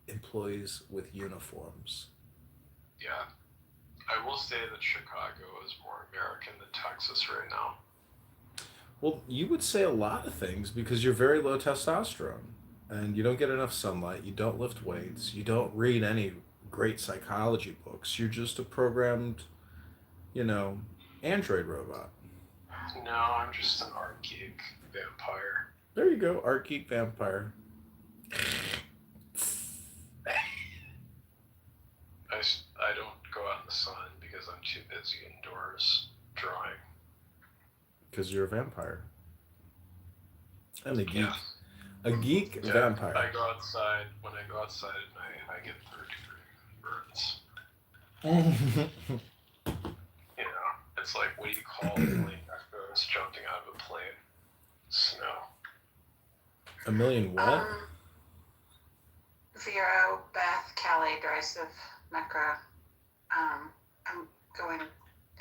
employees with uniforms. Yeah. I will say that Chicago is more American than Texas right now. Well, you would say a lot of things because you're very low testosterone and you don't get enough sunlight. You don't lift weights. You don't read any great psychology books. You're just a programmed, android robot. No, I'm just an art geek vampire. There you go, art geek vampire. I don't go out in the sun because I'm too busy indoors drawing. Because you're a vampire. I'm a geek. Yeah. A geek vampire. I go outside. When I go outside at night, I get 30 burns. It's like, what do you call it? Echoes jumping out of a plane. Snow. A million what? Vero, Beth, Callie, Drysif, Necra. I'm going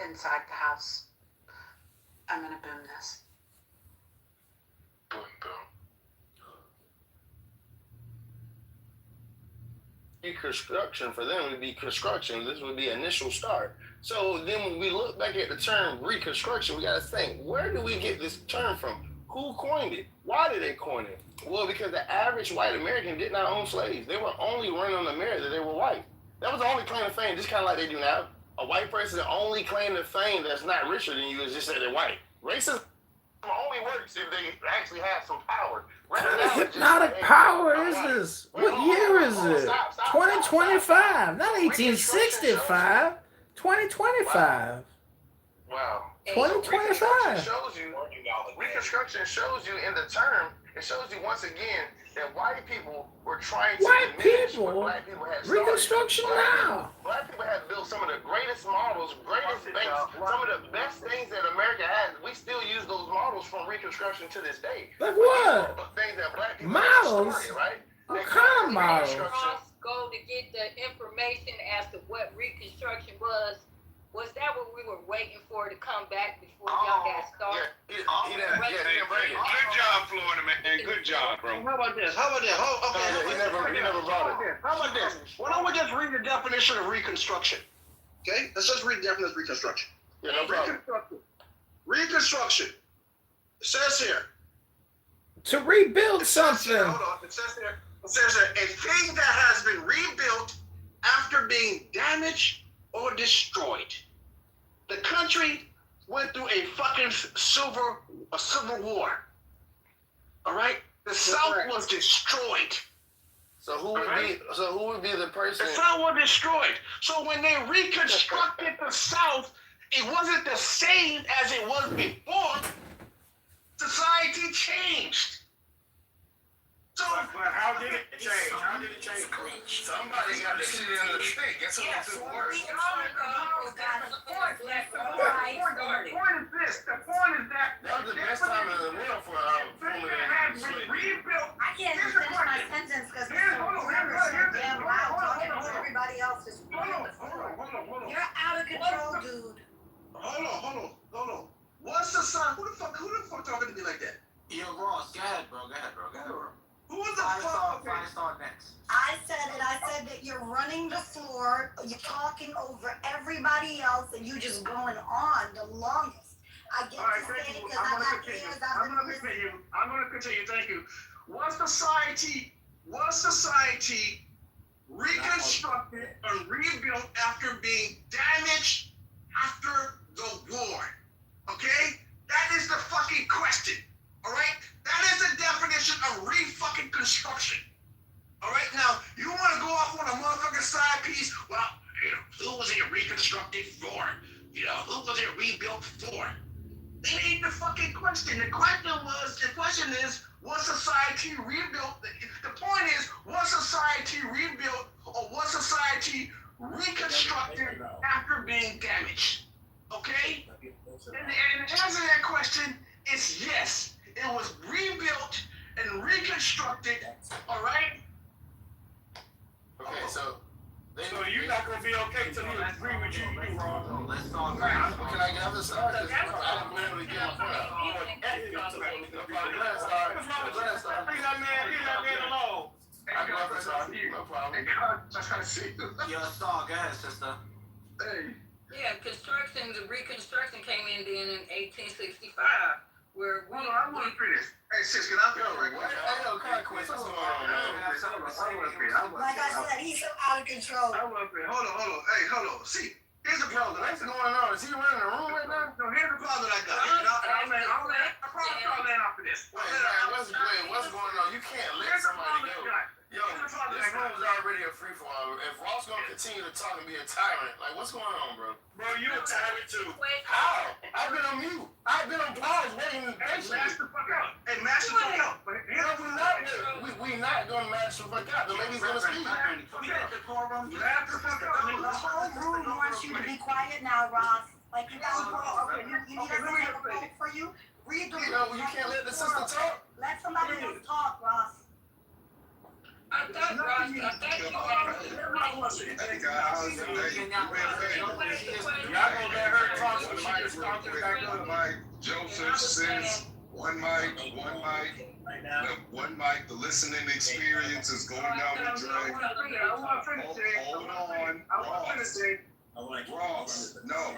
inside the house. I'm gonna boom this. Boom, boom. Reconstruction for them would be construction. This would be initial start. So then when we look back at the term reconstruction, we got to think, where do we get this term from? Who coined it? Why did they coin it? Well, because the average white American did not own slaves. They were only running on the merit that they were white. That was the only claim to fame, just kind of like they do now. A white person, the only claim to fame that's not richer than you is just that they're white. Racism only works if they actually have some power. What kind of hypnotic power is this? What year is it? 2025, not 1865. 2025. Wow. 2025. Reconstruction shows you in the term, it shows you once again that white people were trying to White diminish people? what black people had started. Reconstruction now. Black people have built some of the greatest models, greatest banks, some of the best things that America has. We still use those models from Reconstruction to this day. Like what? Things that black people Models? started, right? What kind of models? Go to get the information as to what Reconstruction was. Was that what we were waiting for to come back before y'all got started? He didn't bring it. Good job, Florida man. Good job, bro. How about this? Okay. He never brought it. How about this? Why don't we just read the definition of reconstruction? Okay? Let's just read the definition of reconstruction. Yeah, no problem. Reconstruction. It says here. To rebuild something. Hold on. It says there. It says there, a thing that has been rebuilt after being damaged or destroyed. The country went through a fucking civil war. All right? The South was destroyed. So who would be the person? The South was destroyed. So when they reconstructed the South, it wasn't the same as it was before. Society changed. So, but how did it change? How did it change? Somebody got to sit in the stick. Guess what took worse? The point is this. The point is that That was the best time in the world for rebuilt. I can't even finish my sentence because Mr. Weber is so damn loud talking over everybody else. Just Hold on. You're out of control, dude. Hold on. What's the sign? Who the fuck talking to me like that? Yo, Ross, go ahead, bro. Who the fuck? Five star next. I said that you're running the floor, you're talking over everybody else, and you just going on the longest. I get All right, to thank say it you. because I got ears. I'm gonna continue. Thank you. Was society reconstructed and rebuilt after being damaged after the war? Okay? That is the fucking question. All right? That is the definition of re-fucking construction. All right? Now, you want to go off on a motherfucking side piece? Well, who was it reconstructed for? Who was it rebuilt for? That ain't the fucking question. The question is, was society rebuilt? The point is, was society rebuilt or was society reconstructed after being damaged? Okay? And the answer to that question is yes. It was rebuilt and reconstructed, all right? Okay, so you're not gonna be okay till you agree with you do wrong. Let's talk. Can I get the side? I didn't really get my point out. Last time. Leave that man alone. I go after side. No problem. Yo, Star, go ahead, sister. Hey. Yeah, the reconstruction came in then in 1865, where we. Hold on, I want to finish. Hey, sis, can I finish? Like I said, he's so out of control. Hold on. Hey, hold on. See, here's the problem. What's going on? Is he running the room right now? No, here's the problem that I got. I promise I'll land off of this. What's going on? You can't let somebody go. Yo, this room is already a free-for-all. If Ross gonna continue to talk and be a tyrant, like, what's going on, bro? Bro, you a tyrant too. How? I've been on mute. I've been on pause waiting patiently. Match the fuck up. Hey, match the fuck up. We not gonna match the fuck up. The lady's gonna speak. We got the quorum. Match the fuck up. The whole room wants you to be quiet now, Ross. Like you guys okay, you need us to make a vote for you? Read the room. You can't let the sister talk. Let somebody else talk, Ross. I thought you had. Hey, guys. Y'all gonna let her talk when she's talking back up. Mike Joseph says one mic. The listening experience is going down the drain. Hold on. Ross, no,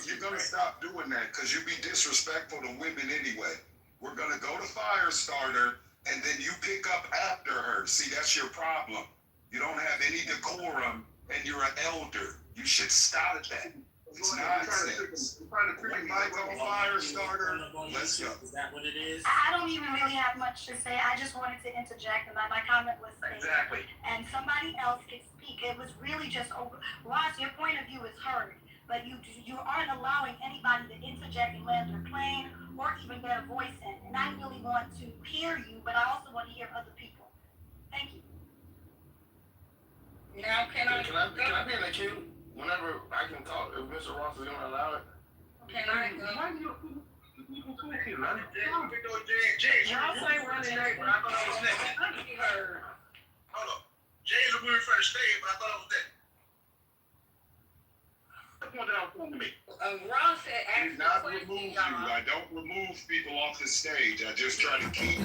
you're gonna stop doing that because you be disrespectful to women anyway. We're gonna go to Firestarter and then you pick up after her. See, that's your problem. You don't have any decorum and you're an elder. You should stop that. It's nonsense. One mic on Firestarter. Let's go. Is that what it is? I don't even really have much to say. I just wanted to interject, and my comment was exactly. And somebody else could speak. It was really just over. Ross, your point of view is heard, but you aren't allowing anybody to interject and land their plane or even get a voice in. And I really want to hear you, but I also want to hear other people. Thank you. Now can I be in the queue? Whenever I can talk, if Mr. Ross is gonna allow it. Can I go? Y'all say running late, but I thought I was next. Hold up. James was moving from the stage, but I thought I was next. That's one that was me. Ron said I do not remove you. I don't remove people off the stage. I just try to keep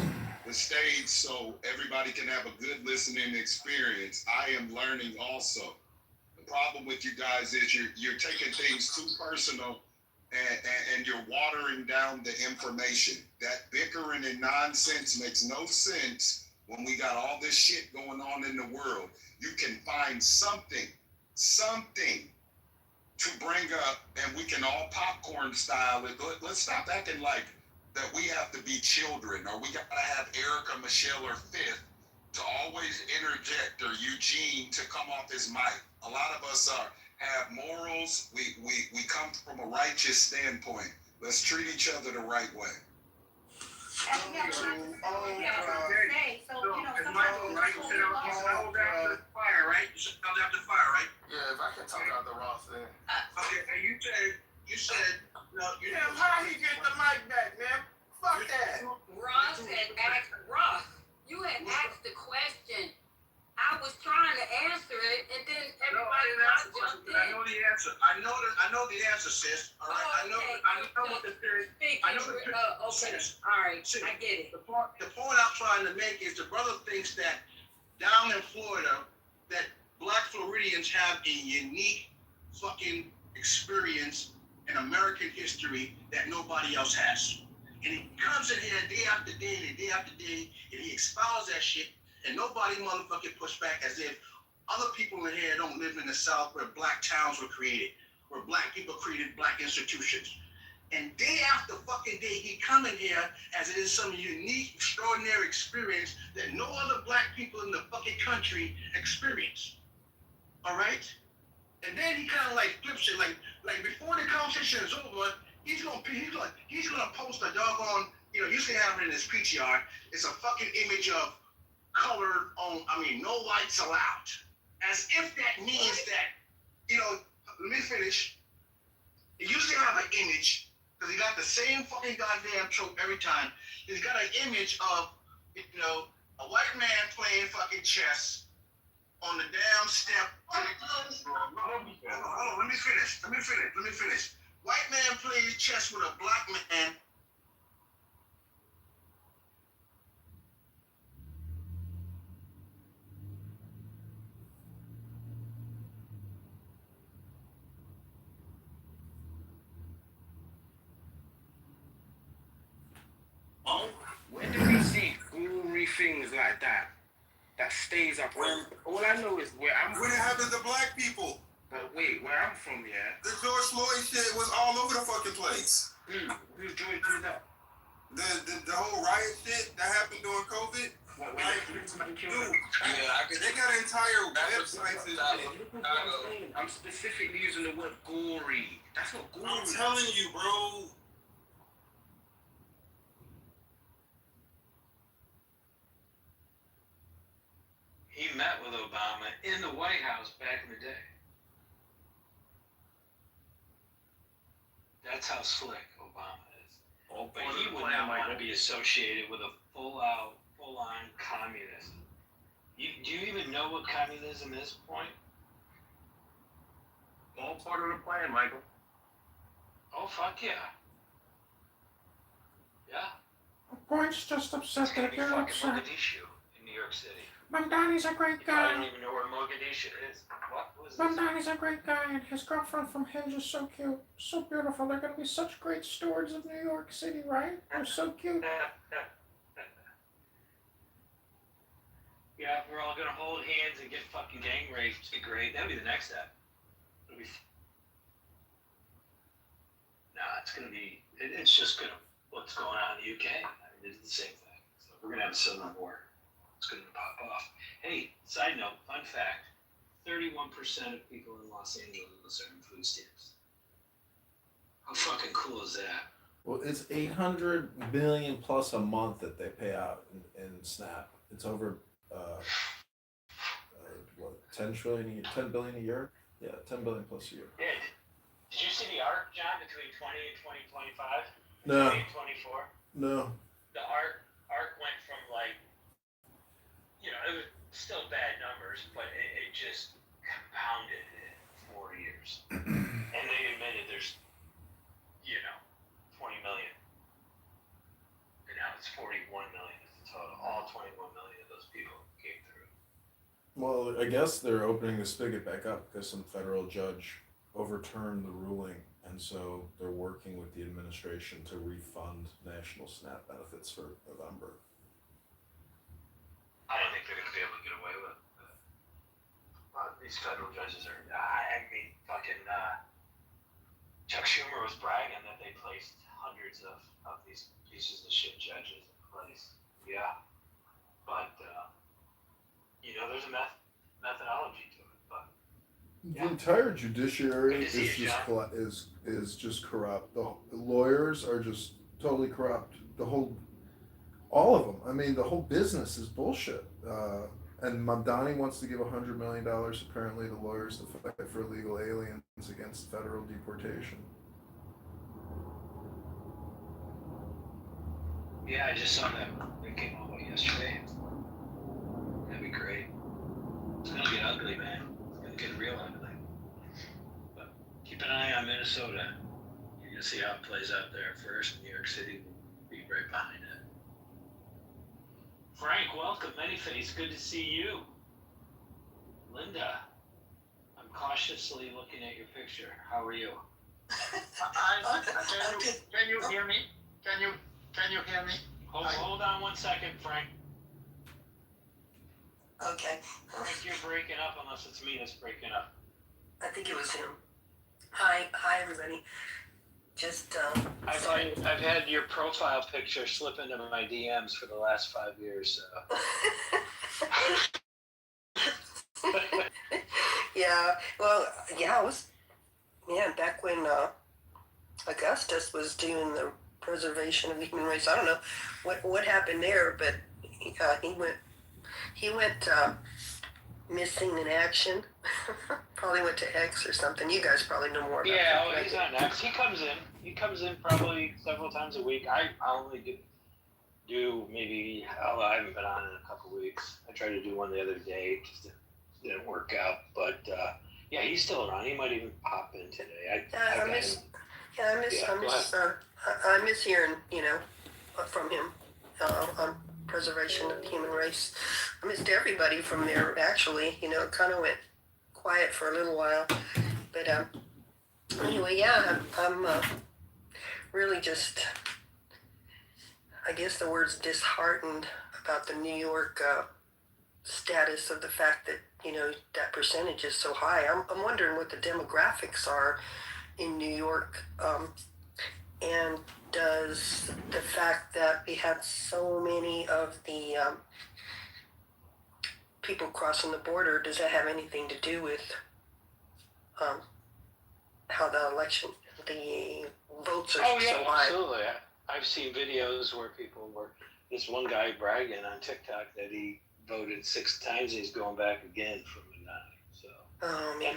the stage so everybody can have a good listening experience. I am learning also. The problem with you guys is you're taking things too personal and you're watering down the information. That bickering and nonsense makes no sense when we got all this shit going on in the world. You can find something to bring up and we can all popcorn style it. Let's stop acting like that we have to be children or we got to have Erica, Michelle, or Fifth to always interject or Eugene to come off his mic. A lot of us have morals. We come from a righteous standpoint. Let's treat each other the right way. And we have a lot to say, so, you know, It's sometimes Michael, we right? just You hold said it it was off. after the fire, right? You said it was after the fire, right? Yeah, if I can talk about the Ross thing. Okay, and you said, no, you Damn, how he get the mic back, man? Fuck that. Ross had asked you had asked the question. I was trying to answer it, and then everybody else jumped in. I know the answer. I know the answer, sis. All right. Okay. I know what the period. I know the period. Okay. Sis. All right. Sis. I get it. The point I'm trying to make is the brother thinks that down in Florida, that black Floridians have a unique fucking experience in American history that nobody else has. And he comes in here day after day and day after day, and he expounds that shit, and nobody motherfucking push back as if other people in here don't live in the South where black towns were created, where black people created black institutions. And day after fucking day, he come in here as it is some unique, extraordinary experience that no other black people in the fucking country experience. All right? And then he kind of like flips it, like before the conversation is over, he's gonna post a doggone, you know, usually have it in his PTR. It's a fucking image of colored on, no whites allowed. As if that means that, you know, let me finish. He usually have an image, because he got the same fucking goddamn trope every time. He's got an image of, you know, a white man playing fucking chess on the damn step. Hold on, let me finish. White man plays chess with a black man. When do we see gory things like that? That stays up. All I know is where I'm When it happens to black people. But wait, where I'm from, yeah. The George Floyd shit was all over the fucking place. Who joined that? The whole riot shit that happened during COVID. What, Dude, they got an entire website to I'm specifically using the word gory. That's not gory. I'm telling you, bro. He met with Obama in the White House back in the day. That's how slick Obama is. But he would not want to be associated with a full-on communist. Do you even know what communism is, Point? All part of the plan, Michael. Oh, fuck yeah. Yeah. Point's just upset It's gonna that be you're fucking upset. Mogadishu in New York City. Mamdani's a great You probably guy. don't even know where Mogadishu is. What was this? Mamdani's a great guy, and his girlfriend from Hinge is so cute, so beautiful. They're gonna be such great stewards of New York City, right? They're so cute. Yeah, we're all gonna hold hands and get fucking gang raped. It'd be great. That'd be the next step. It'll be. Nah, it's gonna be. It's just gonna. What's going on in the UK? I mean, it's the same thing. So we're gonna have a civil war. It's gonna pop off. Hey, side note, fun fact: 31% of people in Los Angeles are on food stamps. How fucking cool is that? Well, it's 800 billion plus a month that they pay out in SNAP. It's over, what, 10 billion a year? Yeah, 10 billion plus a year. Yeah. Did you see the arc, John, between 20 and 2025? No. 20 and 24? No. The arc went from like, you know, it was still bad numbers, but it just compounded in 4 years. And they admitted there's, you know, 20 million. And now it's 41 million is the total. All 21 million of those people came through. Well, I guess they're opening the spigot back up because some federal judge overturned the ruling, and so they're working with the administration to refund national SNAP benefits for November. I don't think they're going to be able to get away with it. These federal judges are, I mean, fucking, Chuck Schumer was bragging that they placed hundreds of these pieces of shit judges in place. Yeah. But, you know, there's a methodology to it, but. The entire judiciary is just corrupt. The lawyers are just totally corrupt. The whole All of them. I mean, the whole business is bullshit. And Mamdani wants to give $100 million apparently to lawyers to fight for illegal aliens against federal deportation. Yeah, I just saw that. It came out yesterday. That'd be great. It's gonna get ugly, man. It's gonna get real ugly. But keep an eye on Minnesota. You're gonna see how it plays out there first. New York City will be right behind it. Frank, welcome. Manyface, good to see you. Linda, I'm cautiously looking at your picture. How are you? Can you hear me? Can you hear me? Hold on 1 second, Frank. Okay. Frank, you're breaking up unless it's me that's breaking up. I think it was him. Hi, everybody. Just I've had your profile picture slip into my DMs for the last 5 years. So. Yeah. Well, yeah. It was back when Augustus was doing the preservation of the human race. I don't know what happened there, but he went missing in action. Probably went to X or something. You guys probably know more about that. Yeah, he's on X. He comes in probably several times a week. I only do maybe, I haven't been on in a couple weeks. I tried to do one the other day, just didn't work out. But yeah, he's still around. He might even pop in today. I miss hearing, from him on preservation of the human race. I missed everybody from there, actually. It kind of went quiet for a little while. But anyway, yeah, I'm really just, I guess the word's disheartened about the New York status of the fact that, that percentage is so high. I'm wondering what the demographics are in New York. And does the fact that we have so many of the people crossing the border, does that have anything to do with how the election, the votes are so high? Absolutely. I've seen videos where this one guy bragging on TikTok that he voted 6 times. He's going back again from the 9. So. Oh, man.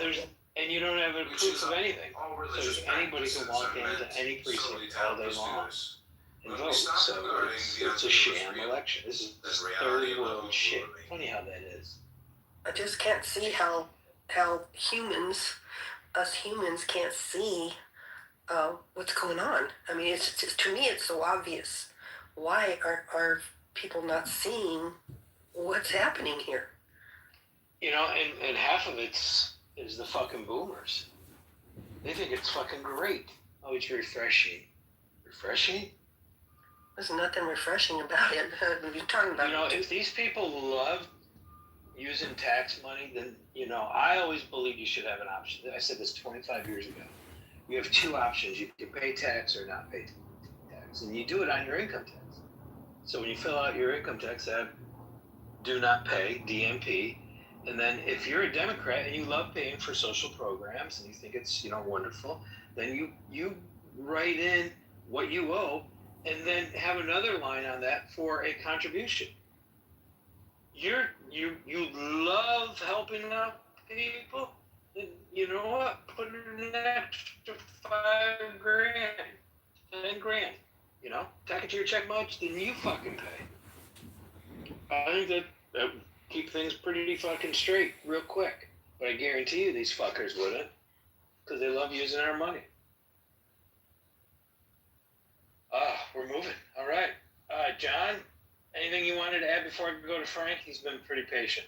And you don't have a proof of anything. So anybody can walk into any precinct all day long and vote. So it's a sham election. This is third world shit. Funny how that is. I just can't see how us humans can't see what's going on. I mean, it's just, to me, it's so obvious. Why are people not seeing what's happening here? And half of it's is the fucking boomers. They think it's fucking great. Oh, it's refreshing. Refreshing? There's nothing refreshing about it. You're talking about if these people love using tax money, then, I always believe you should have an option. I said this 25 years ago. You have 2 options. You can pay tax or not pay tax. And you do it on your income tax. So when you fill out your income tax, do not pay, DMP. And then if you're a Democrat and you love paying for social programs and you think it's, wonderful, then you write in what you owe and then have another line on that for a contribution. You love helping out people, then you know what? Put in an extra $5,000, $10,000. Tack it to your check much, then you fucking pay. I think that keep things pretty fucking straight real quick. But I guarantee you these fuckers wouldn't, because they love using our money. We're moving. All right. John, anything you wanted to add before I go to Frank? He's been pretty patient.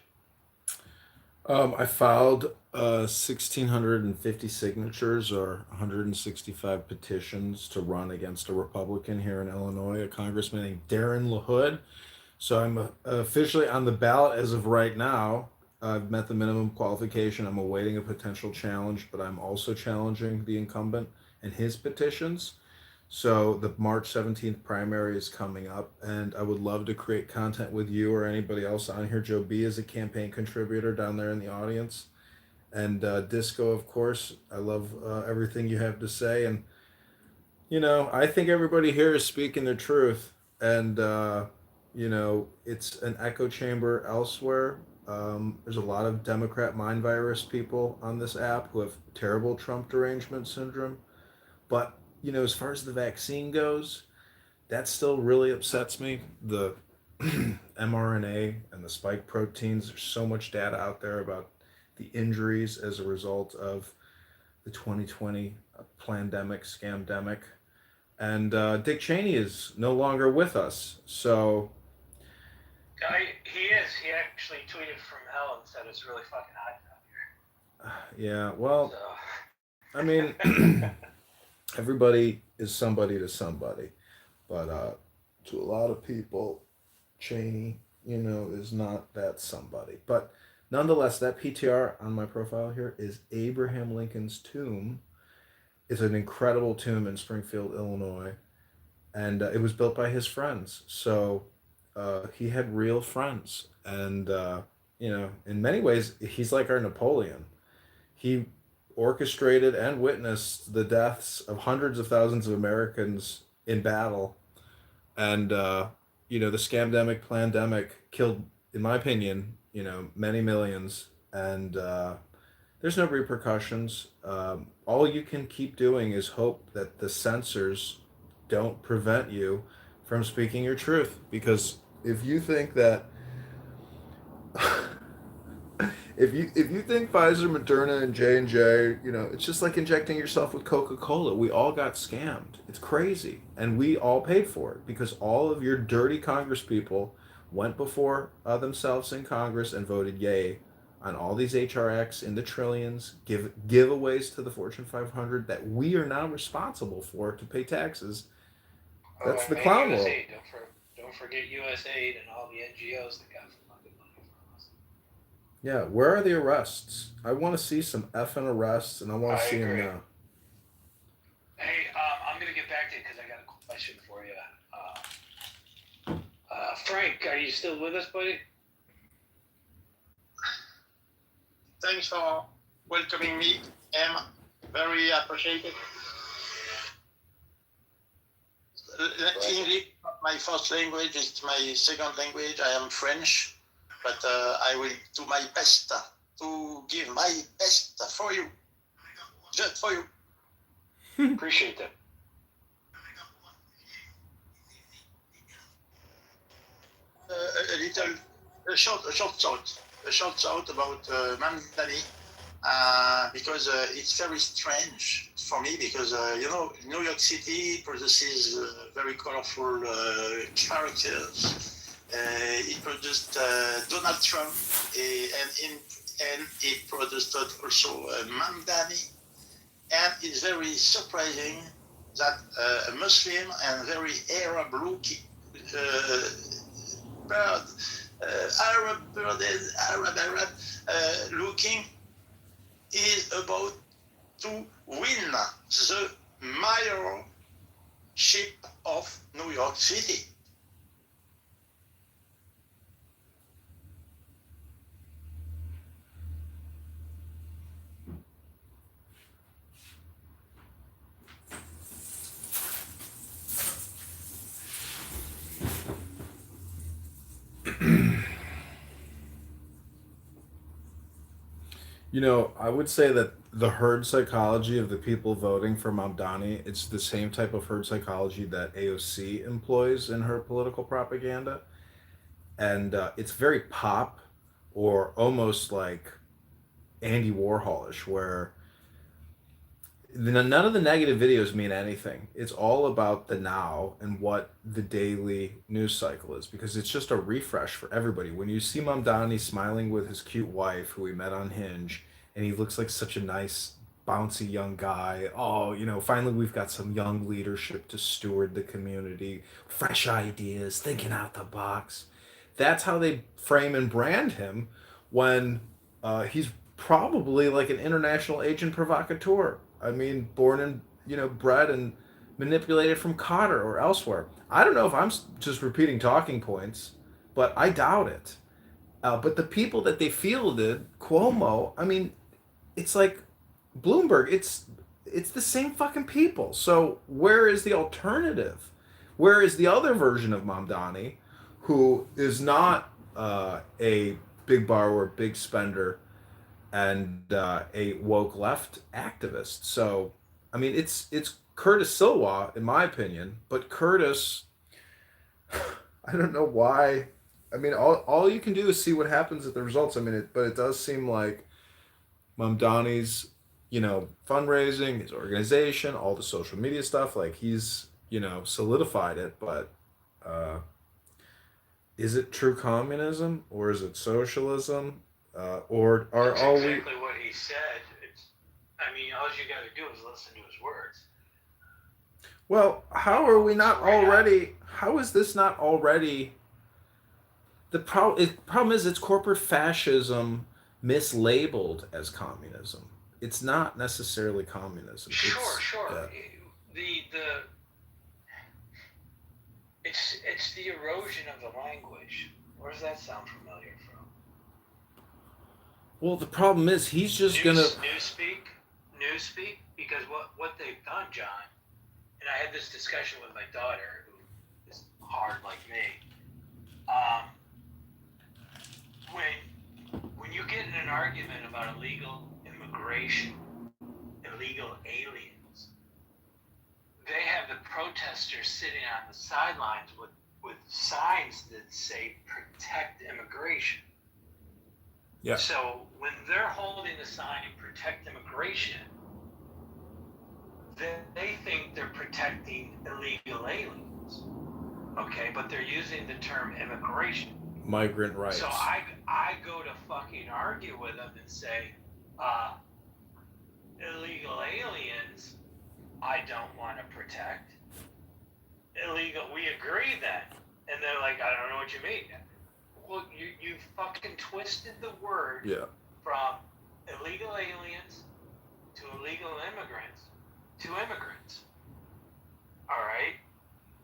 I filed 1,650 signatures or 165 petitions to run against a Republican here in Illinois, a congressman named Darren LaHood. So I'm officially on the ballot as of right now. I've met the minimum qualification. I'm awaiting a potential challenge, but I'm also challenging the incumbent and his petitions. So the March 17th primary is coming up, and I would love to create content with you or anybody else on here. Joe B is a campaign contributor down there in the audience. And Disco, of course. I love everything you have to say. And, I think everybody here is speaking the truth. And it's an echo chamber elsewhere. There's a lot of Democrat mind virus people on this app who have terrible Trump derangement syndrome. But, as far as the vaccine goes, that still really upsets me. The mRNA and the spike proteins, there's so much data out there about the injuries as a result of the 2020 pandemic, scamdemic. And Dick Cheney is no longer with us. So, He is. He actually tweeted from hell and said it's really fucking hot out here. yeah, well, So. I mean, everybody is somebody to somebody. But to a lot of people, Cheney, is not that somebody. But nonetheless, that PTR on my profile here is Abraham Lincoln's tomb. It's an incredible tomb in Springfield, Illinois. And it was built by his friends. So he had real friends. And, in many ways, he's like our Napoleon. He orchestrated and witnessed the deaths of hundreds of thousands of Americans in battle. And, the scamdemic, plandemic killed, in my opinion, many millions. And there's no repercussions. All you can keep doing is hope that the censors don't prevent you from speaking your truth. Because if you think that if you think Pfizer, Moderna, and J&J, it's just like injecting yourself with Coca-Cola. We all got scammed. It's crazy, and we all paid for it because all of your dirty Congress people went before themselves in Congress and voted yay on all these HRX in the trillions, giveaways to the Fortune 500 that we are now responsible for to pay taxes. That's the clown world. Don't forget USAID and all the NGOs that got fucking money from us. Yeah, where are the arrests? I want to see some effing arrests, and I want to see them now. Hey, I'm gonna get back to you because I got a question for you. Frank, are you still with us, buddy? Thanks for welcoming me, Em. Very appreciated. English, my first language, it's my second language. I am French, but I will do my best to give my best for you, just for you. Appreciate that. A short thought about Mamdani, because it's very strange for me because New York City produces very colorful characters. It produced Donald Trump and it produced also Mamdani, and it's very surprising that a Muslim and very Arab-looking Arab looking is about to win the mayorship of New York City. I would say that the herd psychology of the people voting for Mamdani, it's the same type of herd psychology that AOC employs in her political propaganda. And it's very pop or almost like Andy Warholish, where none of the negative videos mean anything. It's all about the now and what the daily news cycle is, because it's just a refresh for everybody. When you see Mamdani smiling with his cute wife, who we met on Hinge, and he looks like such a nice, bouncy young guy. Oh, finally we've got some young leadership to steward the community, fresh ideas, thinking out the box. That's how they frame and brand him when he's probably like an international agent provocateur. I mean, born and, bred and manipulated from Qatar or elsewhere. I don't know if I'm just repeating talking points, but I doubt it. But the people that they fielded, Cuomo, I mean, it's like Bloomberg. It's the same fucking people. So where is the alternative? Where is the other version of Mamdani, who is not a big borrower, big spender, and a woke left activist. So, I mean, it's Curtis Silwa, in my opinion, but Curtis, I don't know why. I mean, all you can do is see what happens at the results. I mean, but it does seem like Mamdani's, fundraising, his organization, all the social media stuff, like he's, solidified it. But uh, is it true communism or is it socialism? Or are That's all exactly what he said. I mean, all you got to do is listen to his words. Well, how are we not already? How is this not already? Problem is, it's corporate fascism mislabeled as communism. It's not necessarily communism. Sure. Yeah. The it's the erosion of the language. Where does that sound familiar from? Well, the problem is he's just gonna Newspeak, because what they've done, John, and I had this discussion with my daughter, who is hard like me. When you get in an argument about illegal immigration, illegal aliens, they have the protesters sitting on the sidelines with signs that say "Protect Immigration." Yeah. So when they're holding the sign "Protect Immigration," they think they're protecting illegal aliens. Okay, but they're using the term immigration. Migrant rights. So I go to fucking argue with them and say, illegal aliens, I don't want to protect. We agree then. And they're like, I don't know what you mean. Well, you fucking twisted the word from illegal aliens to illegal immigrants to immigrants. All right?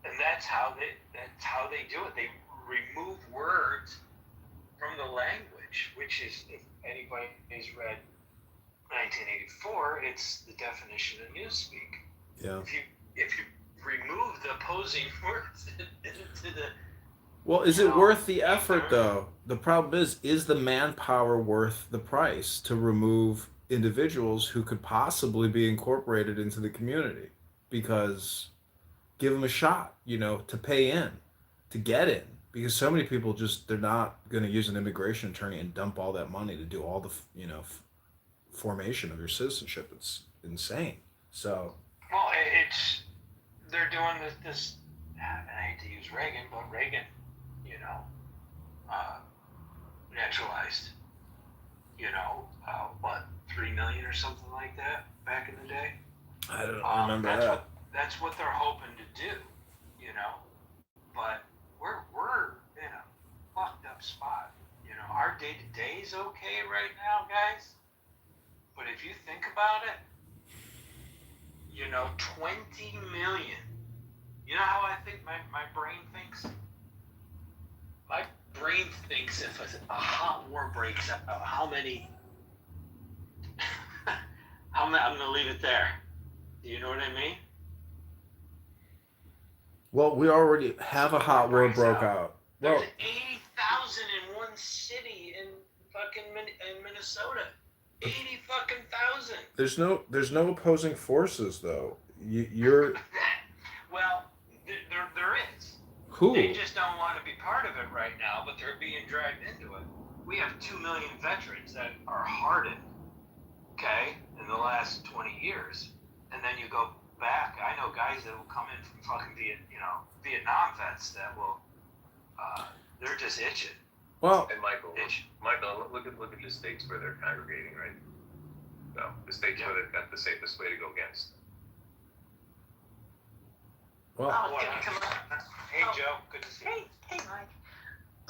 And that's how they do it. They remove words from the language, which is, if anybody has read 1984, it's the definition of newspeak. Yeah. If you remove the opposing words into the Well, is it worth the effort though? The problem is the manpower worth the price to remove individuals who could possibly be incorporated into the community? Because give them a shot, to pay in, to get in. Because so many people they're not going to use an immigration attorney and dump all that money to do all the, formation of your citizenship. It's insane. So. Well, they're doing this. I hate to use Reagan, but Reagan, naturalized, 3 million or something like that back in the day. I don't remember that. That's what they're hoping to do, but we're in a fucked up spot. Our day to day is okay right now, guys. But if you think about it, 20 million. You know how I think my brain thinks? My brain thinks if a hot war breaks out, how many? I'm going to leave it there. Do you know what I mean? Well, we already have a hot war broke out. There's 80,000 in one city in fucking Minnesota. 80 fucking thousand. There's no opposing forces though. You're. Well, there is. Who? They just don't want to be part of it right now, but they're being dragged into it. We have 2 million veterans that are hardened, okay, in the last 20 years. And then you go back. I know guys that will come in from fucking Vietnam vets that will, they're just itching. Well, and Michael, look at the states where they're congregating, right? So the states where they've got the safest way to go against. Well, hey Joe, good to see you. Hey Mike.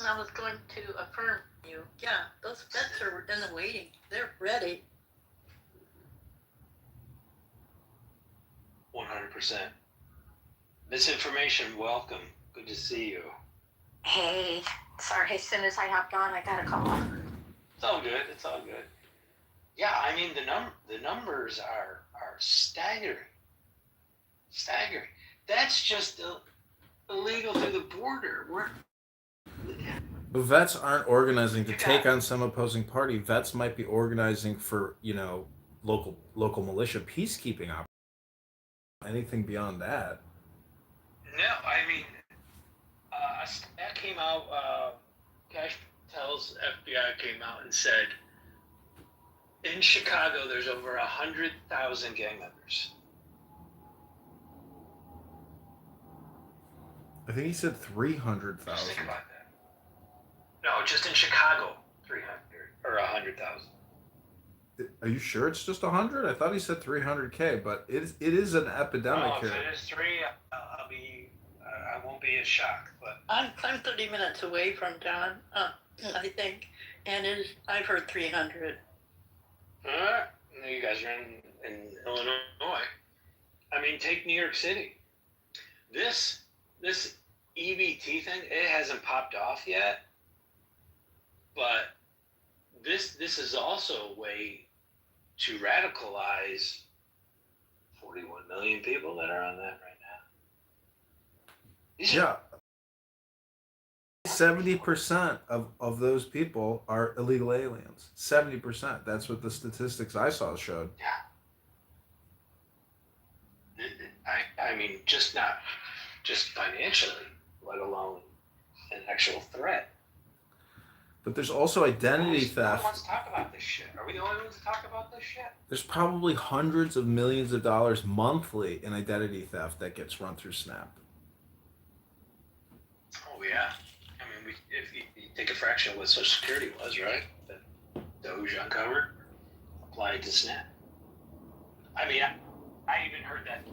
I was going to affirm you. Yeah, those vets are in the waiting. They're ready. 100%. Misinformation, welcome. Good to see you. Hey, sorry, as soon as I hopped on, I got a call. It's all good. It's all good. Yeah, I mean the numbers are staggering. Staggering. That's just illegal through the border. But vets aren't organizing to take on some opposing party. Vets might be organizing for, local militia peacekeeping op. Anything beyond that. No, I mean, that came out. Cash Patel's FBI came out and said in Chicago there's over 100,000 gang members. I think he said 300,000. Just think about that. No, just in Chicago, 300 or 100,000. Are you sure it's just 100? I thought he said 300K, but it is an epidemic Oh, here. if it is 3, I won't be as shocked. But I'm 30 minutes away from John, I think, and I've heard 300. You guys are in Illinois. I mean, take New York City. This EBT thing, it hasn't popped off yet, but this is also a way to radicalize 41 million people that are on that right now. Yeah. 70% of those people are illegal aliens. 70%. That's what the statistics I saw showed. I mean, just financially, let alone an actual threat. But there's also identity No one theft. wants to talk about this shit. Are we the only ones to talk about this shit? There's probably hundreds of millions of dollars monthly in identity theft that gets run through Snap. Oh yeah. I mean, if you take a fraction of what Social Security was, right? That Doge uncovered, applied to Snap. I mean, I even heard that,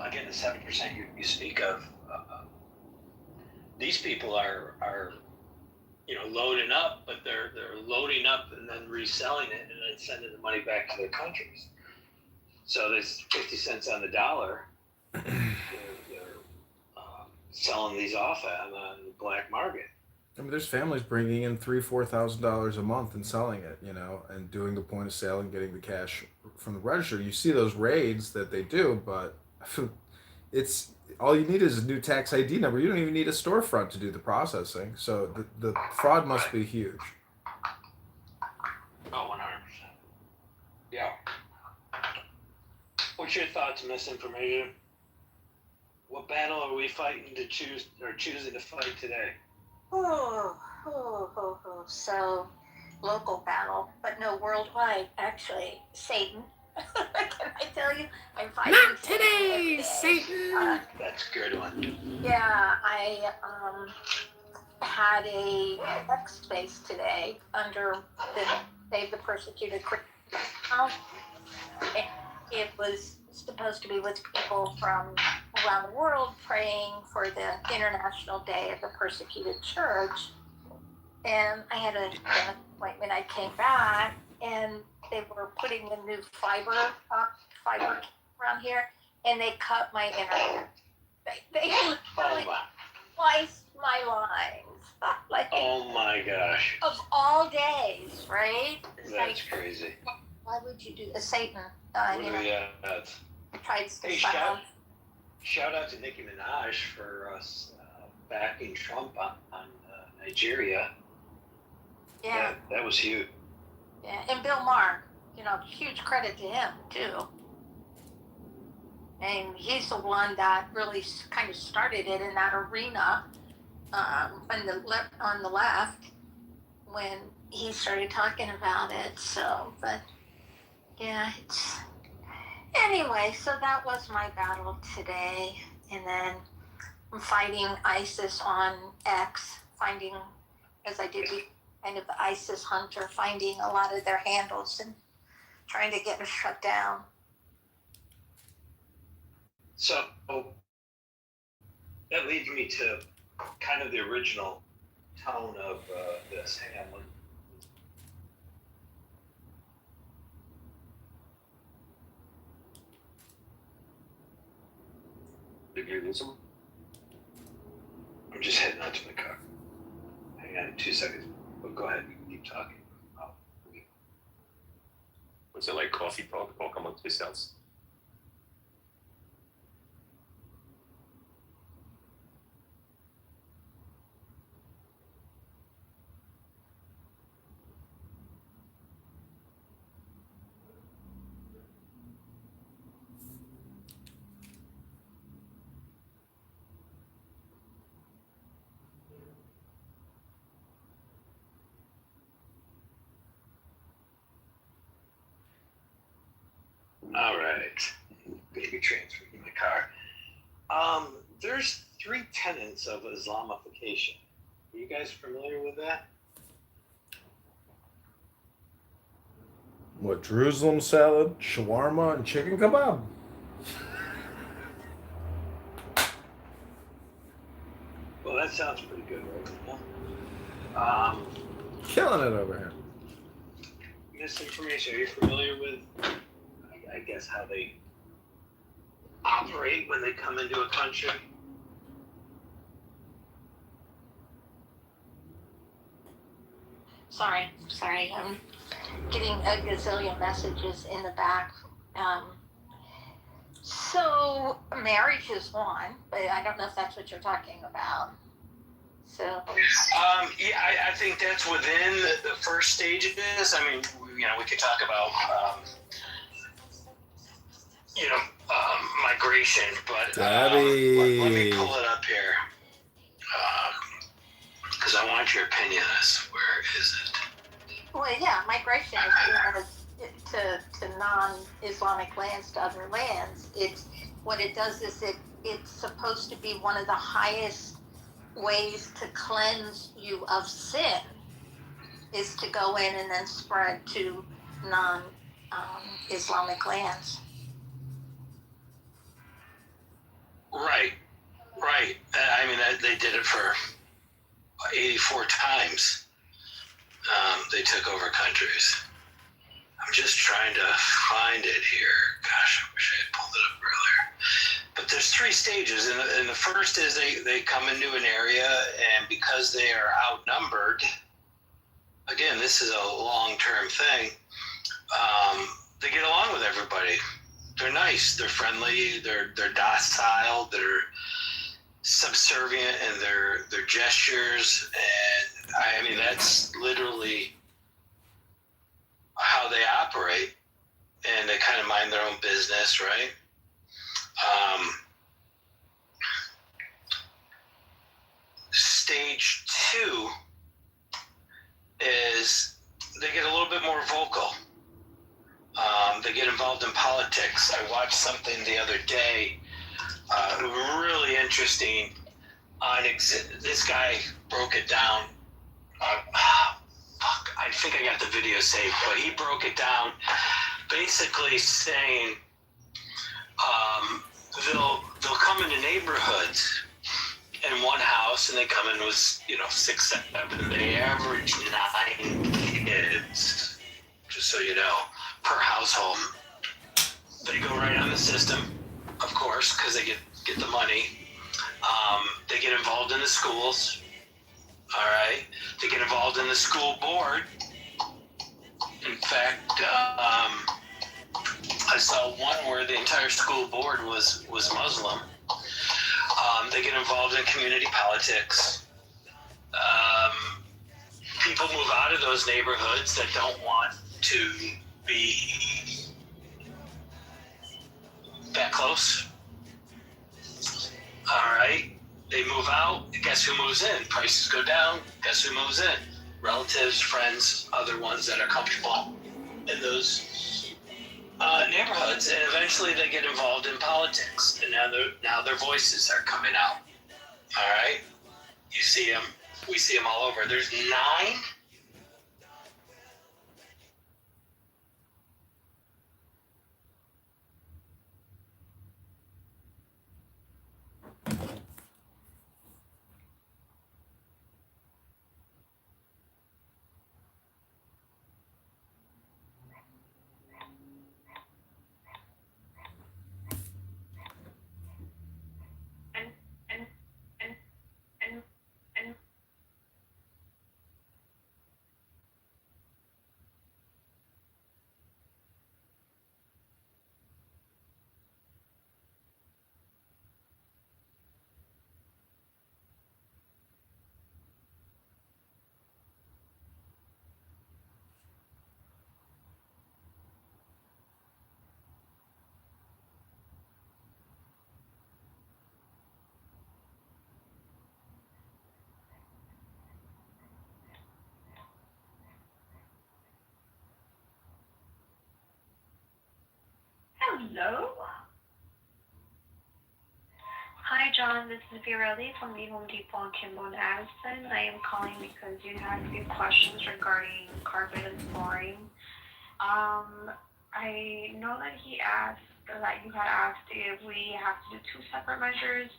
again, the 7% you speak of, these people are loading up, but they're loading up and then reselling it and then sending the money back to their countries. So there's 50 cents on the dollar. They're selling these off on the black market. I mean, there's families bringing in $3,000-$4,000 a month and selling it, and doing the point of sale and getting the cash from the register. You see those raids that they do, but it's all you need is a new tax ID number. You don't even need a storefront to do the processing. So the fraud must be huge. Oh, 100%. Yeah. What's your thoughts, misinformation? What battle are we fighting to choosing to fight today? So, local battle, but no, worldwide, actually. Satan. Can I tell you? I'm fighting Not today, Satan! That's a good one. Yeah, I had a text space today under the Save the Persecuted Christians account. It was supposed to be with people from around the world praying for the International Day of the Persecuted Church. And I had an appointment. I came back and they were putting the new fiber around here, and they cut my internet. They literally sliced my lines. Like, oh my gosh. Of all days, right? It's That's crazy. Why would you do this? Satan. What are we at? Tries to Hey, silence. shout out to Nicki Minaj for us backing Trump on Nigeria. Yeah. That was huge. Yeah, and Bill Maher, huge credit to him too. And he's the one that really kind of started it in that arena on the left when he started talking about it. So, but yeah, anyway. So that was my battle today, and then I'm fighting ISIS on X, as I did kind of the ISIS hunter, finding a lot of their handles and trying to get them shut down. So that leads me to kind of the original tone of this. Hang on one. Did you lose him? I'm just heading out to my car. Hang on 2 seconds. But go ahead, you can keep talking. Was it like coffee talk amongst yourselves? All right. Gonna be transferred to my car. There's 3 tenets of Islamification. Are you guys familiar with that? What, Jerusalem salad, shawarma, and chicken kebab? Well, that sounds pretty good, right? Killing it over here. Misinformation. Are you familiar with, I guess, how they operate when they come into a country? Sorry, I'm getting a gazillion messages in the back. So marriage is one, but I don't know if that's what you're talking about. So. Yeah, I think that's within the first stages. I mean, we could talk about, migration, but let me pull it up here because I want your opinion on this. Where is it? Well, yeah, migration is to non-Islamic lands, to other lands. What it does is it's supposed to be one of the highest ways to cleanse you of sin is to go in and then spread to non-Islamic lands. Right. I mean, they did it for 84 times. They took over countries. I'm just trying to find it here. Gosh, I wish I had pulled it up earlier. But there's 3 stages, and the first is they come into an area, and because they are outnumbered, again, this is a long-term thing, they get along with everybody. They're nice, they're friendly, they're docile, they're subservient in their gestures, and I mean, that's literally how they operate, and they kind of mind their own business, right? Stage 2 is they get a little bit more vocal. They get involved in politics. I watched something the other day, really interesting. This guy broke it down. I think I got the video saved, but he broke it down, basically saying they'll come into neighborhoods in one house, and they come in with 6, 7. They average 9 kids, just so you know, per household. They go right on the system, of course, because they get the money. They get involved in the schools. All right, they get involved in the school board. In fact, I saw one where the entire school board was Muslim. They get involved in community politics. People move out of those neighborhoods that don't want to be that close. All right. They move out. Guess who moves in? Prices go down. Guess who moves in? Relatives, friends, other ones that are comfortable in those neighborhoods, and eventually they get involved in politics, and now their voices are coming out. All right, you see them. We see them all over. There's 9. Hello? Hi, John. This is Virelli from the Home Depot on Kimball and Addison. I am calling because you had a few questions regarding carpet and flooring. I know that you had asked if we have to do two separate measures.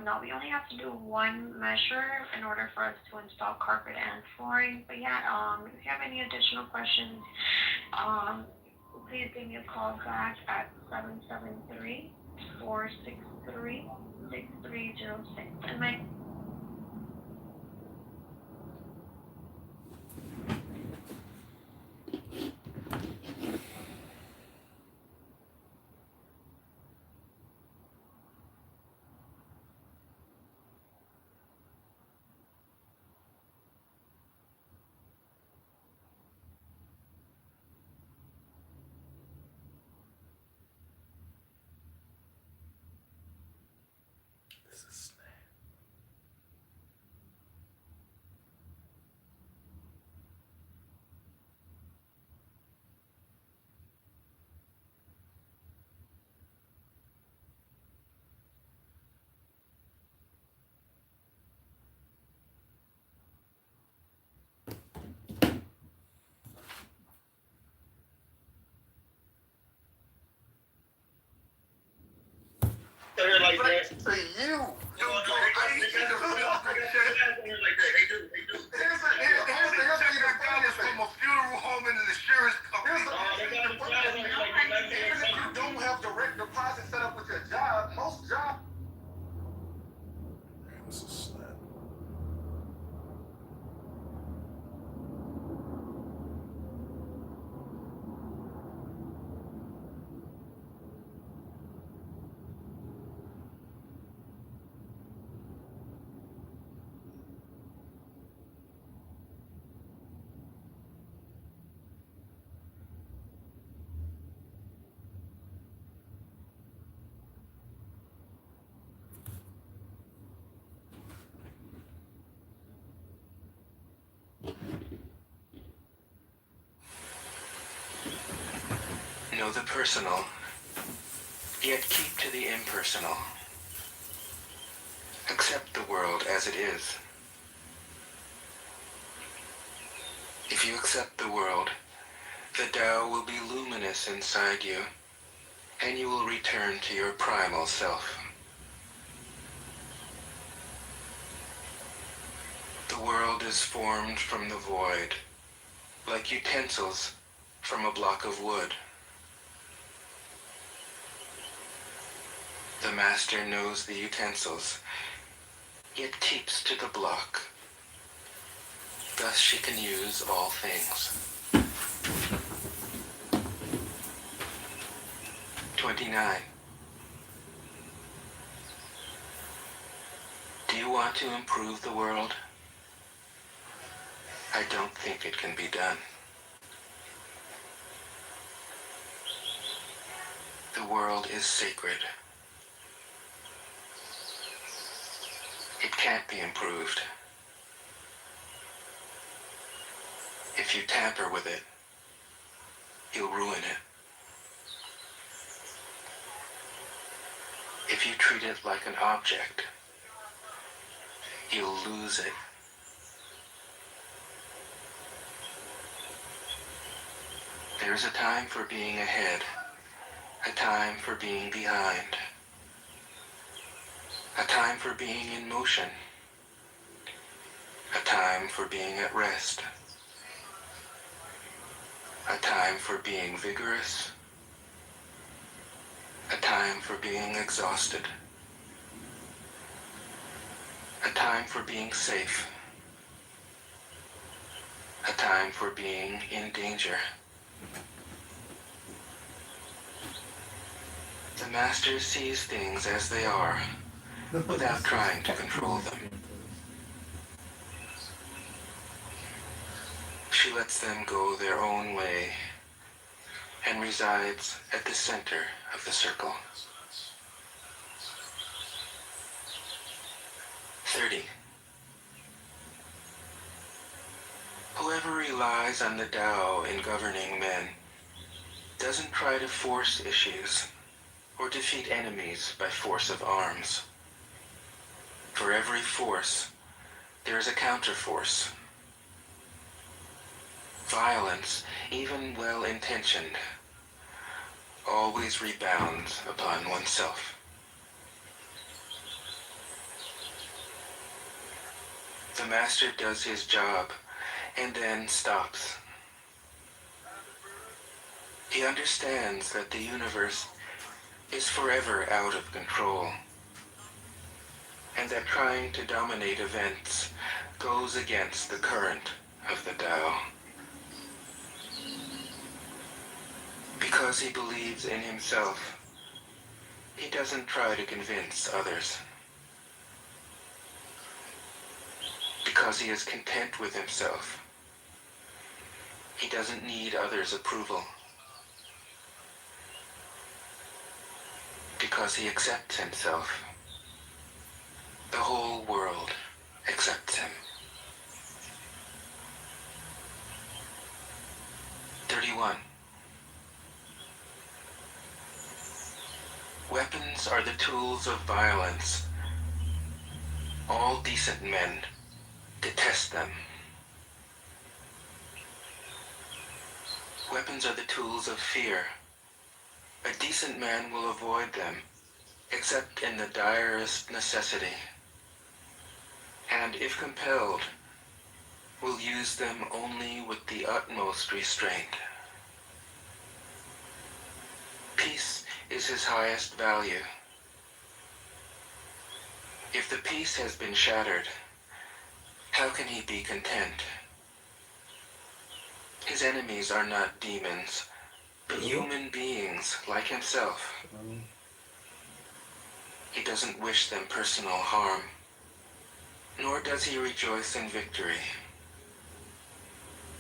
No, we only have to do one measure in order for us to install carpet and flooring. But yeah, if you have any additional questions, please give me a call back at 773-463-6306. And my Like that. For you. From a funeral home and an insurance company. Even if you don't have direct deposit set up with your job, most jobs. This is sad. Know the personal, yet keep to the impersonal. Accept the world as it is. If you accept the world, the Tao will be luminous inside you, and you will return to your primal self. The world is formed from the void, like utensils from a block of wood. The master knows the utensils, yet keeps to the block. Thus she can use all things. 29. Do you want to improve the world? I don't think it can be done. The world is sacred. It can't be improved. If you tamper with it, you'll ruin it. If you treat it like an object, you'll lose it. There's a time for being ahead, a time for being behind, a time for being in motion, a time for being at rest, a time for being vigorous, a time for being exhausted, a time for being safe, a time for being in danger. The master sees things as they are, without trying to control them. She lets them go their own way and resides at the center of the circle. 30. Whoever relies on the Tao in governing men doesn't try to force issues or defeat enemies by force of arms. For every force, there is a counterforce. Violence, even well-intentioned, always rebounds upon oneself. The master does his job and then stops. He understands that the universe is forever out of control, and that trying to dominate events goes against the current of the Tao. Because he believes in himself, he doesn't try to convince others. Because he is content with himself, he doesn't need others' approval. Because he accepts himself, the whole world accepts him. 31. Weapons are the tools of violence. All decent men detest them. Weapons are the tools of fear. A decent man will avoid them, except in the direst necessity, and if compelled, will use them only with the utmost restraint. Peace is his highest value. If the peace has been shattered, how can he be content? His enemies are not demons, but human beings like himself. He doesn't wish them personal harm, nor does he rejoice in victory.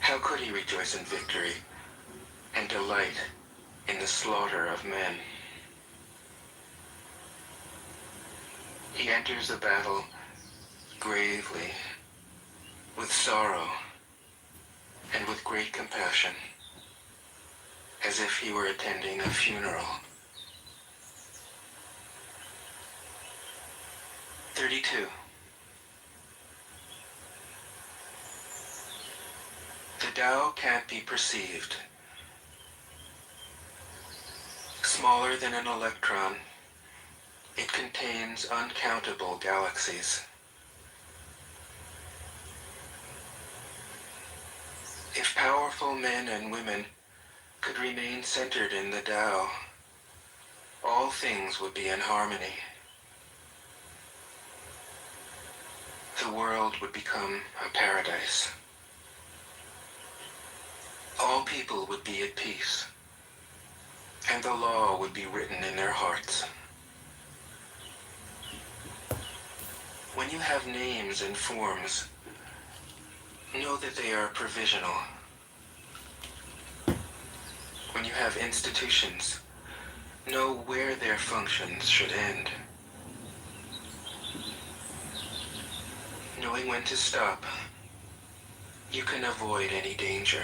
How could he rejoice in victory and delight in the slaughter of men? He enters the battle gravely, with sorrow, and with great compassion, as if he were attending a funeral. 32. The Tao can't be perceived. Smaller than an electron, it contains uncountable galaxies. If powerful men and women could remain centered in the Tao, all things would be in harmony. The world would become a paradise. All people would be at peace, and the law would be written in their hearts. When you have names and forms, know that they are provisional. When you have institutions, know where their functions should end. Knowing when to stop, you can avoid any danger.